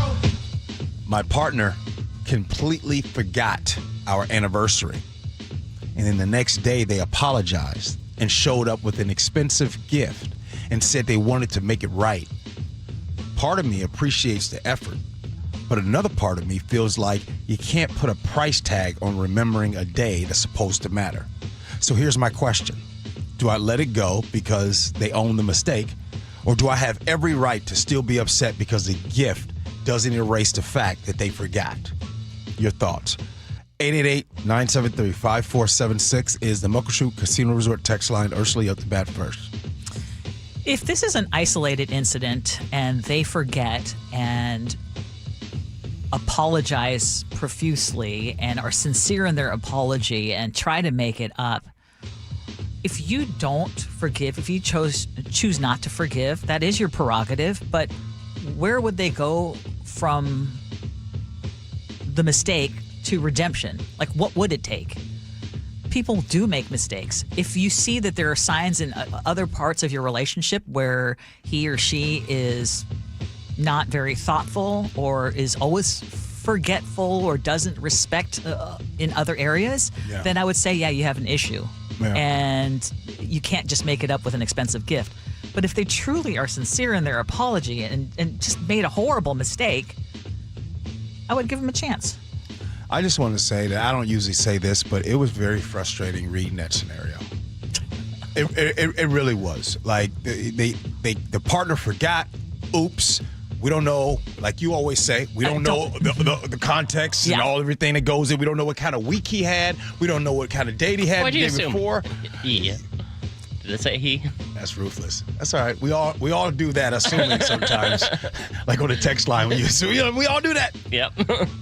My partner completely forgot our anniversary. And then the next day they apologized and showed up with an expensive gift and said they wanted to make it right. Part of me appreciates the effort, but another part of me feels like you can't put a price tag on remembering a day that's supposed to matter. So here's my question. Do I let it go because they own the mistake, or do I have every right to still be upset because the gift doesn't erase the fact that they forgot? Your thoughts. 888-973-5476 is the Muckleshoot Casino Resort text line. Ursula, up to bat first. If this is an isolated incident and they forget and apologize profusely and are sincere in their apology and try to make it up, if you don't forgive, if you choose not to forgive, that is your prerogative. But where would they go from the mistake to redemption? Like, what would it take? People do make mistakes. If you see that there are signs in other parts of your relationship where he or she is not very thoughtful or is always forgetful or doesn't respect in other areas, then I would say, yeah, you have an issue. Yeah. And you can't just make it up with an expensive gift. But if they truly are sincere in their apology and just made a horrible mistake, I would give them a chance. I just want to say that I don't usually say this, but it was very frustrating reading that scenario. It really was. Like the partner forgot. Oops. We don't know, like you always say, we don't know the context and everything that goes in. We don't know what kind of week he had. We don't know what kind of date he had the day before. He. Did it say he? That's ruthless. That's all right. We all do that, assuming sometimes. Like on the text line, when you assume, we all do that. Yep.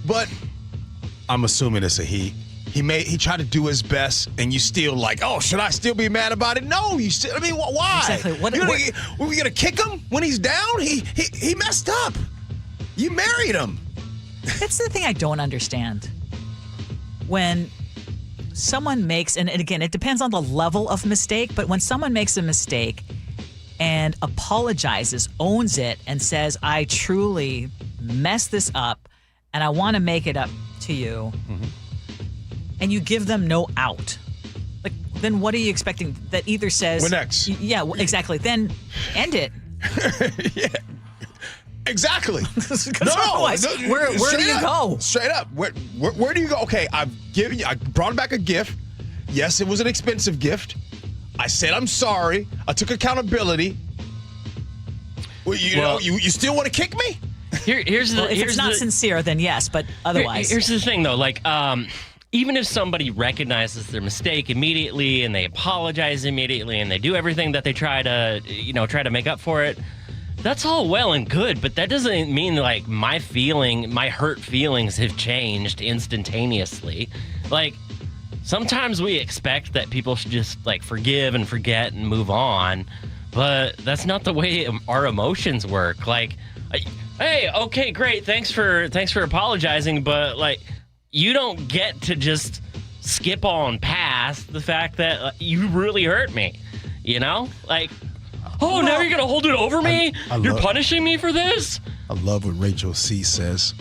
But I'm assuming it's a he. He tried to do his best, and you still like, oh, should I still be mad about it? No, you still. I mean, why? Exactly. Were we gonna kick him when he's down? He messed up. You married him. That's the thing I don't understand. When someone makes, and again, it depends on the level of mistake, but when someone makes a mistake and apologizes, owns it, and says, I truly messed this up, and I want to make it up to you. Mm-hmm. And you give them no out. Like, then what are you expecting? That either says... We're next. Yeah, exactly. Then end it. Yeah. Exactly. Otherwise, where do you go? Straight up. Where do you go? Okay, I brought back a gift. Yes, it was an expensive gift. I said I'm sorry. I took accountability. Well, you still want to kick me? If it's not sincere, then yes, but otherwise. Here's the thing, though. Like, even if somebody recognizes their mistake immediately and they apologize immediately and they do everything that they try to make up for it, that's all well and good, but that doesn't mean like my hurt feelings have changed instantaneously. Like, sometimes we expect that people should just like forgive and forget and move on, but that's not the way our emotions work. Like, hey, okay, great, thanks for apologizing, but like, you don't get to just skip on past the fact that you really hurt me, you know? Like, now you're going to hold it over me? You're punishing me for this? I love what Rachel C. says.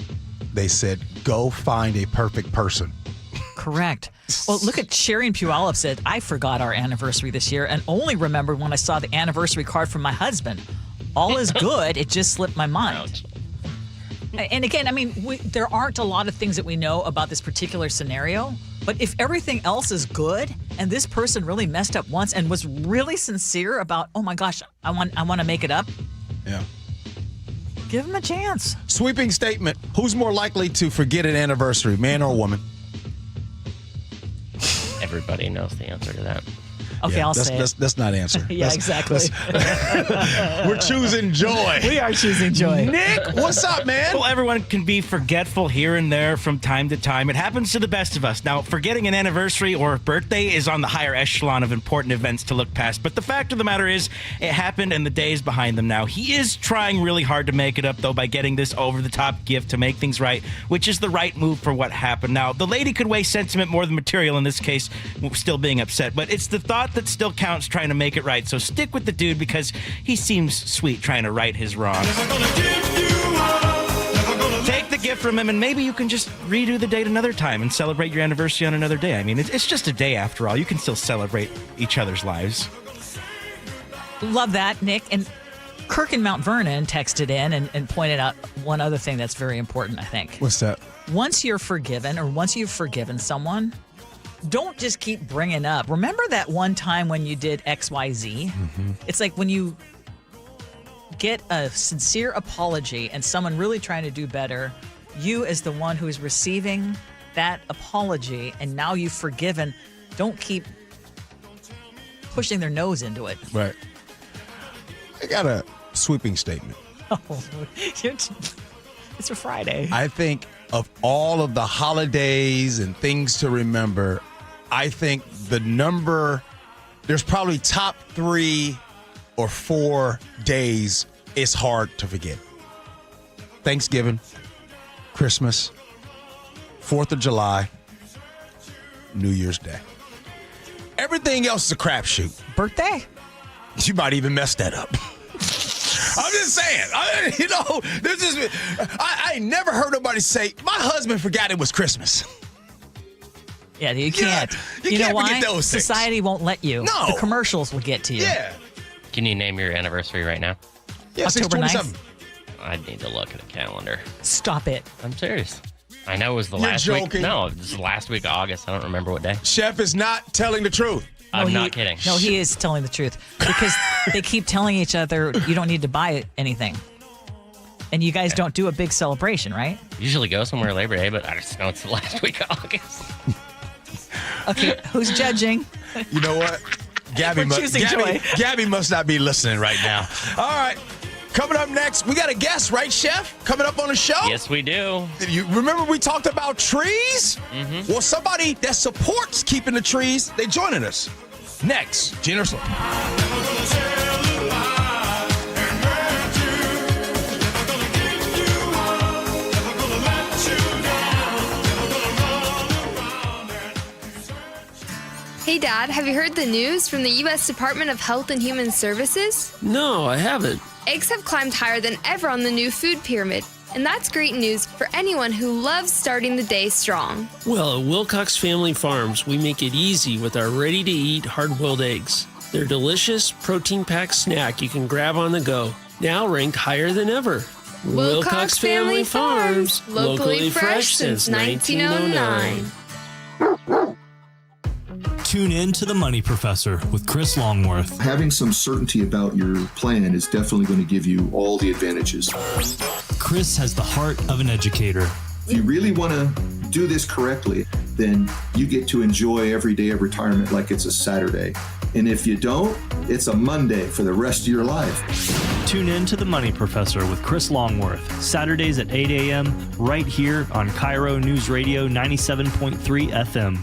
They said, go find a perfect person. Correct. Well, look at Sherry and Puyallup said, I forgot our anniversary this year and only remembered when I saw the anniversary card from my husband. All is good. It just slipped my mind. And again, I mean, there aren't a lot of things that we know about this particular scenario, but if everything else is good and this person really messed up once and was really sincere about, oh my gosh, I want to make it up. Yeah. Give them a chance. Sweeping statement. Who's more likely to forget an anniversary, man or woman? Everybody knows the answer to that. Okay, Yeah, I'll say it. Let's not answer. Yeah, exactly. We're choosing joy. We are choosing joy. Nick, what's up, man? Well, everyone can be forgetful here and there from time to time. It happens to the best of us. Now, forgetting an anniversary or birthday is on the higher echelon of important events to look past. But the fact of the matter is, it happened and the day is behind them now. He is trying really hard to make it up, though, by getting this over-the-top gift to make things right, which is the right move for what happened. Now, the lady could weigh sentiment more than material in this case, still being upset. But it's the thought that still counts, trying to make it right. So stick with the dude because he seems sweet trying to right his wrongs. Take the gift from him, and maybe you can just redo the date another time and celebrate your anniversary on another day. I mean, it's just a day after all. You can still celebrate each other's lives. Love that, Nick. And Kirk in Mount Vernon texted in and pointed out one other thing that's very important, I think. What's that? Once you're forgiven, or once you've forgiven someone, don't just keep bringing up. Remember that one time when you did XYZ? Mm-hmm. It's like when you get a sincere apology and someone really trying to do better, you as the one who is receiving that apology and now you've forgiven, don't keep pushing their nose into it. Right. I got a sweeping statement. Oh, it's a Friday. I think of all of the holidays and things to remember, I think there's probably top 3 or 4 days it's hard to forget. Thanksgiving, Christmas, 4th of July, New Year's Day. Everything else is a crapshoot. Birthday? You might even mess that up. I'm just saying. I never heard nobody say, my husband forgot it was Christmas. Yeah, you can't. You know can't why? forget those things. Society won't let you. No. The commercials will get to you. Yeah. Can you name your anniversary right now? Yeah, October 6/27. I need to look at a calendar. Stop it. I'm serious. I know it was the You're last joking. week. No, it was the last week of August. I don't remember what day. Chef is not telling the truth. I'm not kidding. No, he is telling the truth because they keep telling each other you don't need to buy anything. And you guys don't do a big celebration, right? Usually go somewhere Labor Day, but I just know it's the last week of August. Okay, who's judging? You know what? Gabby must not be listening right now. All right. Coming up next, we got a guest, right, Chef? Coming up on the show? Yes, we do. You remember we talked about trees? Mm-hmm. Well, somebody that supports keeping the trees, they joining us. Next, Gee Ursula. Hey Dad, have you heard the news from the U.S. Department of Health and Human Services? No, I haven't. Eggs have climbed higher than ever on the new food pyramid, and that's great news for anyone who loves starting the day strong. Well, at Wilcox Family Farms, we make it easy with our ready-to-eat hard-boiled eggs. They're delicious, protein-packed snack you can grab on the go, now ranked higher than ever. Wilcox Family Farms, locally fresh since 1909. Tune in to The Money Professor with Chris Longworth. Having some certainty about your plan is definitely going to give you all the advantages. Chris has the heart of an educator. If you really want to do this correctly, then you get to enjoy every day of retirement like it's a Saturday. And if you don't, it's a Monday for the rest of your life. Tune in to The Money Professor with Chris Longworth, Saturdays at 8 a.m. right here on KIRO Newsradio 97.3 FM.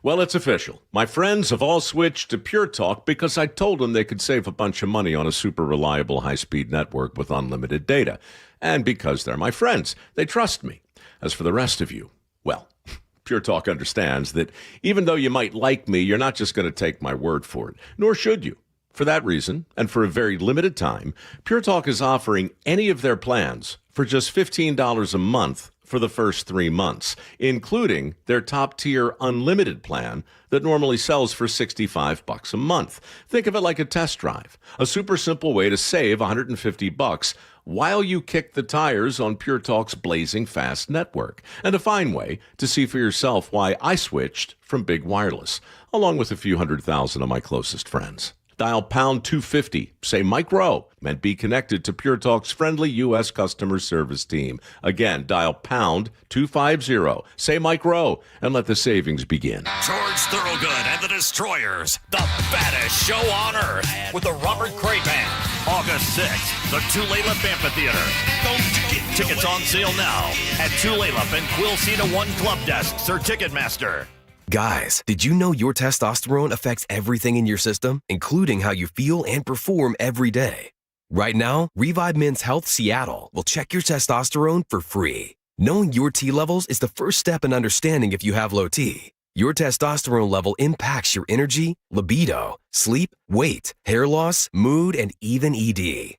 Well, it's official. My friends have all switched to Pure Talk because I told them they could save a bunch of money on a super reliable high-speed network with unlimited data. And because they're my friends, they trust me. As for the rest of you, well, Pure Talk understands that even though you might like me, you're not just going to take my word for it, nor should you. For that reason, and for a very limited time, Pure Talk is offering any of their plans for just $15 a month for the first 3 months, including their top-tier unlimited plan that normally sells for $65 a month. Think of it like a test drive, a super simple way to save $150 while you kick the tires on Pure Talk's blazing fast network, and a fine way to see for yourself why I switched from big wireless, along with a few 100,000 of my closest friends. dial pound 250. Say Mike Rowe, and be connected to Pure Talk's friendly U.S. customer service team. Again, dial pound 250. Say Mike Rowe, and let the savings begin. George Thorogood and the Destroyers, the baddest show on earth, with the Robert Cray Band. August 6th, the Tulalip Amphitheater. Don't get tickets on sale now at Tulalip and Quilcena One Club Desks or Ticketmaster. Guys, did you know your testosterone affects everything in your system, including how you feel and perform every day? Right now, Revive Men's Health Seattle will check your testosterone for free. Knowing your T levels is the first step in understanding if you have low T. Your testosterone level impacts your energy, libido, sleep, weight, hair loss, mood, and even ED.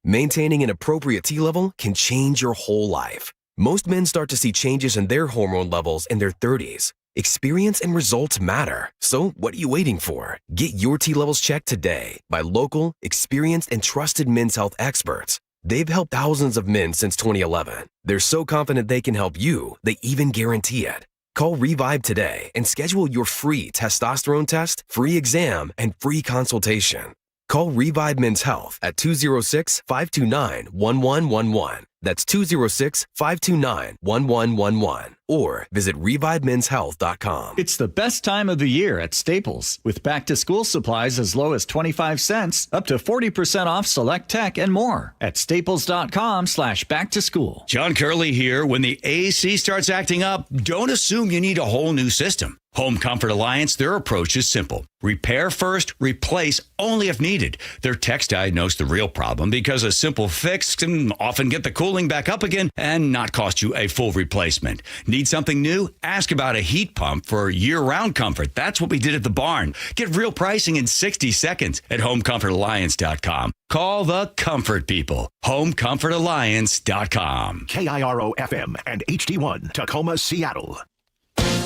Maintaining an appropriate T level can change your whole life. Most men start to see changes in their hormone levels in their 30s. Experience and results matter. So what are you waiting for? Get your T levels checked today by local, experienced, and trusted men's health experts. They've helped thousands of men since 2011. They're so confident they can help you, they even guarantee it. Call Revive today and schedule your free testosterone test, free exam, and free consultation. Call Revive Men's Health at 206-529-1111. That's 206-529-1111. Or visit ReviveMen'sHealth.com. It's the best time of the year at Staples, with back-to-school supplies as low as 25 cents, up to 40% off select tech and more at staples.com/back-to-school. John Curley here. When the AC starts acting up, don't assume you need a whole new system. Home Comfort Alliance, their approach is simple. Repair first, replace only if needed. Their techs diagnose the real problem because a simple fix can often get the cooling back up again and not cost you a full replacement. Need something new? Ask about a heat pump for year-round comfort. That's what we did at the barn. Get real pricing in 60 seconds at homecomfortalliance.com. Call the comfort people. homecomfortalliance.com. KIRO FM and HD1, Tacoma, Seattle.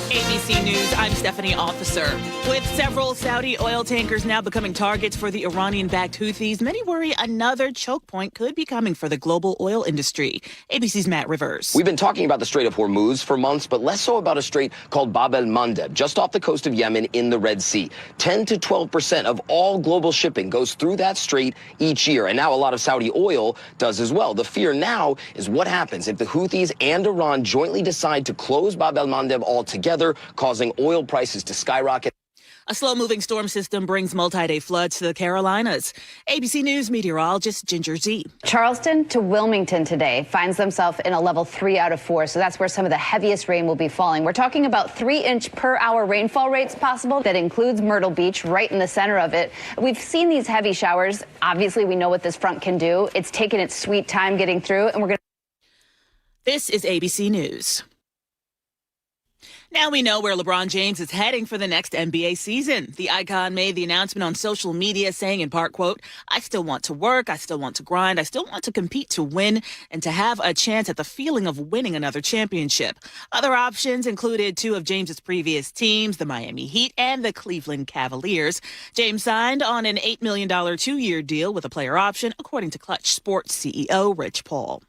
ABC News, I'm Stephanie Officer. With several Saudi oil tankers now becoming targets for the Iranian-backed Houthis, many worry another choke point could be coming for the global oil industry. ABC's Matt Rivers. We've been talking about the Strait of Hormuz for months, but less so about a strait called Bab el-Mandeb, just off the coast of Yemen in the Red Sea. 10 to 12% of all global shipping goes through that strait each year, and now a lot of Saudi oil does as well. The fear now is what happens if the Houthis and Iran jointly decide to close Bab el-Mandeb altogether, causing oil prices to skyrocket. A slow-moving storm system brings multi-day floods to the Carolinas. ABC News meteorologist Ginger Z. Charleston to Wilmington today finds themselves in a level 3 out of 4, so that's where some of the heaviest rain will be falling. We're talking about 3-inch per hour rainfall rates possible. That includes Myrtle Beach, right in the center of it. We've seen these heavy showers. Obviously, we know what this front can do. It's taken its sweet time getting through, and we're going to... This is ABC News. Now we know where LeBron James is heading for the next NBA season. The icon made the announcement on social media saying in part, quote, "I still want to work. I still want to grind. I still want to compete to win and to have a chance at the feeling of winning another championship." Other options included two of James's previous teams, the Miami Heat and the Cleveland Cavaliers. James signed on an $8 million 2-year deal with a player option, according to Clutch Sports CEO Rich Paul.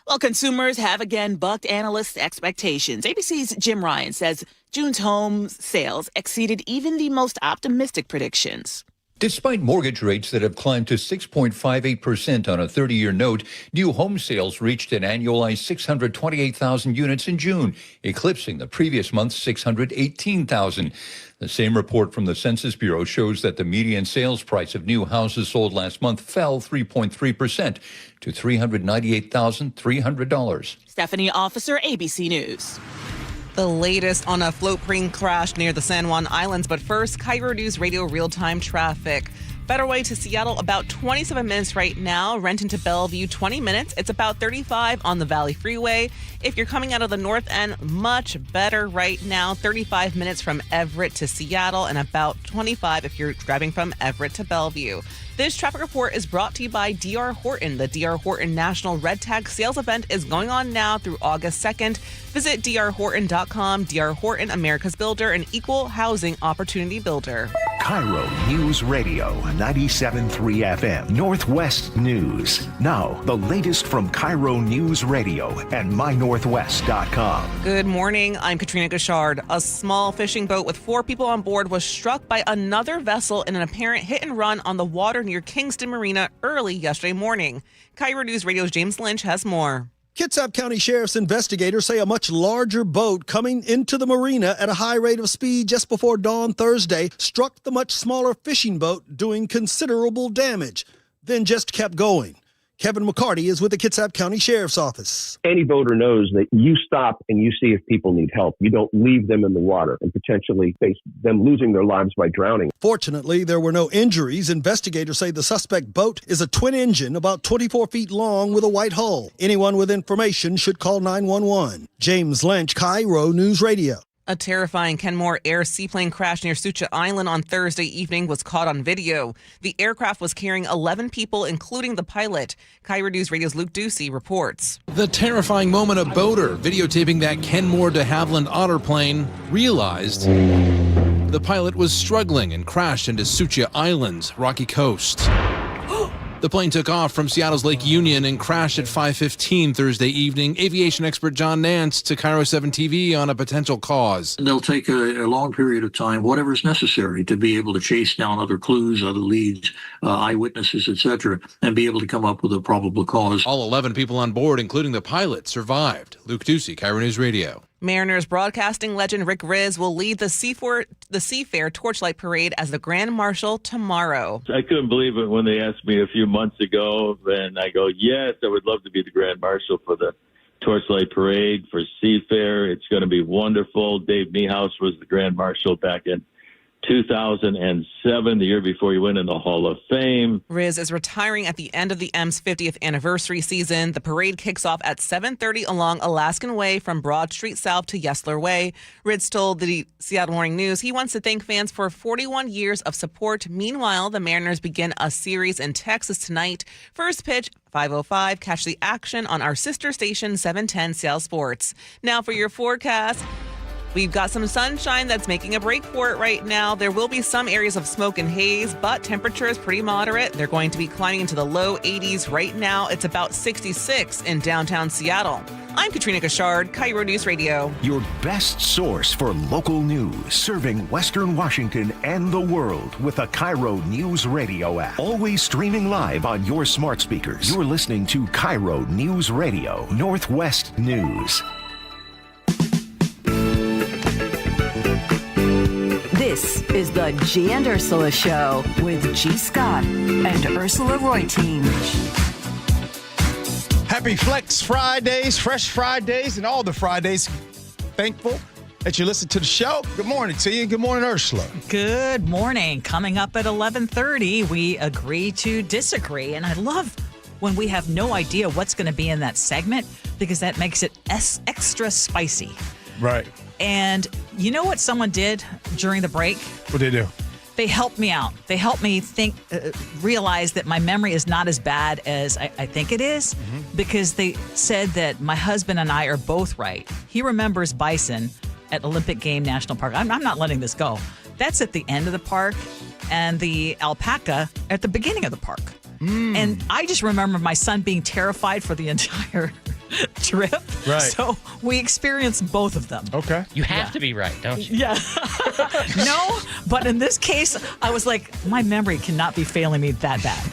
Well, consumers have again bucked analysts' expectations. ABC's Jim Ryan says June's home sales exceeded even the most optimistic predictions. Despite mortgage rates that have climbed to 6.58% on a 30-year note, new home sales reached an annualized 628,000 units in June, eclipsing the previous month's 618,000. The same report from the Census Bureau shows that the median sales price of new houses sold last month fell 3.3% to $398,300. Stephanie Officer, ABC News. The latest on a float plane crash near the San Juan Islands. But first, KIRO Newsradio real-time traffic. Better way to Seattle, about 27 minutes right now. Renton to Bellevue, 20 minutes. It's about 35 on the Valley Freeway. If you're coming out of the north end, much better right now. 35 minutes from Everett to Seattle and about 25 if you're driving from Everett to Bellevue. This traffic report is brought to you by D.R. Horton. The D.R. Horton National Red Tag Sales Event is going on now through August 2nd. Visit drhorton.com. D.R. Horton, America's Builder, an equal housing opportunity builder. KIRO News Radio 97.3 FM Northwest News. Now, the latest from KIRO News Radio and mynorthwest.com. Good morning. I'm Katrina Gashard. A small fishing boat with 4 people on board was struck by another vessel in an apparent hit and run on the water near Kingston Marina early yesterday morning. KIRO News Radio's James Lynch has more. Kitsap County Sheriff's investigators say a much larger boat coming into the marina at a high rate of speed just before dawn Thursday struck the much smaller fishing boat, doing considerable damage, then just kept going. Kevin McCarty is with the Kitsap County Sheriff's Office. Any boater knows that you stop and you see if people need help. You don't leave them in the water and potentially face them losing their lives by drowning. Fortunately, there were no injuries. Investigators say the suspect boat is a twin engine, about 24 feet long with a white hull. Anyone with information should call 911. James Lynch, KIRO News Radio. A terrifying Kenmore Air seaplane crash near Sucha Island on Thursday evening was caught on video. The aircraft was carrying 11 people, including the pilot. KIRO News Radio's Luke Ducey reports. The terrifying moment a boater videotaping that Kenmore de Havilland Otter plane realized the pilot was struggling and crashed into Sucha Island's rocky coast. The plane took off from Seattle's Lake Union and crashed at 5:15 Thursday evening. Aviation expert John Nance to KIRO 7 TV on a potential cause. They'll take a long period of time, whatever is necessary, to be able to chase down other clues, other leads, eyewitnesses, etc., and be able to come up with a probable cause. All 11 people on board, including the pilot, survived. Luke Ducey, KIRO News Radio. Mariners broadcasting legend Rick Riz will lead the Seafair Torchlight Parade as the Grand Marshal tomorrow. I couldn't believe it when they asked me a few months ago, and I go, yes, I would love to be the Grand Marshal for the Torchlight Parade for Seafair. It's going to be wonderful. Dave Niehaus was the Grand Marshal back in 2007, the year before he went in the Hall of Fame. Riz is retiring at the end of the M's 50th anniversary season. The parade kicks off at 7:30 along Alaskan Way from Broad Street South to Yesler Way. Riz told the Seattle Morning News he wants to thank fans for 41 years of support. Meanwhile, the Mariners begin a series in Texas tonight. First pitch, 5:05. Catch the action on our sister station, 710 Seattle Sports. Now for your forecast. We've got some sunshine that's making a break for it right now. There will be some areas of smoke and haze, but temperature is pretty moderate. They're going to be climbing into the low 80s right now. It's about 66 in downtown Seattle. I'm Katrina Gashard, KIRO News Radio. Your best source for local news, serving Western Washington and the world with a KIRO News Radio app. Always streaming live on your smart speakers. You're listening to KIRO News Radio, Northwest News. This is the Gee and Ursula Show with G. Scott and Ursula Reutin. Happy Flex Fridays, Fresh Fridays, and all the Fridays. Thankful that you listen to the show. Good morning to you, and good morning, Ursula. Good morning. Coming up at 11:30, we agree to disagree. And I love when we have no idea what's going to be in that segment because that makes it extra spicy. Right. And you know what someone did during the break? What did they do? They helped me out. They helped me realize that my memory is not as bad as I think it is, because they said that my husband and I are both right. He remembers bison at Olympic Game National Park. I'm not letting this go. That's at the end of the park, and the alpaca at the beginning of the park. And I just remember my son being terrified for the entire trip. Right. So we experienced both of them. Okay. You have to be right, don't you? Yeah. No, but in this case, I was like, my memory cannot be failing me that bad.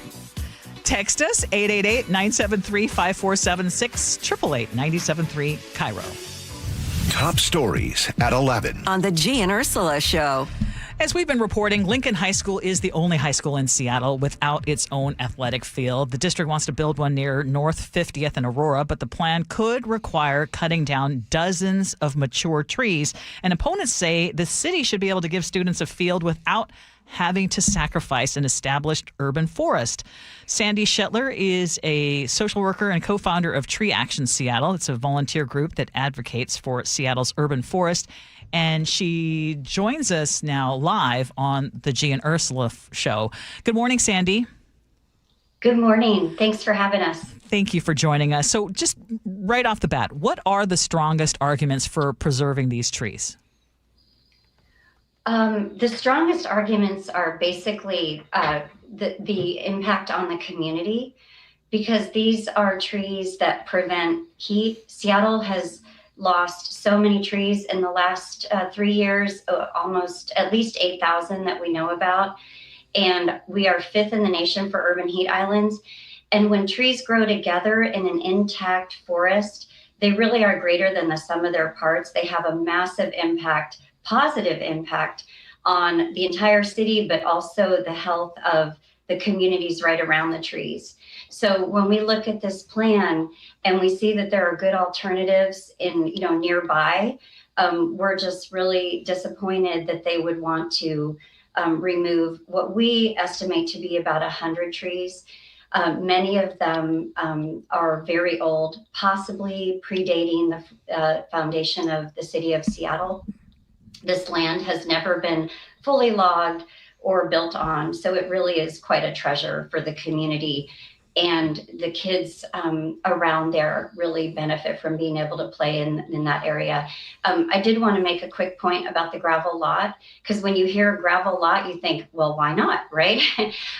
Text us, 888-973-5476, 888-973-KIRO. Top stories at 11. On the Gee and Ursula Show. As we've been reporting, Lincoln High School is the only high school in Seattle without its own athletic field. The district wants to build one near North 50th and Aurora, but the plan could require cutting down dozens of mature trees. And opponents say the city should be able to give students a field without having to sacrifice an established urban forest. Sandy Shetler is a social worker and co-founder of Tree Action Seattle. It's a volunteer group that advocates for Seattle's urban forest. And she joins us now live on the Gee and Ursula Show. Good morning, Sandy. Good morning. Thanks for having us. Thank you for joining us. So just right off the bat, what are the strongest arguments for preserving these trees? The strongest arguments are basically the impact on the community, because these are trees that prevent heat. Seattle has lost so many trees in the last 3 years, almost at least 8,000 that we know about. And we are 5th in the nation for urban heat islands. And when trees grow together in an intact forest, they really are greater than the sum of their parts. They have a massive impact, positive impact on the entire city, but also the health of the communities right around the trees. So when we look at this plan and we see that there are good alternatives in, nearby, we're just really disappointed that they would want to remove what we estimate to be about 100 trees. Many of them are very old, possibly predating the foundation of the city of Seattle. This land has never been fully logged or built on, so it really is quite a treasure for the community. And the kids around there really benefit from being able to play in that area. I did want to make a quick point about the gravel lot, because when you hear gravel lot, you think, well, why not, right?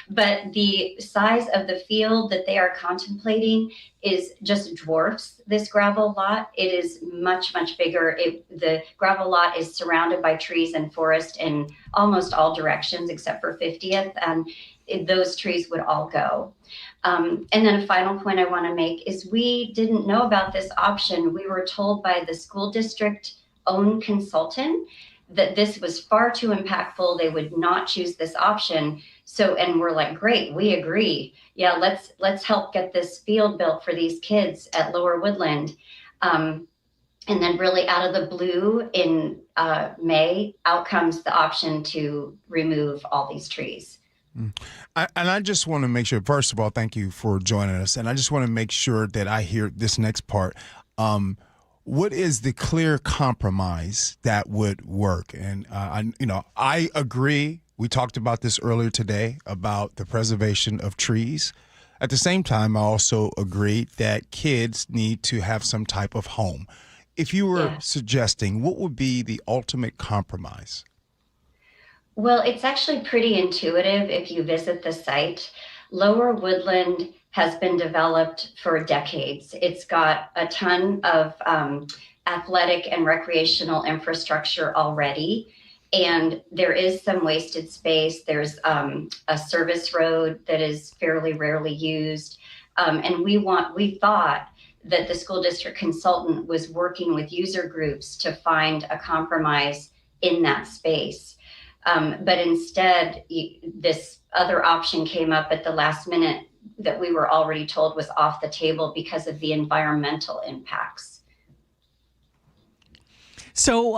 But the size of the field that they are contemplating is just dwarfs this gravel lot. It is much, much bigger. The gravel lot is surrounded by trees and forest in almost all directions except for 50th, and those trees would all go. And then a final point I want to make is we didn't know about this option. We were told by the school district own consultant that this was far too impactful. They would not choose this option. So, and we're like, great, we agree. Yeah, let's help get this field built for these kids at Lower Woodland. And then really out of the blue in May, out comes the option to remove all these trees. I just want to make sure, first of all, thank you for joining us. And I just want to make sure that I hear this next part. What is the clear compromise that would work? And, I agree. We talked about this earlier today about the preservation of trees. At the same time, I also agree that kids need to have some type of home. If you were suggesting, what would be the ultimate compromise? Well, it's actually pretty intuitive if you visit the site. Lower Woodland has been developed for decades. It's got a ton of athletic and recreational infrastructure already, and there is some wasted space. There's a service road that is fairly rarely used, and we thought that the school district consultant was working with user groups to find a compromise in that space. But instead, this other option came up at the last minute that we were already told was off the table because of the environmental impacts. So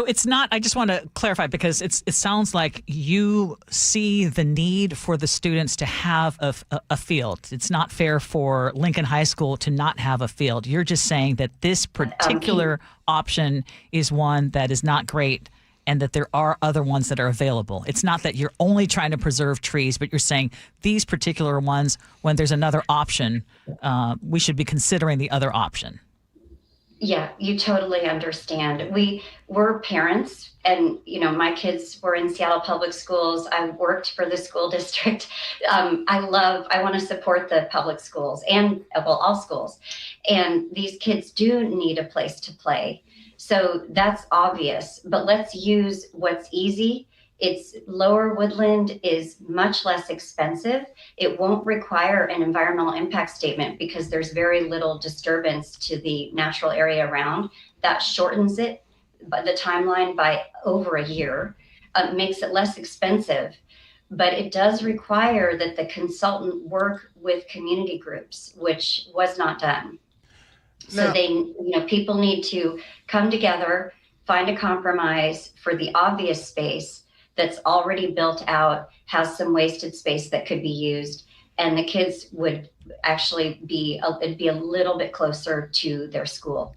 it's not, I just want to clarify, because it sounds like you see the need for the students to have a field. It's not fair for Lincoln High School to not have a field. You're just saying that this particular option is one that is not great, and that there are other ones that are available. It's not that you're only trying to preserve trees, but you're saying these particular ones, when there's another option, we should be considering the other option. Yeah, you totally understand. We're parents, and my kids were in Seattle Public Schools. I worked for the school district. I want to support the public schools and all schools. And these kids do need a place to play. So that's obvious, but let's use what's easy. It's Lower Woodland is much less expensive. It won't require an environmental impact statement because there's very little disturbance to the natural area around. That shortens it, but the timeline by over a year, makes it less expensive. But it does require that the consultant work with community groups, which was not done. So people need to come together, find a compromise for the obvious space that's already built out, has some wasted space that could be used, and the kids would actually it'd be a little bit closer to their school.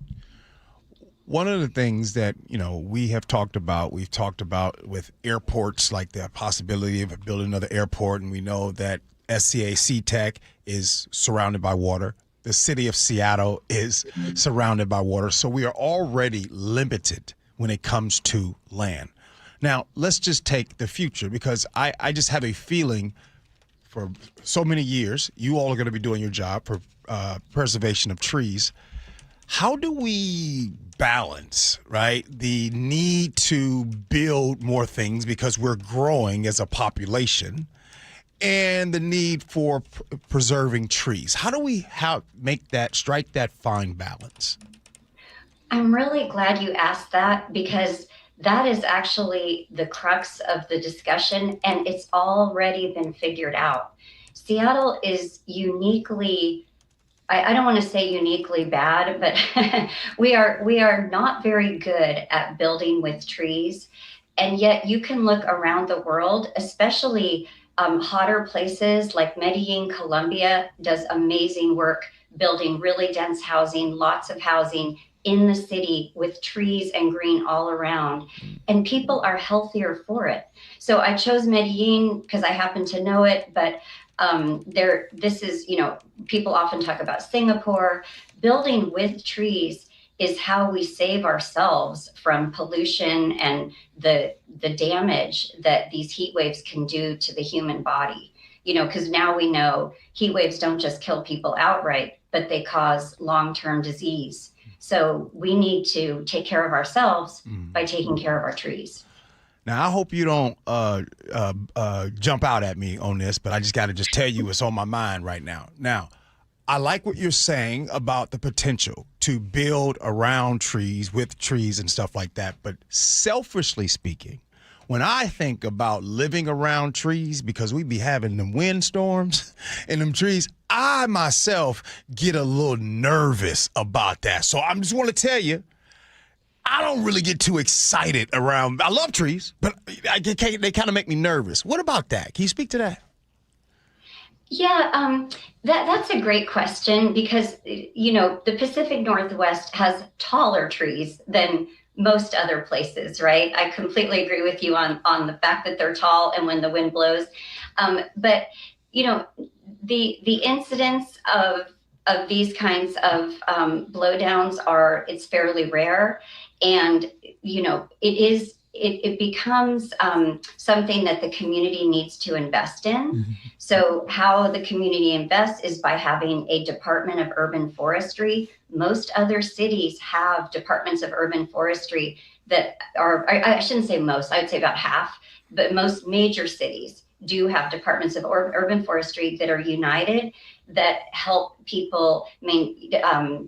One of the things that, we've talked about with airports, like the possibility of building another airport, and we know that SCA SeaTech is surrounded by water. The city of Seattle is surrounded by water, so we are already limited when it comes to land. Now, let's just take the future, because I just have a feeling for so many years, you all are going to be doing your job for preservation of trees. How do we balance, right, the need to build more things because we're growing as a population and the need for preserving trees? How do we strike that fine balance? I'm really glad you asked that, because that is actually the crux of the discussion, and it's already been figured out. Seattle is uniquely, I don't want to say uniquely bad, but we are not very good at building with trees. And yet you can look around the world, especially hotter places like Medellin, Colombia does amazing work building really dense housing, lots of housing in the city with trees and green all around, and people are healthier for it. So I chose Medellin because I happen to know it, but this is, people often talk about Singapore. Building with trees is how we save ourselves from pollution and the damage that these heat waves can do to the human body. Because now we know heat waves don't just kill people outright, but they cause long-term disease. So we need to take care of ourselves by taking care of our trees. Now, I hope you don't jump out at me on this, but I just got to tell you what's on my mind right now. Now, I like what you're saying about the potential to build around trees, with trees and stuff like that. But selfishly speaking, when I think about living around trees, because we be having them windstorms and them trees, I myself get a little nervous about that. So I just want to tell you, I don't really get too excited around. I love trees, but they kind of make me nervous. What about that? Can you speak to that? Yeah, that's a great question, because, the Pacific Northwest has taller trees than most other places, right? I completely agree with you on the fact that they're tall and when the wind blows. But, the incidence of these kinds of blowdowns it's fairly rare. And, it becomes something that the community needs to invest in. Mm-hmm. So how the community invests is by having a Department of Urban Forestry. Most other cities have departments of urban forestry that are, I shouldn't say most, I would say about half, but most major cities do have departments of urban forestry that are united, that help people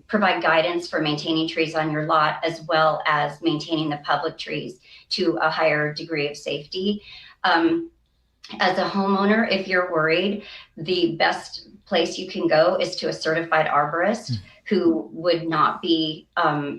provide guidance for maintaining trees on your lot, as well as maintaining the public trees to a higher degree of safety. As a homeowner, if you're worried, the best place you can go is to a certified arborist who would not be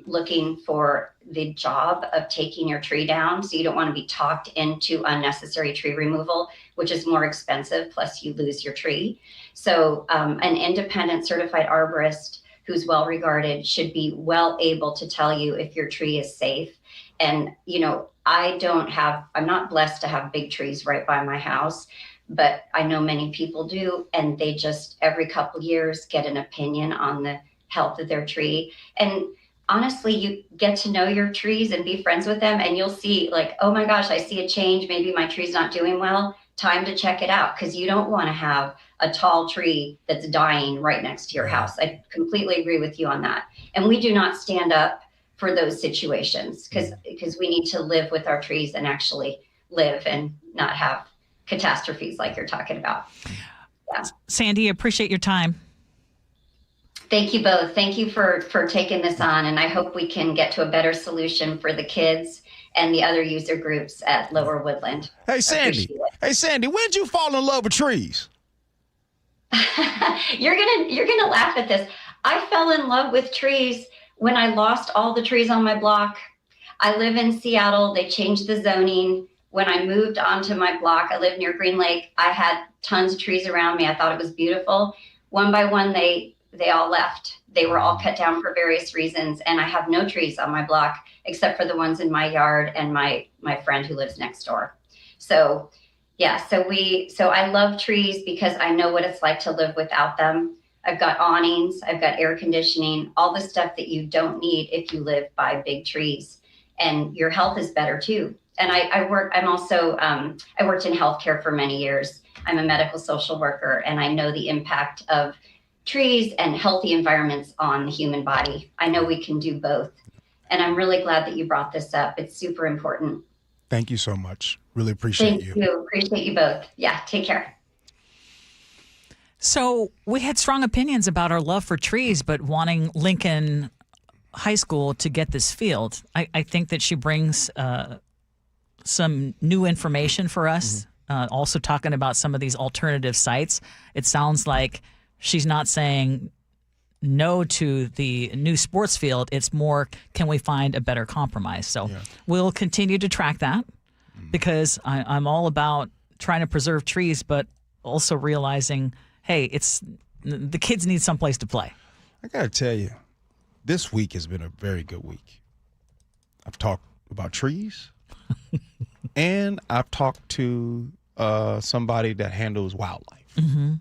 looking for the job of taking your tree down. So you don't want to be talked into unnecessary tree removal, which is more expensive, plus you lose your tree. So an independent certified arborist who's well regarded should be well able to tell you if your tree is safe. And, I'm not blessed to have big trees right by my house, but I know many people do, and they just every couple years get an opinion on the health of their tree. And honestly, you get to know your trees and be friends with them, and you'll see like, oh my gosh, I see a change. Maybe my tree's not doing well. Time to check it out, because you don't want to have a tall tree that's dying right next to your house. I completely agree with you on that. And we do not stand up for those situations, because we need to live with our trees and actually live and not have catastrophes like you're talking about. Yeah. Sandy, appreciate your time. Thank you both. Thank you for taking this on, and I hope we can get to a better solution for the kids and the other user groups at Lower Woodland. Hey, Sandy. When'd you fall in love with trees? You're gonna laugh at this. I fell in love with trees when I lost all the trees on my block. I live in Seattle. They changed the zoning. When I moved onto my block, I live near Green Lake. I had tons of trees around me. I thought it was beautiful. One by one, they all left. They were all cut down for various reasons. And I have no trees on my block except for the ones in my yard and my friend who lives next door. So yeah, so I love trees because I know what it's like to live without them. I've got awnings, I've got air conditioning, all the stuff that you don't need if you live by big trees. And your health is better too And I worked in healthcare for many years. I'm a medical social worker, and I know the impact of trees and healthy environments on the human body. I know we can do both. And I'm really glad that you brought this up. It's super important. Thank you so much. Really appreciate you. Thank you. Appreciate you both. Yeah, take care. So we had strong opinions about our love for trees, but wanting Lincoln High School to get this field. I think that she brings some new information for us. Also talking about some of these alternative sites. It sounds like she's not saying no to the new sports field. It's more, can we find a better compromise? So we'll continue to track that because I'm all about trying to preserve trees, but also realizing, hey, the kids need someplace to play. I got to tell you, this week has been a very good week. I've talked about trees, and I've talked to somebody that handles wildlife,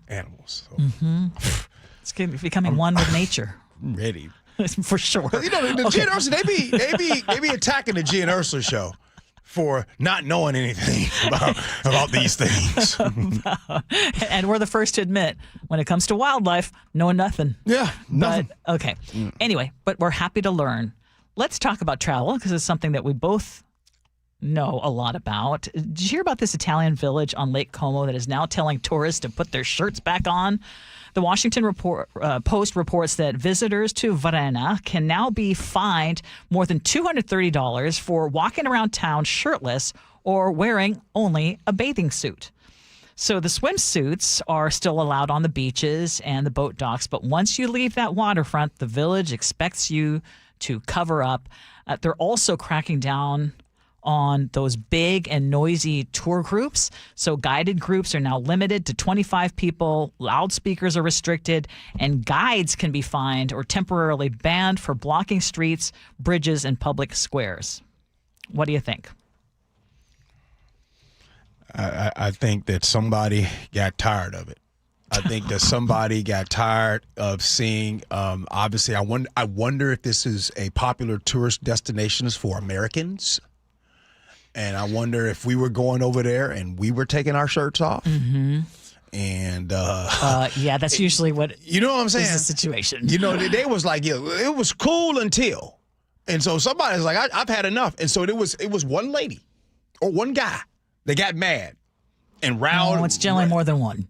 animals. So. It's becoming one with nature. I'm ready. For sure. You know, the Gee and Ursula, they be attacking the Gee and Ursula Show for not knowing anything about these things. And we're the first to admit, when it comes to wildlife, knowing nothing. Yeah, nothing. But, okay. Anyway, but we're happy to learn. Let's talk about travel because it's something that we both know a lot about. Did you hear about this Italian village on Lake Como that is now telling tourists to put their shirts back on? The Washington Post reports that visitors to Varenna can now be fined more than $230 for walking around town shirtless or wearing only a bathing suit. So the swimsuits are still allowed on the beaches and the boat docks, but once you leave that waterfront, the village expects you to cover up. They're also cracking down on those big and noisy tour groups. So guided groups are now limited to 25 people, loudspeakers are restricted, and guides can be fined or temporarily banned for blocking streets, bridges, and public squares. What do you think? I think that somebody got tired of it. I think that somebody got tired of seeing, obviously, I wonder if this is a popular tourist destination for Americans. And I wonder if we were going over there and we were taking our shirts off. And yeah, that's usually what you know what I'm saying. Is the situation. You know, they was like, yeah, it was cool until, and so somebody's like, I've had enough. And so it was one lady or one guy that got mad and riled. No, it's generally more than one.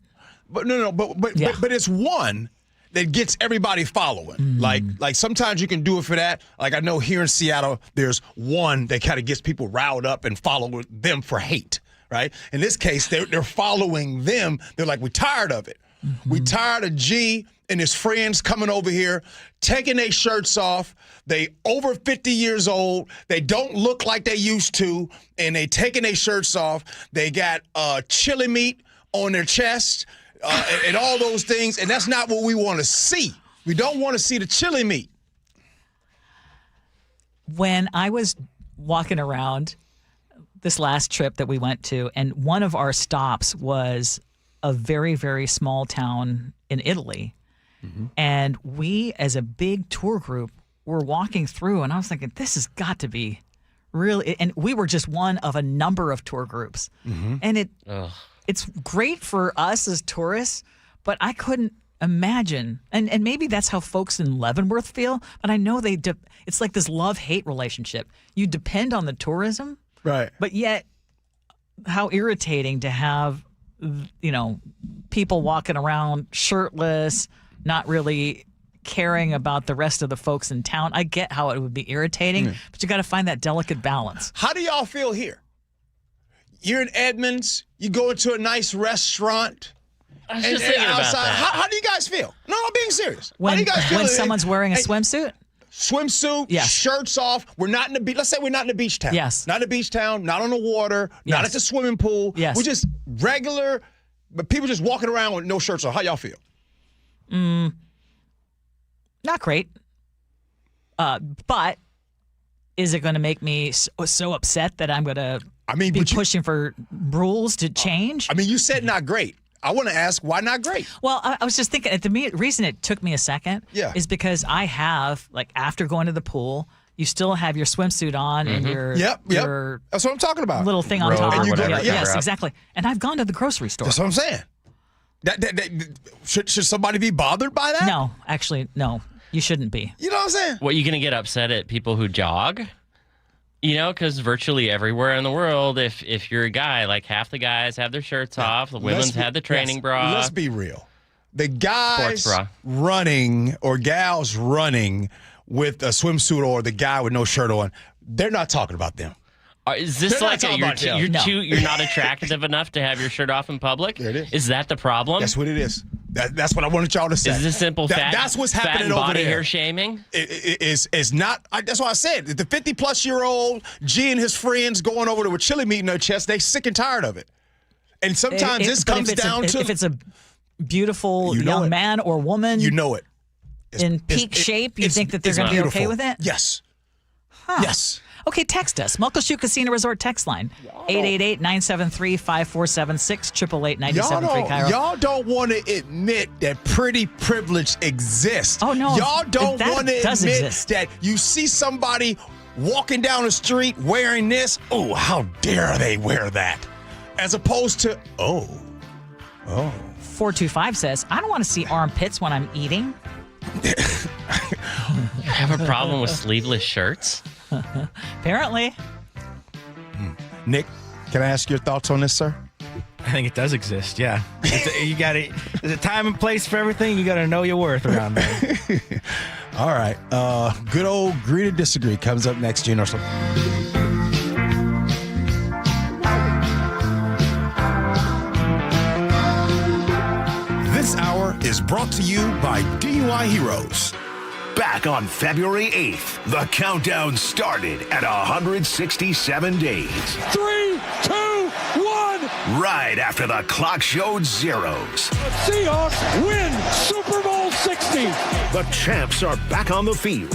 But but it's one that gets everybody following. Like sometimes you can do it for that. Like I know here in Seattle, there's one that kind of gets people riled up and follow them for hate, right? In this case, they're following them. They're like, we're tired of it. We tired of G and his friends coming over here, taking their shirts off. They over 50 years old. They don't look like they used to, and they taking their shirts off. They got chili meat on their chest. And all those things, and that's not what we want to see. We don't want to see the chili meat. When I was walking around this last trip that we went to, and one of our stops was a very, very small town in Italy, and we, as a big tour group, were walking through, and I was thinking, this has got to be really, and we were just one of a number of tour groups, and it's great for us as tourists, but I couldn't imagine. And maybe that's how folks in Leavenworth feel, but I know it's like this love-hate relationship. You depend on the tourism, right? But yet, how irritating to have, people walking around shirtless, not really caring about the rest of the folks in town. I get how it would be irritating, but you got to find that delicate balance. How do y'all feel here? You're in Edmonds. You go into a nice restaurant. I was just thinking about that. How do you guys feel? No, I'm being serious. When, how do you guys feel when someone's wearing a swimsuit? Swimsuit, yes. Shirts off. We're not in the beach. Let's say we're not in the beach town. Yes. Not in the beach town, not on the water, not at the swimming pool. Yes. We're just regular, but people just walking around with no shirts on. How y'all feel? Not great. But is it going to make me so upset that I'm going to be pushing for rules to change? You said not great. I want to ask, why not great? Well, I was just thinking, the reason it took me a second is because I have, after going to the pool, you still have your swimsuit on and your your that's what I'm talking about. little thing on Robe top. or whatever, Yes, exactly. And I've gone to the grocery store. That's what I'm saying. Should somebody be bothered by that? No, actually, no. You shouldn't be. You know what I'm saying? What, you going to get upset at people who jog? You know, because virtually everywhere in the world, if you're a guy, like half the guys have their shirts off, the women's have the training bra. Let's be real. The guys Sports bra. running or gals running with a swimsuit or the guy with no shirt on, they're not talking about them. Is this They're like not talking about them. you're not attractive enough to have your shirt off in public? There it is. Is that the problem? That's what it is. That's what I wanted y'all to say. Is this simple That's what's fat happening and over body there. hair shaming? Is not. That's why I said the 50-plus-year-old G and his friends going over to a chili meat in their chest. They sick and tired of it. And sometimes this comes down to if it's a beautiful young man or woman, you know it. In peak shape, you think that they're going to be okay with it? Yes. Huh. Yes. Okay, text us. Muckleshoot Casino Resort text line. 888-973-5476, 888-973 KIRO. Y'all don't want to admit that pretty privilege exists. Oh, no. Y'all don't That want to does admit exist. that you see somebody walking down the street wearing this. Oh, how dare they wear that? As opposed to, oh. 425 says, I don't want to see armpits when I'm eating. You have a problem with sleeveless shirts? Apparently. Nick, can I ask your thoughts on this, sir? I think it does exist, yeah. You got to. There's a time and place for everything. You got to know your worth around there. All right. Good old Agree to Disagree comes up next, Gee and Ursula. This hour is brought to you by DUI Heroes. Back on February 8th, the countdown started at 167 days. 3, 2, 1. Right after the clock showed zeros. The Seahawks win Super Bowl 60. The champs are back on the field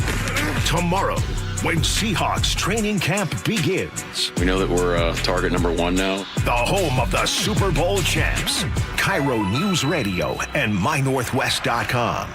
tomorrow when Seahawks training camp begins. We know that we're target number 1 now. The home of the Super Bowl champs. KIRO Newsradio and MyNorthwest.com.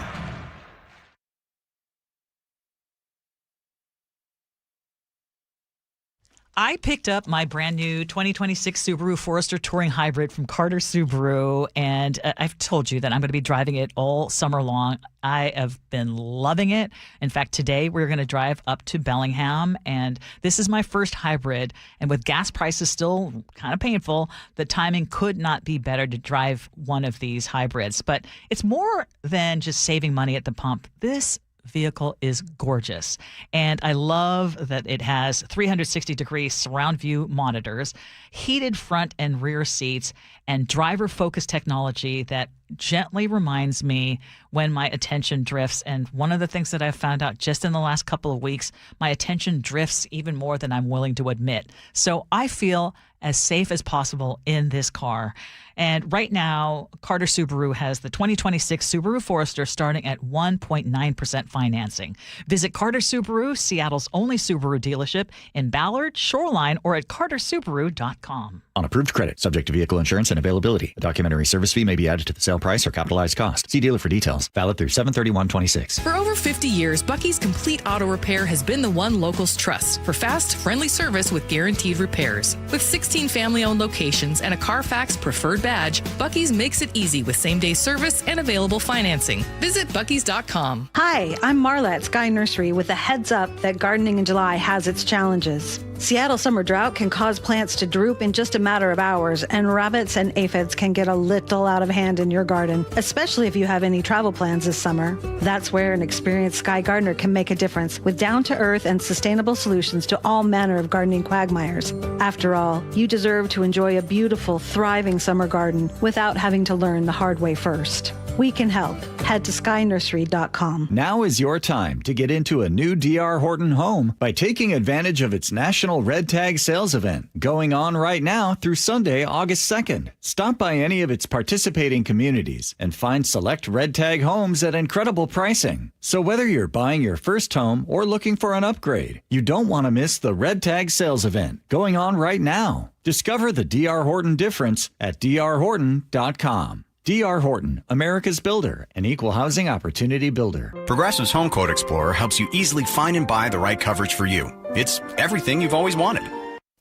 I picked up my brand new 2026 Subaru Forester Touring Hybrid from Carter Subaru, and I've told you that I'm going to be driving it all summer long. I have been loving it. In fact, today we're going to drive up to Bellingham, and this is my first hybrid. And with gas prices still kind of painful, the timing could not be better to drive one of these hybrids. But it's more than just saving money at the pump. This vehicle is gorgeous, and I love that it has 360-degree surround view monitors, heated front and rear seats, and driver focus technology that gently reminds me when my attention drifts. And one of the things that I've found out just in the last couple of weeks, my attention drifts even more than I'm willing to admit. So I feel as safe as possible in this car. And right now, Carter Subaru has the 2026 Subaru Forester starting at 1.9% financing. Visit Carter Subaru, Seattle's only Subaru dealership in Ballard, Shoreline, or at cartersubaru.com. On approved credit, subject to vehicle insurance and availability. A documentary service fee may be added to the sale price or capitalized cost. See dealer for details. Valid through 7/31/26. For over 50 years, Bucky's Complete Auto Repair has been the one locals trust for fast, friendly service with guaranteed repairs. With 16 family-owned locations and a Carfax preferred badge, Bucky's makes it easy with same-day service and available financing. Visit buckys.com. Hi, I'm Marla at Sky Nursery with a heads up that gardening in July has its challenges. Seattle summer drought can cause plants to droop in just a matter of hours, and rabbits and aphids can get a little out of hand in your garden, especially if you have any travel plans this summer. That's where an experienced Sky gardener can make a difference with down-to-earth and sustainable solutions to all manner of gardening quagmires. After all, you deserve to enjoy a beautiful, thriving summer garden without having to learn the hard way first. We can help. Head to skynursery.com. Now is your time to get into a new D.R. Horton home by taking advantage of its National Red Tag Sales Event going on right now through Sunday, August 2nd. Stop by any of its participating communities and find select Red Tag homes at incredible pricing. So whether you're buying your first home or looking for an upgrade, you don't want to miss the Red Tag Sales Event going on right now. Discover the D.R. Horton difference at drhorton.com. D.R. Horton, America's builder, an equal housing opportunity builder. Progressive's Home Quote Explorer helps you easily find and buy the right coverage for you. It's everything you've always wanted.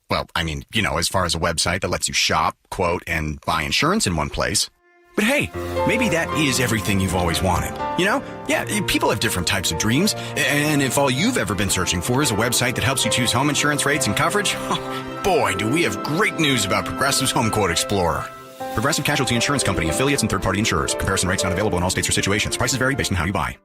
Well, I mean, as far as a website that lets you shop, quote, and buy insurance in one place. But hey, maybe that is everything you've always wanted. Yeah, people have different types of dreams. And if all you've ever been searching for is a website that helps you choose home insurance rates and coverage, boy, do we have great news about Progressive's Home Quote Explorer. Progressive Casualty Insurance Company, affiliates, and third-party insurers. Comparison rates not available in all states or situations. Prices vary based on how you buy.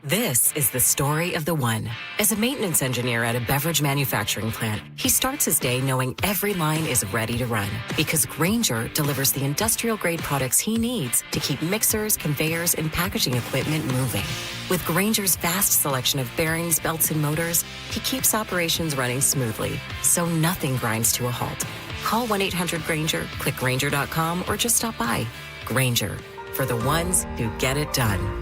This is the story of the one. As a maintenance engineer at a beverage manufacturing plant, he starts his day knowing every line is ready to run because Grainger delivers the industrial-grade products he needs to keep mixers, conveyors, and packaging equipment moving. With Grainger's vast selection of bearings, belts, and motors, he keeps operations running smoothly, so nothing grinds to a halt. Call 1-800-GRAINGER, click Grainger.com, or just stop by. Grainger, for the ones who get it done.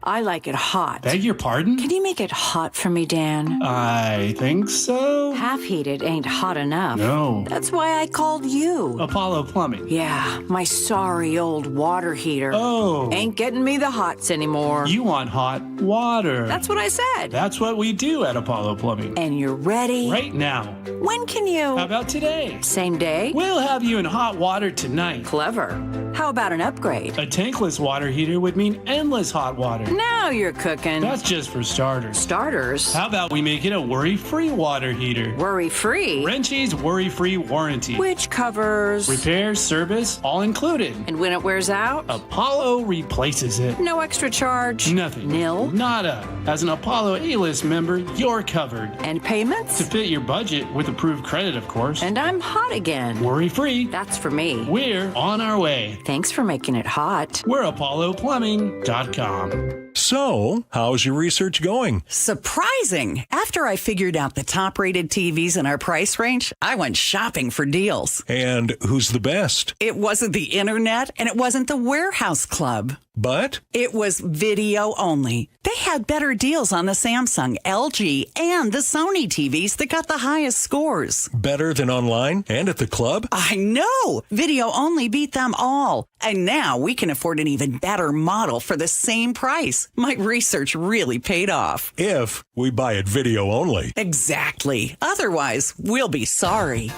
I like it hot. Beg your pardon? Can you make it hot for me, Dan? I think so. Half heated ain't hot enough. No. That's why I called you. Apollo Plumbing. Yeah, my sorry old water heater. Oh. Ain't getting me the hots anymore. You want hot water. That's what I said. That's what we do at Apollo Plumbing. And you're ready? Right now. When can you? How about today? Same day? We'll have you in hot water tonight. Clever. How about an upgrade? A tankless water heater would mean endless hot water. Now you're cooking. That's just for starters. Starters? How about we make it a worry-free water heater? Worry-free? Wrenchie's worry-free warranty. Which covers? Repair, service, all included. And when it wears out? Apollo replaces it. No extra charge? Nothing. Nil? Nada. As an Apollo A-list member, you're covered. And payments? To fit your budget with approved credit, of course. And I'm hot again. Worry-free. That's for me. We're on our way. Thanks for making it hot. We're ApolloPlumbing.com. So, how's your research going? Surprising! After I figured out the top-rated TVs in our price range, I went shopping for deals. And who's the best? It wasn't the internet, and it wasn't the warehouse club. But? It was video only. They had better deals on the Samsung, LG, and the Sony TVs that got the highest scores. Better than online and at the club? I know! Video only beat them all. And now we can afford an even better model for the same price. My research really paid off. If we buy it video only. Exactly. Otherwise, we'll be sorry.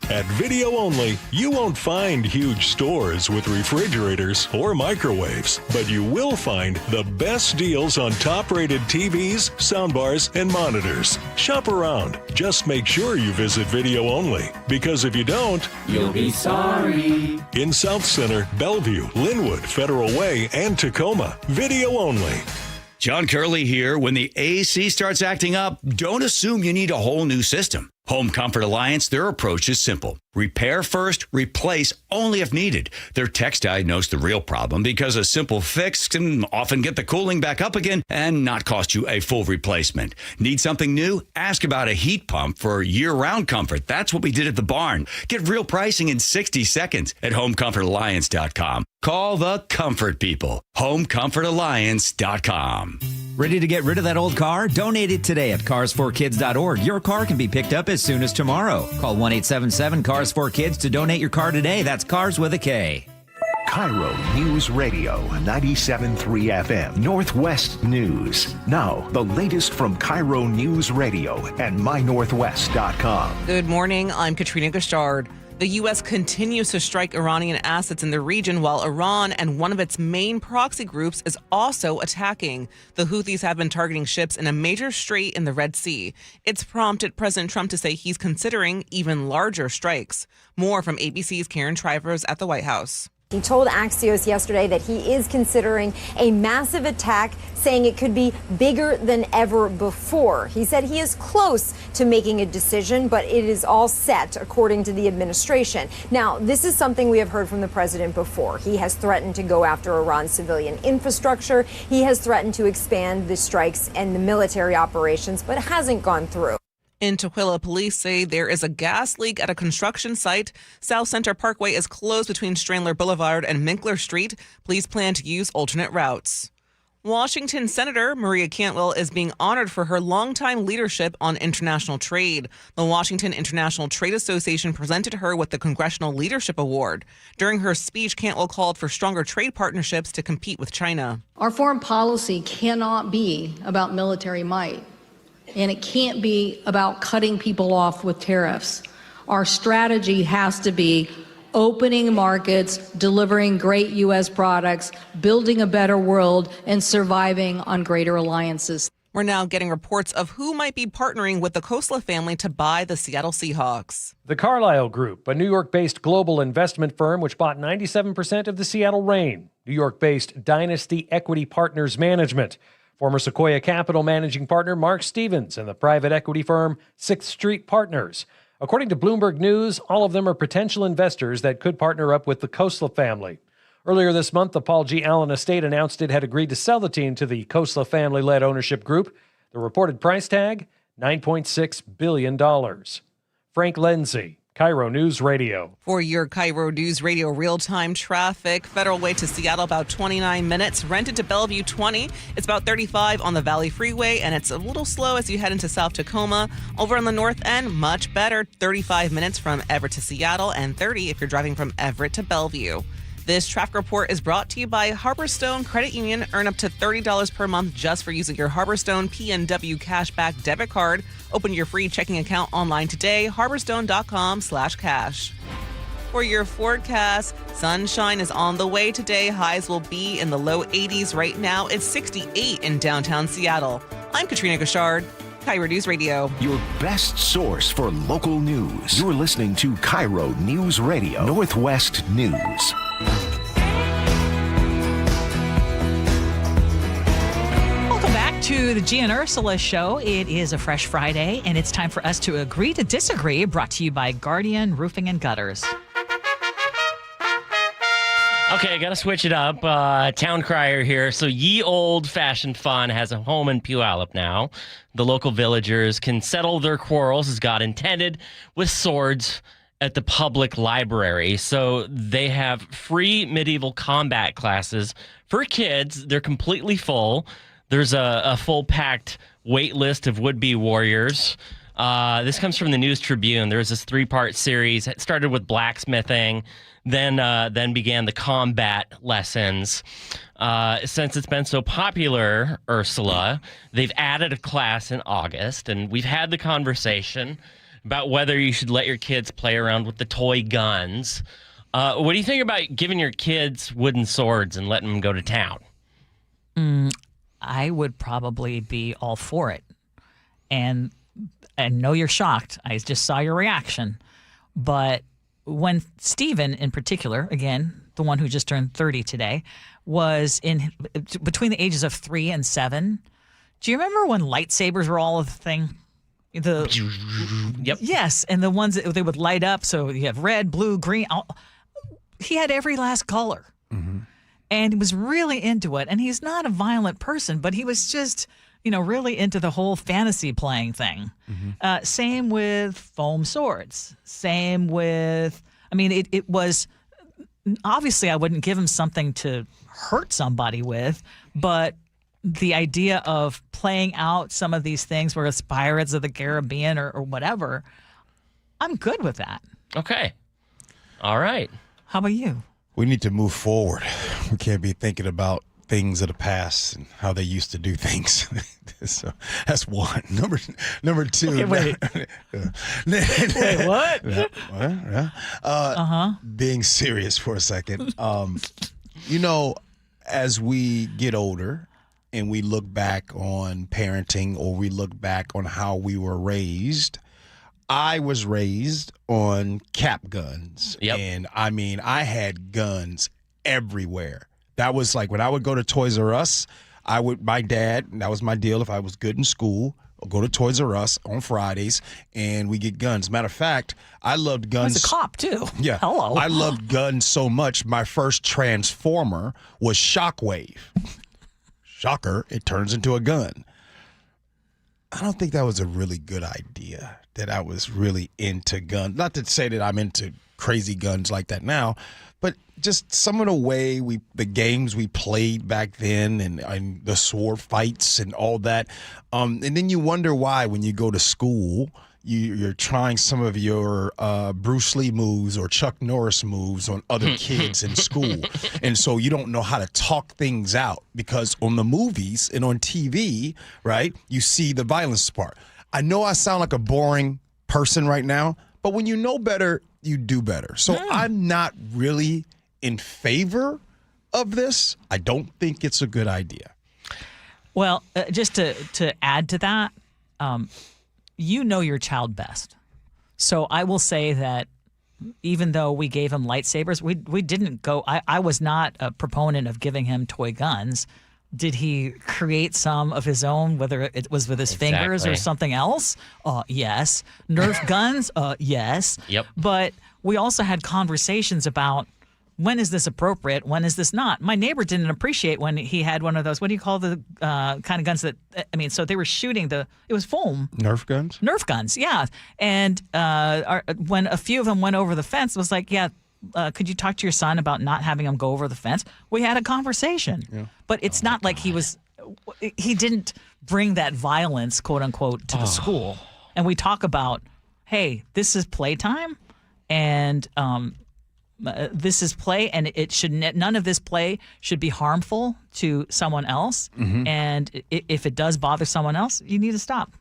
At Video Only, you won't find huge stores with refrigerators or microwaves, but you will find the best deals on top-rated TVs, soundbars, and monitors. Shop around. Just make sure you visit Video Only, because if you don't, you'll be sorry. In South Center, Bellevue, Linwood, Federal Way, and Tacoma, Video Only. John Curley here. When the AC starts acting up, don't assume you need a whole new system. Home Comfort Alliance, their approach is simple. Repair first, replace only if needed. Their techs diagnose the real problem because a simple fix can often get the cooling back up again and not cost you a full replacement. Need something new? Ask about a heat pump for year-round comfort. That's what we did at the barn. Get real pricing in 60 seconds at homecomfortalliance.com. Call the comfort people. homecomfortalliance.com. Ready to get rid of that old car? Donate it today at carsforkids.org. Your car can be picked up as soon as tomorrow. Call 1-877-CARS4KIDS to donate your car today. That's cars with a K. KIRO News Radio 97.3 FM Northwest News. Now, the latest from KIRO News Radio and mynorthwest.com. Good morning. I'm Katrina Gashard. The U.S. continues to strike Iranian assets in the region while Iran and one of its main proxy groups is also attacking. The Houthis have been targeting ships in a major strait in the Red Sea. It's prompted President Trump to say he's considering even larger strikes. More from ABC's Karen Trivers at the White House. He told Axios yesterday that he is considering a massive attack, saying it could be bigger than ever before. He said he is close to making a decision, but it is all set, according to the administration. Now, this is something we have heard from the president before. He has threatened to go after Iran's civilian infrastructure. He has threatened to expand the strikes and the military operations, but it hasn't gone through. In Tukwila, police say there is a gas leak at a construction site. South Center Parkway is closed between Strandler Boulevard and Minkler Street. Police plan to use alternate routes. Washington Senator Maria Cantwell is being honored for her longtime leadership on international trade. The Washington International Trade Association presented her with the Congressional Leadership Award. During her speech, Cantwell called for stronger trade partnerships to compete with China. Our foreign policy cannot be about military might, and it can't be about cutting people off with tariffs. Our strategy has to be opening markets, delivering great U.S. products, building a better world, and surviving on greater alliances. We're now getting reports of who might be partnering with the Khosla family to buy the Seattle Seahawks. The Carlyle Group, a New York-based global investment firm which bought 97% of the Seattle Reign. New York-based Dynasty Equity Partners Management. Former Sequoia Capital managing partner Mark Stevens and the private equity firm 6th Street Partners. According to Bloomberg News, all of them are potential investors that could partner up with the Khosla family. Earlier this month, the Paul G. Allen estate announced it had agreed to sell the team to the Khosla family-led ownership group. The reported price tag, $9.6 billion. Frank Lenzi, KIRO News Radio. For your KIRO News Radio real-time traffic, Federal Way to Seattle about 29 minutes, Renton to Bellevue 20. It's about 35 on the Valley Freeway, and it's a little slow as you head into South Tacoma. Over on the north end, much better, 35 minutes from Everett to Seattle, and 30 if you're driving from Everett to Bellevue. This traffic report is brought to you by Harborstone Credit Union. Earn up to $30 per month just for using your Harborstone PNW Cashback debit card. Open your free checking account online today, harborstone.com/cash. For your forecast, sunshine is on the way today. Highs will be in the low 80s right now. It's 68 in downtown Seattle. I'm Katrina Gashard, KIRO News Radio. Your best source for local news. You're listening to KIRO News Radio, Northwest News. Welcome back to the Gee and Ursula Show. It is a fresh Friday, and it's time for us to agree to disagree, brought to you by Guardian Roofing and Gutters. Okay, I gotta switch it up. Town crier here. So Ye Old Fashioned Fun has a home in Puyallup now. The local villagers can settle their quarrels as God intended with swords at the public library. So they have free medieval combat classes for kids. They're completely full. There's a full packed wait list of would-be warriors. This comes from the News Tribune. There's this 3-part series. It started with blacksmithing, then began the combat lessons. Since it's been so popular, Ursula, they've added a class in August, and we've had the conversation about whether you should let your kids play around with the toy guns. What do you think about giving your kids wooden swords and letting them go to town? I would probably be all for it. And I know you're shocked. I just saw your reaction. But when Stephen, in particular, again, the one who just turned 30 today, was in between the ages of 3 and 7, do you remember when lightsabers were all a thing? Yep. Yes, and the ones that they would light up. So you have red, blue, green. He had every last color. Mm-hmm. And he was really into it. And he's not a violent person, but he was just, really into the whole fantasy playing thing. Mm-hmm. Same with foam swords. Same with, it was, obviously I wouldn't give him something to hurt somebody with, but the idea of playing out some of these things where it's Pirates of the Caribbean or whatever, I'm good with that. Okay. All right. How about you? We need to move forward. We can't be thinking about things of the past and how they used to do things. So that's one. Number two. Okay, wait. Wait, what? Being serious for a second. As we get older and we look back on parenting or we look back on how we were raised, I was raised on cap guns. Yep. And I had guns everywhere. That was like when I would go to Toys R Us, my dad, that was my deal. If I was good in school, I'll go to Toys R Us on Fridays and we get guns. Matter of fact, I loved guns. I was a cop too. Yeah. Hello. I loved guns so much. My first Transformer was Shockwave. Shocker, it turns into a gun. I don't think that was a really good idea, that I was really into guns. Not to say that I'm into crazy guns like that now. But just some of the games we played back then and the sword fights and all that. And then you wonder why when you go to school, you're trying some of your Bruce Lee moves or Chuck Norris moves on other kids in school. And so you don't know how to talk things out because on the movies and on TV, right, you see the violence part. I know I sound like a boring person right now, but when you know better, you do better. So I'm not really in favor of this. I don't think it's a good idea. Well, just to add to that, you know your child best. So I will say that even though we gave him lightsabers, we didn't go. I was not a proponent of giving him toy guns. Did he create some of his own, whether it was with his fingers or something else? Yes. Nerf guns? Yes. Yep. But we also had conversations about when is this appropriate? When is this not? My neighbor didn't appreciate when he had one of those, what do you call the kind of guns that, so they were shooting it was foam. Nerf guns? Nerf guns, yeah. And when a few of them went over the fence, it was like, could you talk to your son about not having him go over the fence? We had a conversation. Yeah. But it's not like he didn't bring that violence, quote unquote, to the school. And we talk about, hey, this is playtime and this is play, and none of this play should be harmful to someone else. Mm-hmm. And if it does bother someone else, you need to stop.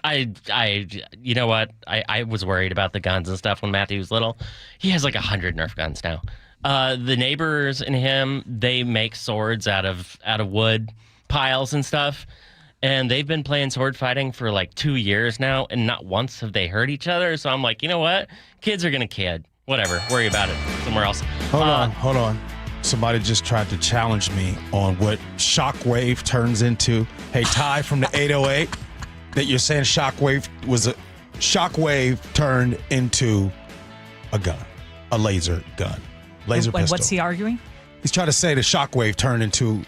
You know what? I was worried about the guns and stuff when Matthew was little. He has like 100 Nerf guns now. The neighbors and him, they make swords out of wood piles and stuff. And they've been playing sword fighting for like 2 years now, and not once have they hurt each other. So I'm like, you know what? Kids are gonna kid. Whatever. Worry about it somewhere else. Hold on. Somebody just tried to challenge me on what shockwave turns into. Hey, Ty from the 808, that you're saying shockwave turned into a gun, a laser gun, laser pistol. What's he arguing? He's trying to say the shockwave turned into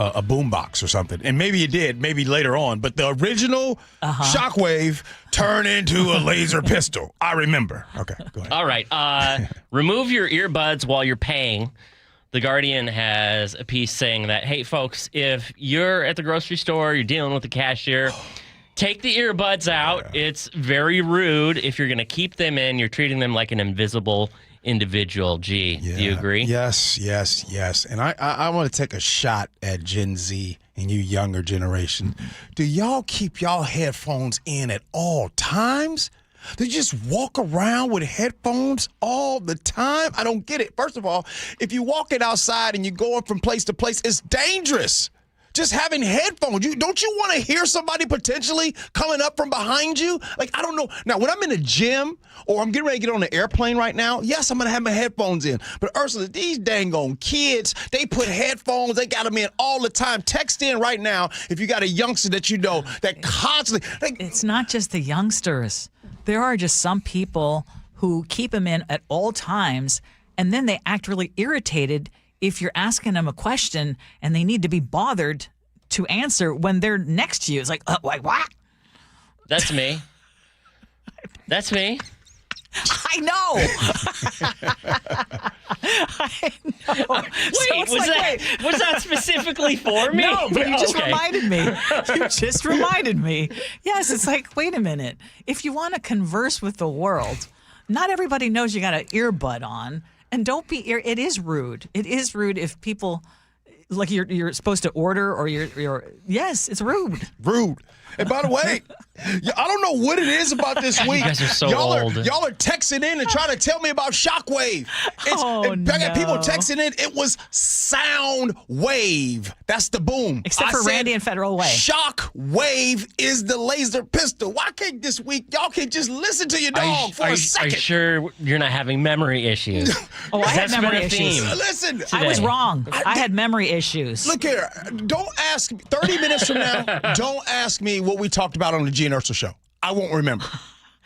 a boombox or something. And maybe it did, maybe later on. But the original shockwave turned into a laser pistol. I remember. Okay, go ahead. All right. Remove your earbuds while you're paying. The Guardian has a piece saying that, hey, folks, if you're at the grocery store, you're dealing with the cashier, take the earbuds out. Yeah. It's very rude. If you're going to keep them in, you're treating them like an invisible individual. Gee, do you agree? Yes. And I want to take a shot at Gen Z and you younger generation. Do y'all keep y'all headphones in at all times? Do you just walk around with headphones all the time? I don't get it. First of all, if you're walking outside and you're going from place to place, it's dangerous. Just having headphones. Don't you want to hear somebody potentially coming up from behind you? Like, I don't know. Now, when I'm in the gym or I'm getting ready to get on an airplane right now, yes, I'm going to have my headphones in. But Ursula, these dang on kids, they put headphones, they got them in all the time. Text in right now if you got a youngster that you know that constantly. It's not just the youngsters. There are just some people who keep them in at all times, and then they act really irritated if you're asking them a question and they need to be bothered to answer when they're next to you. It's like, what? That's me. That's me. I know. I know. Wait, was that specifically for me? No, but you just reminded me. You just reminded me. Yes, it's like, wait a minute. If you want to converse with the world, not everybody knows you got an earbud on. And don't be. It is rude. It is rude if people, like you're supposed to order or you're. Yes, it's rude. Rude. And by the way, I don't know what it is about this week. You guys are so old. Y'all are texting in and trying to tell me about Shockwave. I got people texting in. It was sound wave. That's the boom. Except for Randy and Federal Way. Shockwave is the laser pistol. Why can't this week y'all can just listen to your dog for a second? Are you sure you're not having memory issues? I had memory issues. Listen, I was wrong. I had memory issues. Look here. Don't ask me. 30 minutes from now, don't ask me what we talked about on the Gee and Ursula Show. I won't remember.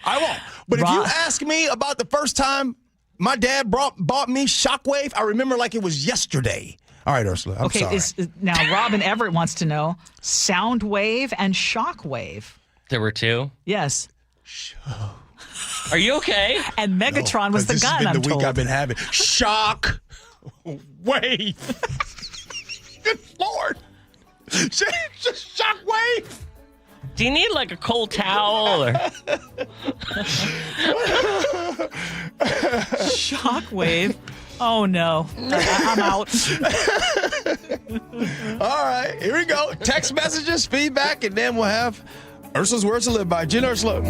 I won't. But if you ask me about the first time my dad bought me Shockwave, I remember like it was yesterday. All right, Ursula, I'm sorry. Now, Robin Everett wants to know Soundwave and Shockwave. There were two? Yes. Are you okay? And Megatron was the this gun, has been I'm the week told. I've been having. Shock wave. Good Lord. Shock wave. Do you need like a cold towel or Shockwave? Oh no, I'm out. All right, here we go. Text messages, feedback, and then we'll have Ursula's Words to Live by Gee Ursula.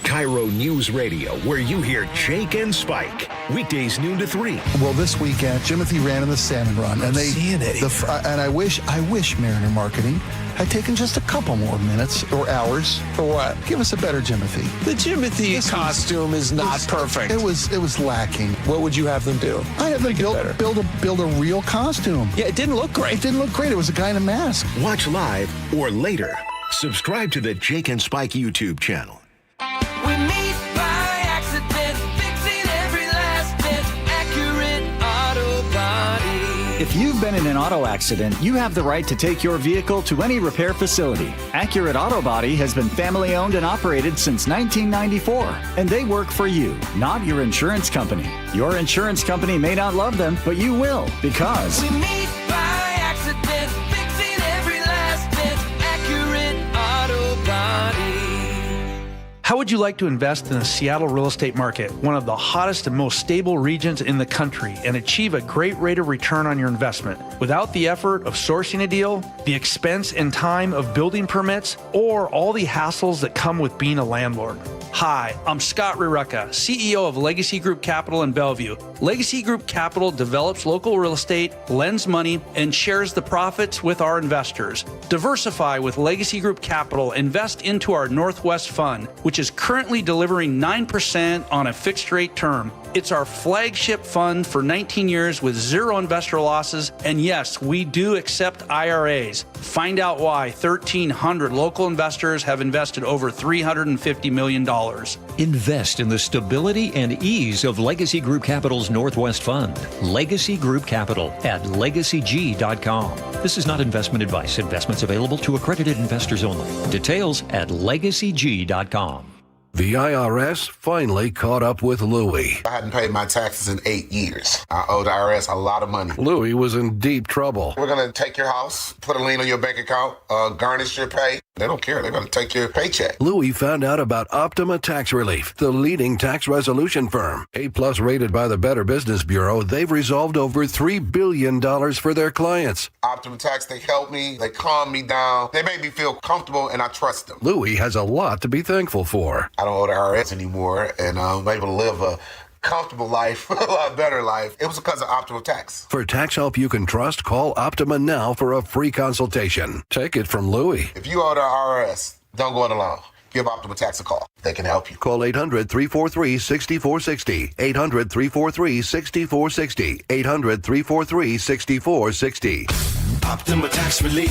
KIRO News Radio, where you hear Jake and Spike. Weekdays noon to 3. Well, this weekend, Jimothy ran in the salmon run, and and I wish Mariner Marketing had taken just a couple more minutes or hours. For what? Give us a better Jimothy. The Jimothy costume is not perfect. It was lacking. What would you have them do? I had them build a real costume. Yeah, it didn't look great. It didn't look great. It was a guy in a mask. Watch live or later. Subscribe to the Jake and Spike YouTube channel. We meet by accident, fixing every last bit, Accurate Auto Body. If you've been in an auto accident, you have the right to take your vehicle to any repair facility. Accurate Auto Body has been family owned and operated since 1994, and they work for you, not your insurance company. Your insurance company may not love them, but you will, because We meet by accident, fixing every last bit, Accurate Auto Body. How would you like to invest in the Seattle real estate market, one of the hottest and most stable regions in the country, and achieve a great rate of return on your investment without the effort of sourcing a deal, the expense and time of building permits, or all the hassles that come with being a landlord? Hi, I'm Scott Rurecka, CEO of Legacy Group Capital in Bellevue. Legacy Group Capital develops local real estate, lends money, and shares the profits with our investors. Diversify with Legacy Group Capital. Invest into our Northwest Fund, which is currently delivering 9% on a fixed rate term. It's our flagship fund for 19 years with zero investor losses. And yes, we do accept IRAs. Find out why 1,300 local investors have invested over $350 million. Invest in the stability and ease of Legacy Group Capital's Northwest Fund. Legacy Group Capital at legacyg.com. This is not investment advice. Investments available to accredited investors only. Details at legacyg.com. The IRS finally caught up with Louie. I hadn't paid my taxes in 8 years. I owed the IRS a lot of money. Louie was in deep trouble. We're going to take your house, put a lien on your bank account, garnish your pay. They don't care. They're going to take your paycheck. Louie found out about Optima Tax Relief, the leading tax resolution firm. A+ rated by the Better Business Bureau, they've resolved over $3 billion for their clients. Optima Tax, they help me. They calm me down. They make me feel comfortable, and I trust them. Louie has a lot to be thankful for. I don't owe the IRS anymore, and I'm able to live a comfortable life, a lot better life. It was because of Optima Tax. For tax help you can trust, call Optima now for a free consultation. Take it from Louie. If you owe the IRS, don't go it alone. Give Optima Tax a call. They can help you. Call 800-343-6460. 800-343-6460. 800-343-6460. Optima Tax Relief.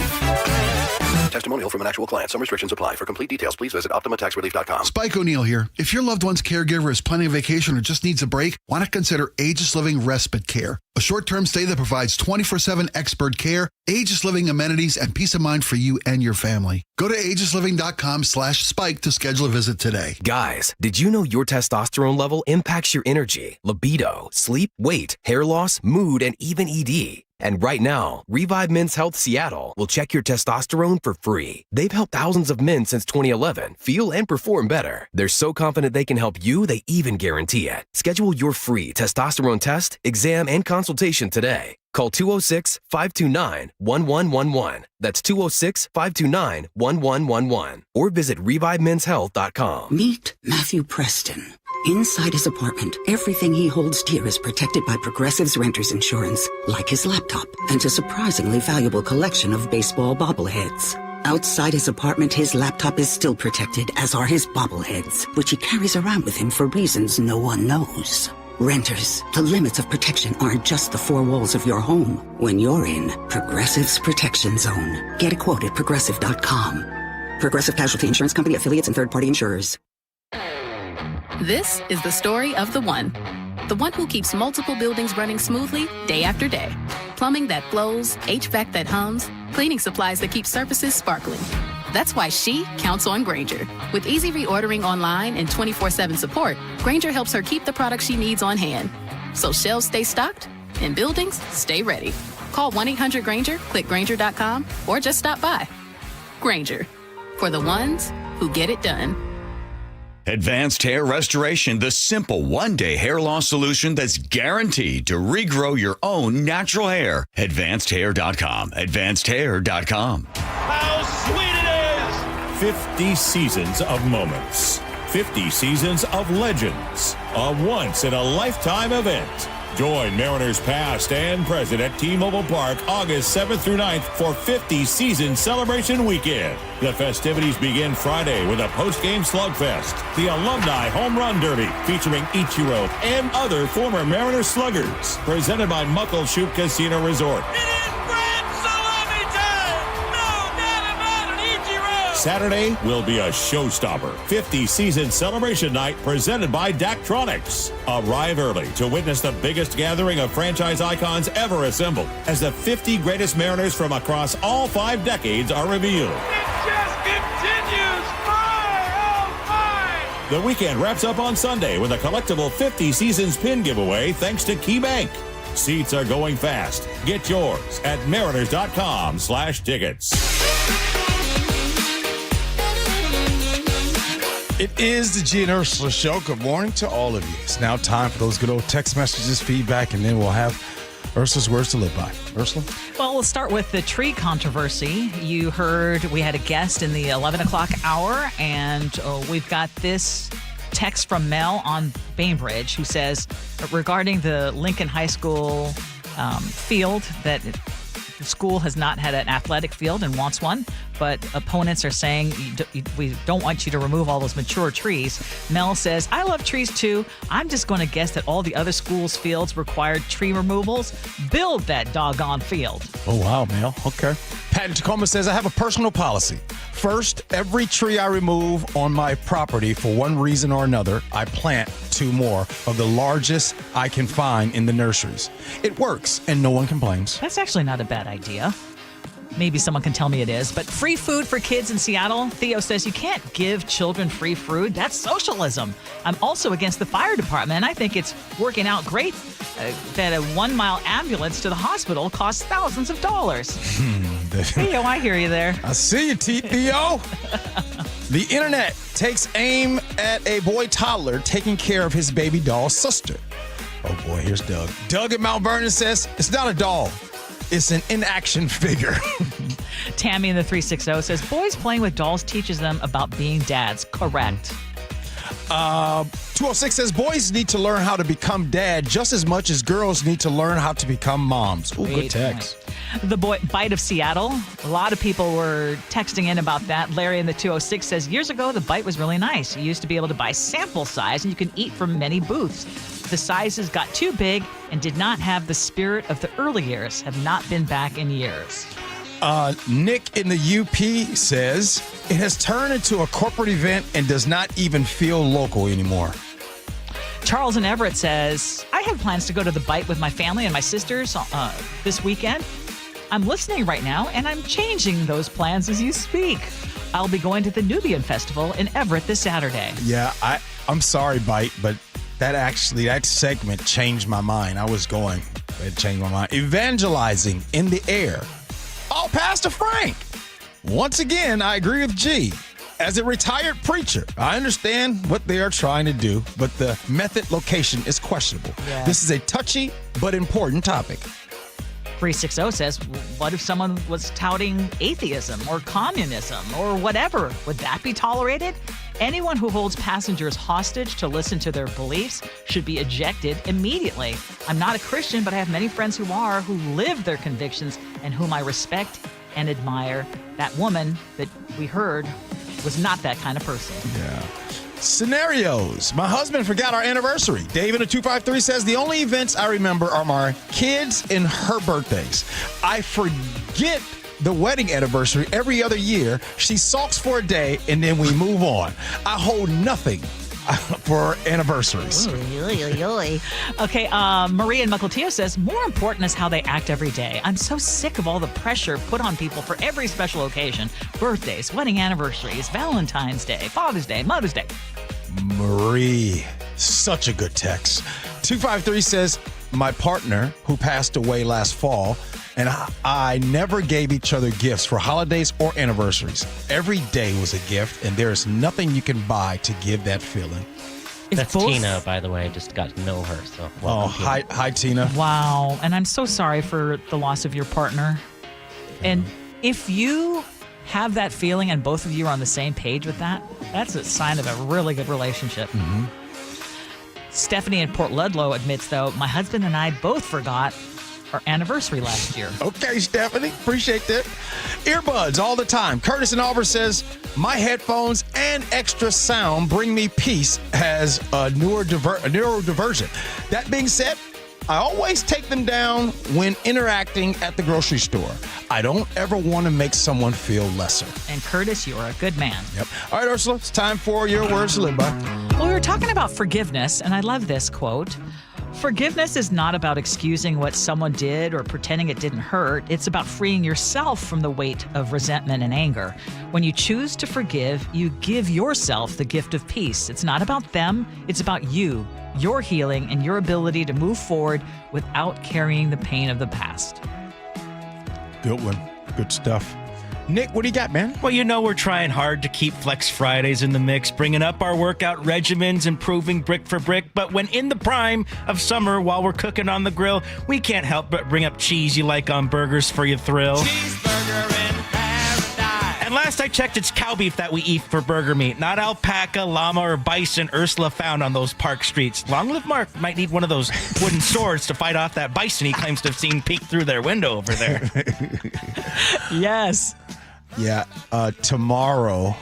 Testimonial from an actual client. Some restrictions apply. For complete details, please visit OptimaTaxRelief.com. Spike O'Neill here. If your loved one's caregiver is planning a vacation or just needs a break, why not consider Aegis Living Respite Care? A short-term stay that provides 24/7 expert care, Aegis Living amenities, and peace of mind for you and your family. Go to aegisliving.com/spike to schedule a visit today. Guys, did you know your testosterone level impacts your energy, libido, sleep, weight, hair loss, mood, and even ED? And right now, Revive Men's Health Seattle will check your testosterone for free. They've helped thousands of men since 2011 feel and perform better. They're so confident they can help you, they even guarantee it. Schedule your free testosterone test, exam, and consultation today. Call 206-529-1111. That's 206-529-1111. Or visit ReviveMen'sHealth.com. Meet Matthew Preston. Inside his apartment, everything he holds dear is protected by Progressive's renter's insurance, like his laptop and a surprisingly valuable collection of baseball bobbleheads. Outside his apartment, his laptop is still protected, as are his bobbleheads, which he carries around with him for reasons no one knows. Renters, the limits of protection aren't just the four walls of your home when you're in Progressive's Protection Zone. Get a quote at Progressive.com. Progressive Casualty Insurance Company, affiliates, and third-party insurers. This is the story of the one who keeps multiple buildings running smoothly day after day. Plumbing that flows, HVAC that hums, cleaning supplies that keep surfaces sparkling. That's why she counts on Grainger. With easy reordering online and 24/7 support, Grainger helps her keep the products she needs on hand. So shelves stay stocked and buildings stay ready. Call 1-800-GRAINGER, click Grainger.com, or just stop by. Grainger, for the ones who get it done. Advanced Hair Restoration, the simple one-day hair loss solution that's guaranteed to regrow your own natural hair. AdvancedHair.com. AdvancedHair.com. How sweet it is! 50 seasons of moments. 50 seasons of legends. A once-in-a-lifetime event. Join Mariners past and present at T-Mobile Park August 7th through 9th for 50 Season Celebration Weekend. The festivities begin Friday with a post-game slugfest, the Alumni Home Run Derby featuring Ichiro and other former Mariners sluggers, presented by Muckleshoot Casino Resort. Saturday will be a showstopper. 50 Season Celebration Night presented by Daktronics. Arrive early to witness the biggest gathering of franchise icons ever assembled as the 50 greatest Mariners from across all 5 decades are revealed. It just continues! Fire! The weekend wraps up on Sunday with a collectible 50 Seasons pin giveaway thanks to KeyBank. Seats are going fast. Get yours at mariners.com/tickets. It is the Gee and Ursula Show. Good morning to all of you. It's now time for those good old text messages, feedback, and then we'll have Ursula's words to live by. Ursula? Well, we'll start with the tree controversy. You heard we had a guest in the 11 o'clock hour, and we've got this text from Mel on Bainbridge who says, regarding the Lincoln High School field, that the school has not had an athletic field and wants one, but opponents are saying we don't want you to remove all those mature trees. Mel says, I love trees too. I'm just going to guess that all the other schools' fields required tree removals. Build that doggone field. Oh, wow, Mel. Okay. Pat in Tacoma says, I have a personal policy. First, every tree I remove on my property for one reason or another, I plant 2 more of the largest I can find in the nurseries. It works, and no one complains. That's actually not a bad idea. Maybe someone can tell me it is. But free food for kids in Seattle. Theo says you can't give children free food. That's socialism. I'm also against the fire department. And I think it's working out great that a 1-mile ambulance to the hospital costs thousands of dollars. Theo, I hear you there. I see you, Theo. The internet takes aim at a boy toddler taking care of his baby doll's sister. Oh boy, here's Doug. Doug at Mount Vernon says, it's not a doll. It's an in-action figure. Tammy in the 360 says, boys playing with dolls teaches them about being dads. Correct. 206 says, boys need to learn how to become dad just as much as girls need to learn how to become moms. Ooh, good text. The Bite of Seattle. A lot of people were texting in about that. Larry in the 206 says, years ago, the Bite was really nice. You used to be able to buy sample size, and you can eat from many booths. The sizes got too big and did not have the spirit of the early years. Have not been back in years. Nick in the UP says, it has turned into a corporate event and does not even feel local anymore. Charles in Everett says, I have plans to go to the Bite with my family and my sisters this weekend. I'm listening right now, and I'm changing those plans as you speak. I'll be going to the Nubian Festival in Everett this Saturday. Yeah, I'm sorry, Bite, but that segment changed my mind. I was going. It changed my mind. Evangelizing in the air. Oh, Pastor Frank. Once again, I agree with G. As a retired preacher, I understand what they are trying to do, but the method location is questionable. Yeah. This is a touchy but important topic. 360 says, what if someone was touting atheism or communism or whatever? Would that be tolerated? Anyone who holds passengers hostage to listen to their beliefs should be ejected immediately. I'm not a Christian, but I have many friends who are, who live their convictions and whom I respect and admire. That woman that we heard was not that kind of person. Yeah. Scenarios. My husband forgot our anniversary. David at 253 says, the only events I remember are my kids and her birthdays. I forget the wedding anniversary every other year. She sulks for a day, and then we move on. I hold nothing for anniversaries. Okay, Maria in Mukilteo says, more important is how they act every day. I'm so sick of all the pressure put on people for every special occasion. Birthdays, wedding anniversaries, Valentine's Day, Father's Day, Mother's Day. Marie, such a good text. 253 says, my partner, who passed away last fall, and I never gave each other gifts for holidays or anniversaries. Every day was a gift, and there is nothing you can buy to give that feeling. That's Tina, by the way. I just got to know her. So hi, Tina. Wow. And I'm so sorry for the loss of your partner. And if you have that feeling and both of you are on the same page with that, that's a sign of a really good relationship. Mm-hmm. Stephanie in Port Ludlow admits, though, my husband and I both forgot our anniversary last year. Okay, Stephanie. Appreciate that. Earbuds all the time. Curtis in Auburn says, my headphones and extra sound bring me peace as a neurodivergent. That being said, I always take them down when interacting at the grocery store. I don't ever want to make someone feel lesser. And Curtis, you're a good man. Yep. All right, Ursula, it's time for your words to live by. Well, we were talking about forgiveness, and I love this quote. Forgiveness is not about excusing what someone did or pretending it didn't hurt. It's about freeing yourself from the weight of resentment and anger. When you choose to forgive, you give yourself the gift of peace. It's not about them, it's about you, your healing, and your ability to move forward without carrying the pain of the past. Good one. Good stuff. Nick, what do you got, man? Well, you know we're trying hard to keep Flex Fridays in the mix, bringing up our workout regimens, improving brick for brick. But when in the prime of summer, while we're cooking on the grill, we can't help but bring up cheese you like on burgers for your thrill. Cheeseburger in paradise. And last I checked, it's cow beef that we eat for burger meat, not alpaca, llama, or bison Ursula found on those park streets. Long live Mark might need one of those wooden swords to fight off that bison he claims to have seen peek through their window over there. Yes. Yeah, tomorrow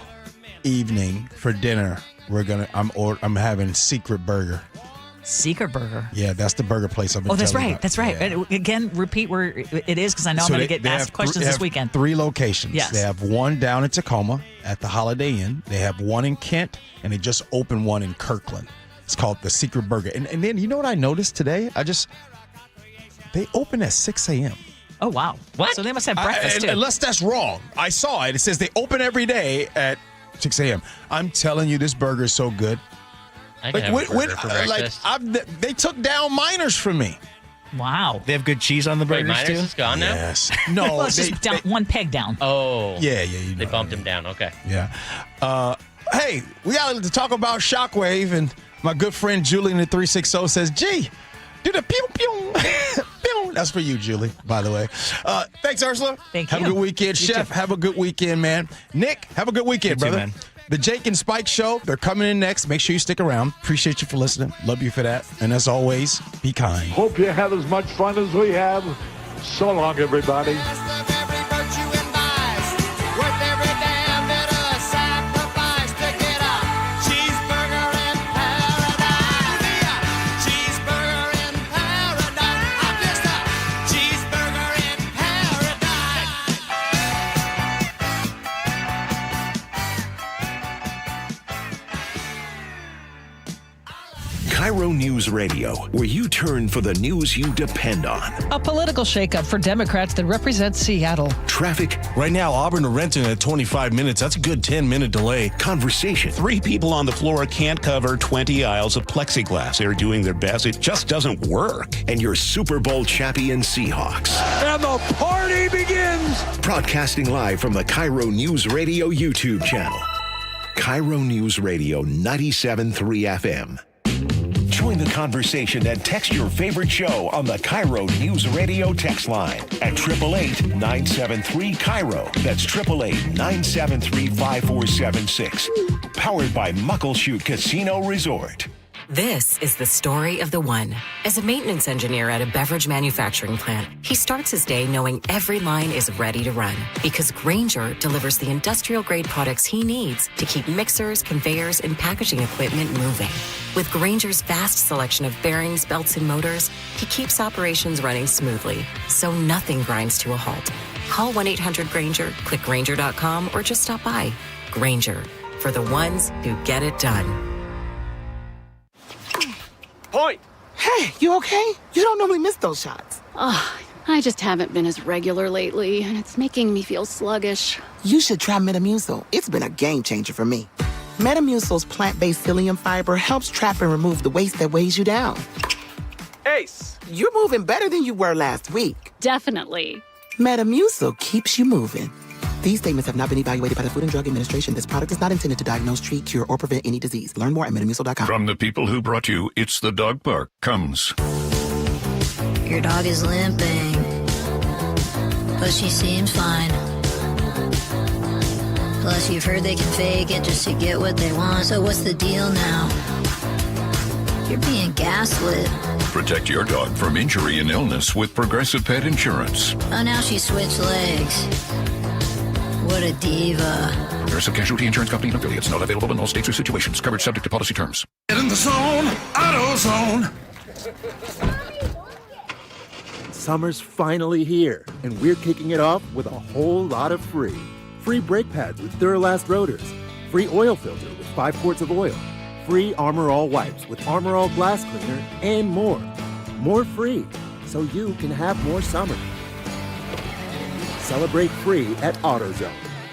evening for dinner, I'm having Secret Burger. Secret Burger. Yeah, that's the burger place I've been that's telling you right. about. That's right. Yeah. Again, repeat where it is, because I know I'm going to get asked questions this weekend. 3 locations. Yes. They have one down in Tacoma at the Holiday Inn. They have one in Kent, and they just opened one in Kirkland. It's called the Secret Burger. And then you know what I noticed today? They open at 6 a.m. Oh, wow. What? So they must have breakfast, too. Unless that's wrong. I saw it. It says they open every day at 6 a.m. I'm telling you, this burger is so good. I can have a burger for breakfast. They took down Miners from me. Wow. They have good cheese on the Wait, burgers, Miners too? is gone now? Yes. No. Well, it's just down, one peg down. Oh. Yeah. You know they bumped him down. Okay. Yeah. Hey, we got to talk about Shockwave, and my good friend Julie in the 360 says, gee, do the pew pew. Pew. That's for you, Julie, by the way. Thanks, Ursula. Thank you. Have a good weekend. You Chef, too. have a good weekend, man. Nick, have a good weekend, You too, brother. man. The Jake and Spike Show, they're coming in next. Make sure you stick around. Appreciate you for listening. Love you for that. And as always, be kind. Hope you have as much fun as we have. So long, everybody. KIRO News Radio, where you turn for the news you depend on. A political shakeup for Democrats that represent Seattle. Traffic. Right now, Auburn to Renton at 25 minutes. That's a good 10-minute delay. Conversation. 3 people on the floor can't cover 20 aisles of plexiglass. They're doing their best. It just doesn't work. And your Super Bowl champion Seahawks. And the party begins. Broadcasting live from the KIRO News Radio YouTube channel. KIRO News Radio 97.3 FM. Join the conversation and text your favorite show on the KIRO News Radio text line at 888-973-KIRO. That's 888-973-5476. Powered by Muckleshoot Casino Resort. This is the story of the one. As a maintenance engineer at a beverage manufacturing plant, he starts his day knowing every line is ready to run because Grainger delivers the industrial-grade products he needs to keep mixers, conveyors, and packaging equipment moving. With Grainger's vast selection of bearings, belts, and motors, he keeps operations running smoothly, so nothing grinds to a halt. Call 1-800-GRANGER, click Grainger.com, or just stop by. Grainger, for the ones who get it done. Point! Hey, you okay? You don't normally miss those shots. Oh, I just haven't been as regular lately, and it's making me feel sluggish. You should try Metamucil. It's been a game changer for me. Metamucil's plant-based psyllium fiber helps trap and remove the waste that weighs you down. Ace, you're moving better than you were last week. Definitely. Metamucil keeps you moving. These statements have not been evaluated by the Food and Drug Administration. This product is not intended to diagnose, treat, cure, or prevent any disease. Learn more at Metamucil.com. From the people who brought you It's the Dog Park comes. Your dog is limping, but she seems fine. Plus, you've heard they can fake it just to get what they want. So what's the deal now? You're being gaslit. Protect your dog from injury and illness with Progressive Pet Insurance. Oh, now she switched legs. What a diva. Progressive Casualty Insurance Company and affiliates. Not available in all states or situations. Coverage subject to policy terms. Get in the zone, AutoZone. Summer's finally here, and we're kicking it off with a whole lot of free. Free brake pads with Duralast rotors. Free oil filter with 5 quarts of oil. Free Armor All wipes with Armor All glass cleaner, and more. More free, so you can have more summer. Celebrate free at AutoZone.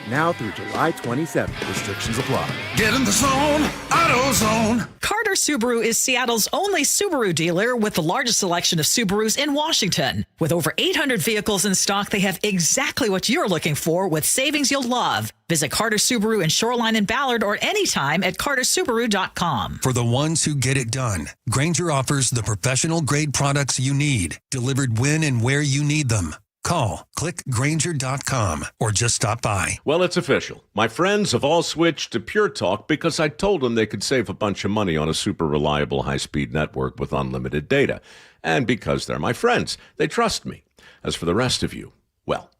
Now through July 27th. Restrictions apply. Get in the zone, AutoZone. Carter Subaru is Seattle's only Subaru dealer with the largest selection of Subarus in Washington. With over 800 vehicles in stock, they have exactly what you're looking for with savings you'll love. Visit Carter Subaru in Shoreline and Ballard or anytime at cartersubaru.com. For the ones who get it done, Grainger offers the professional-grade products you need, delivered when and where you need them. Call, click Grainger.com, or just stop by. Well, it's official. My friends have all switched to Pure Talk because I told them they could save a bunch of money on a super reliable high-speed network with unlimited data. And because they're my friends, they trust me. As for the rest of you, well,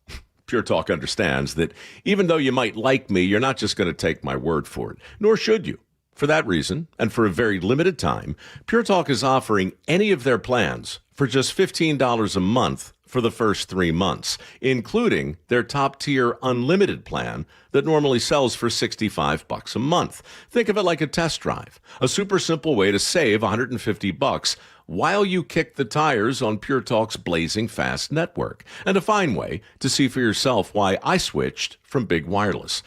Pure Talk understands that even though you might like me, you're not just going to take my word for it, nor should you. For that reason, and for a very limited time, Pure Talk is offering any of their plans for just $15 a month for the first 3 months, including their top-tier unlimited plan that normally sells for $65 a month. Think of it like a test drive, a super simple way to save $150 while you kick the tires on Pure Talk's blazing fast network, and a fine way to see for yourself why I switched from big wireless.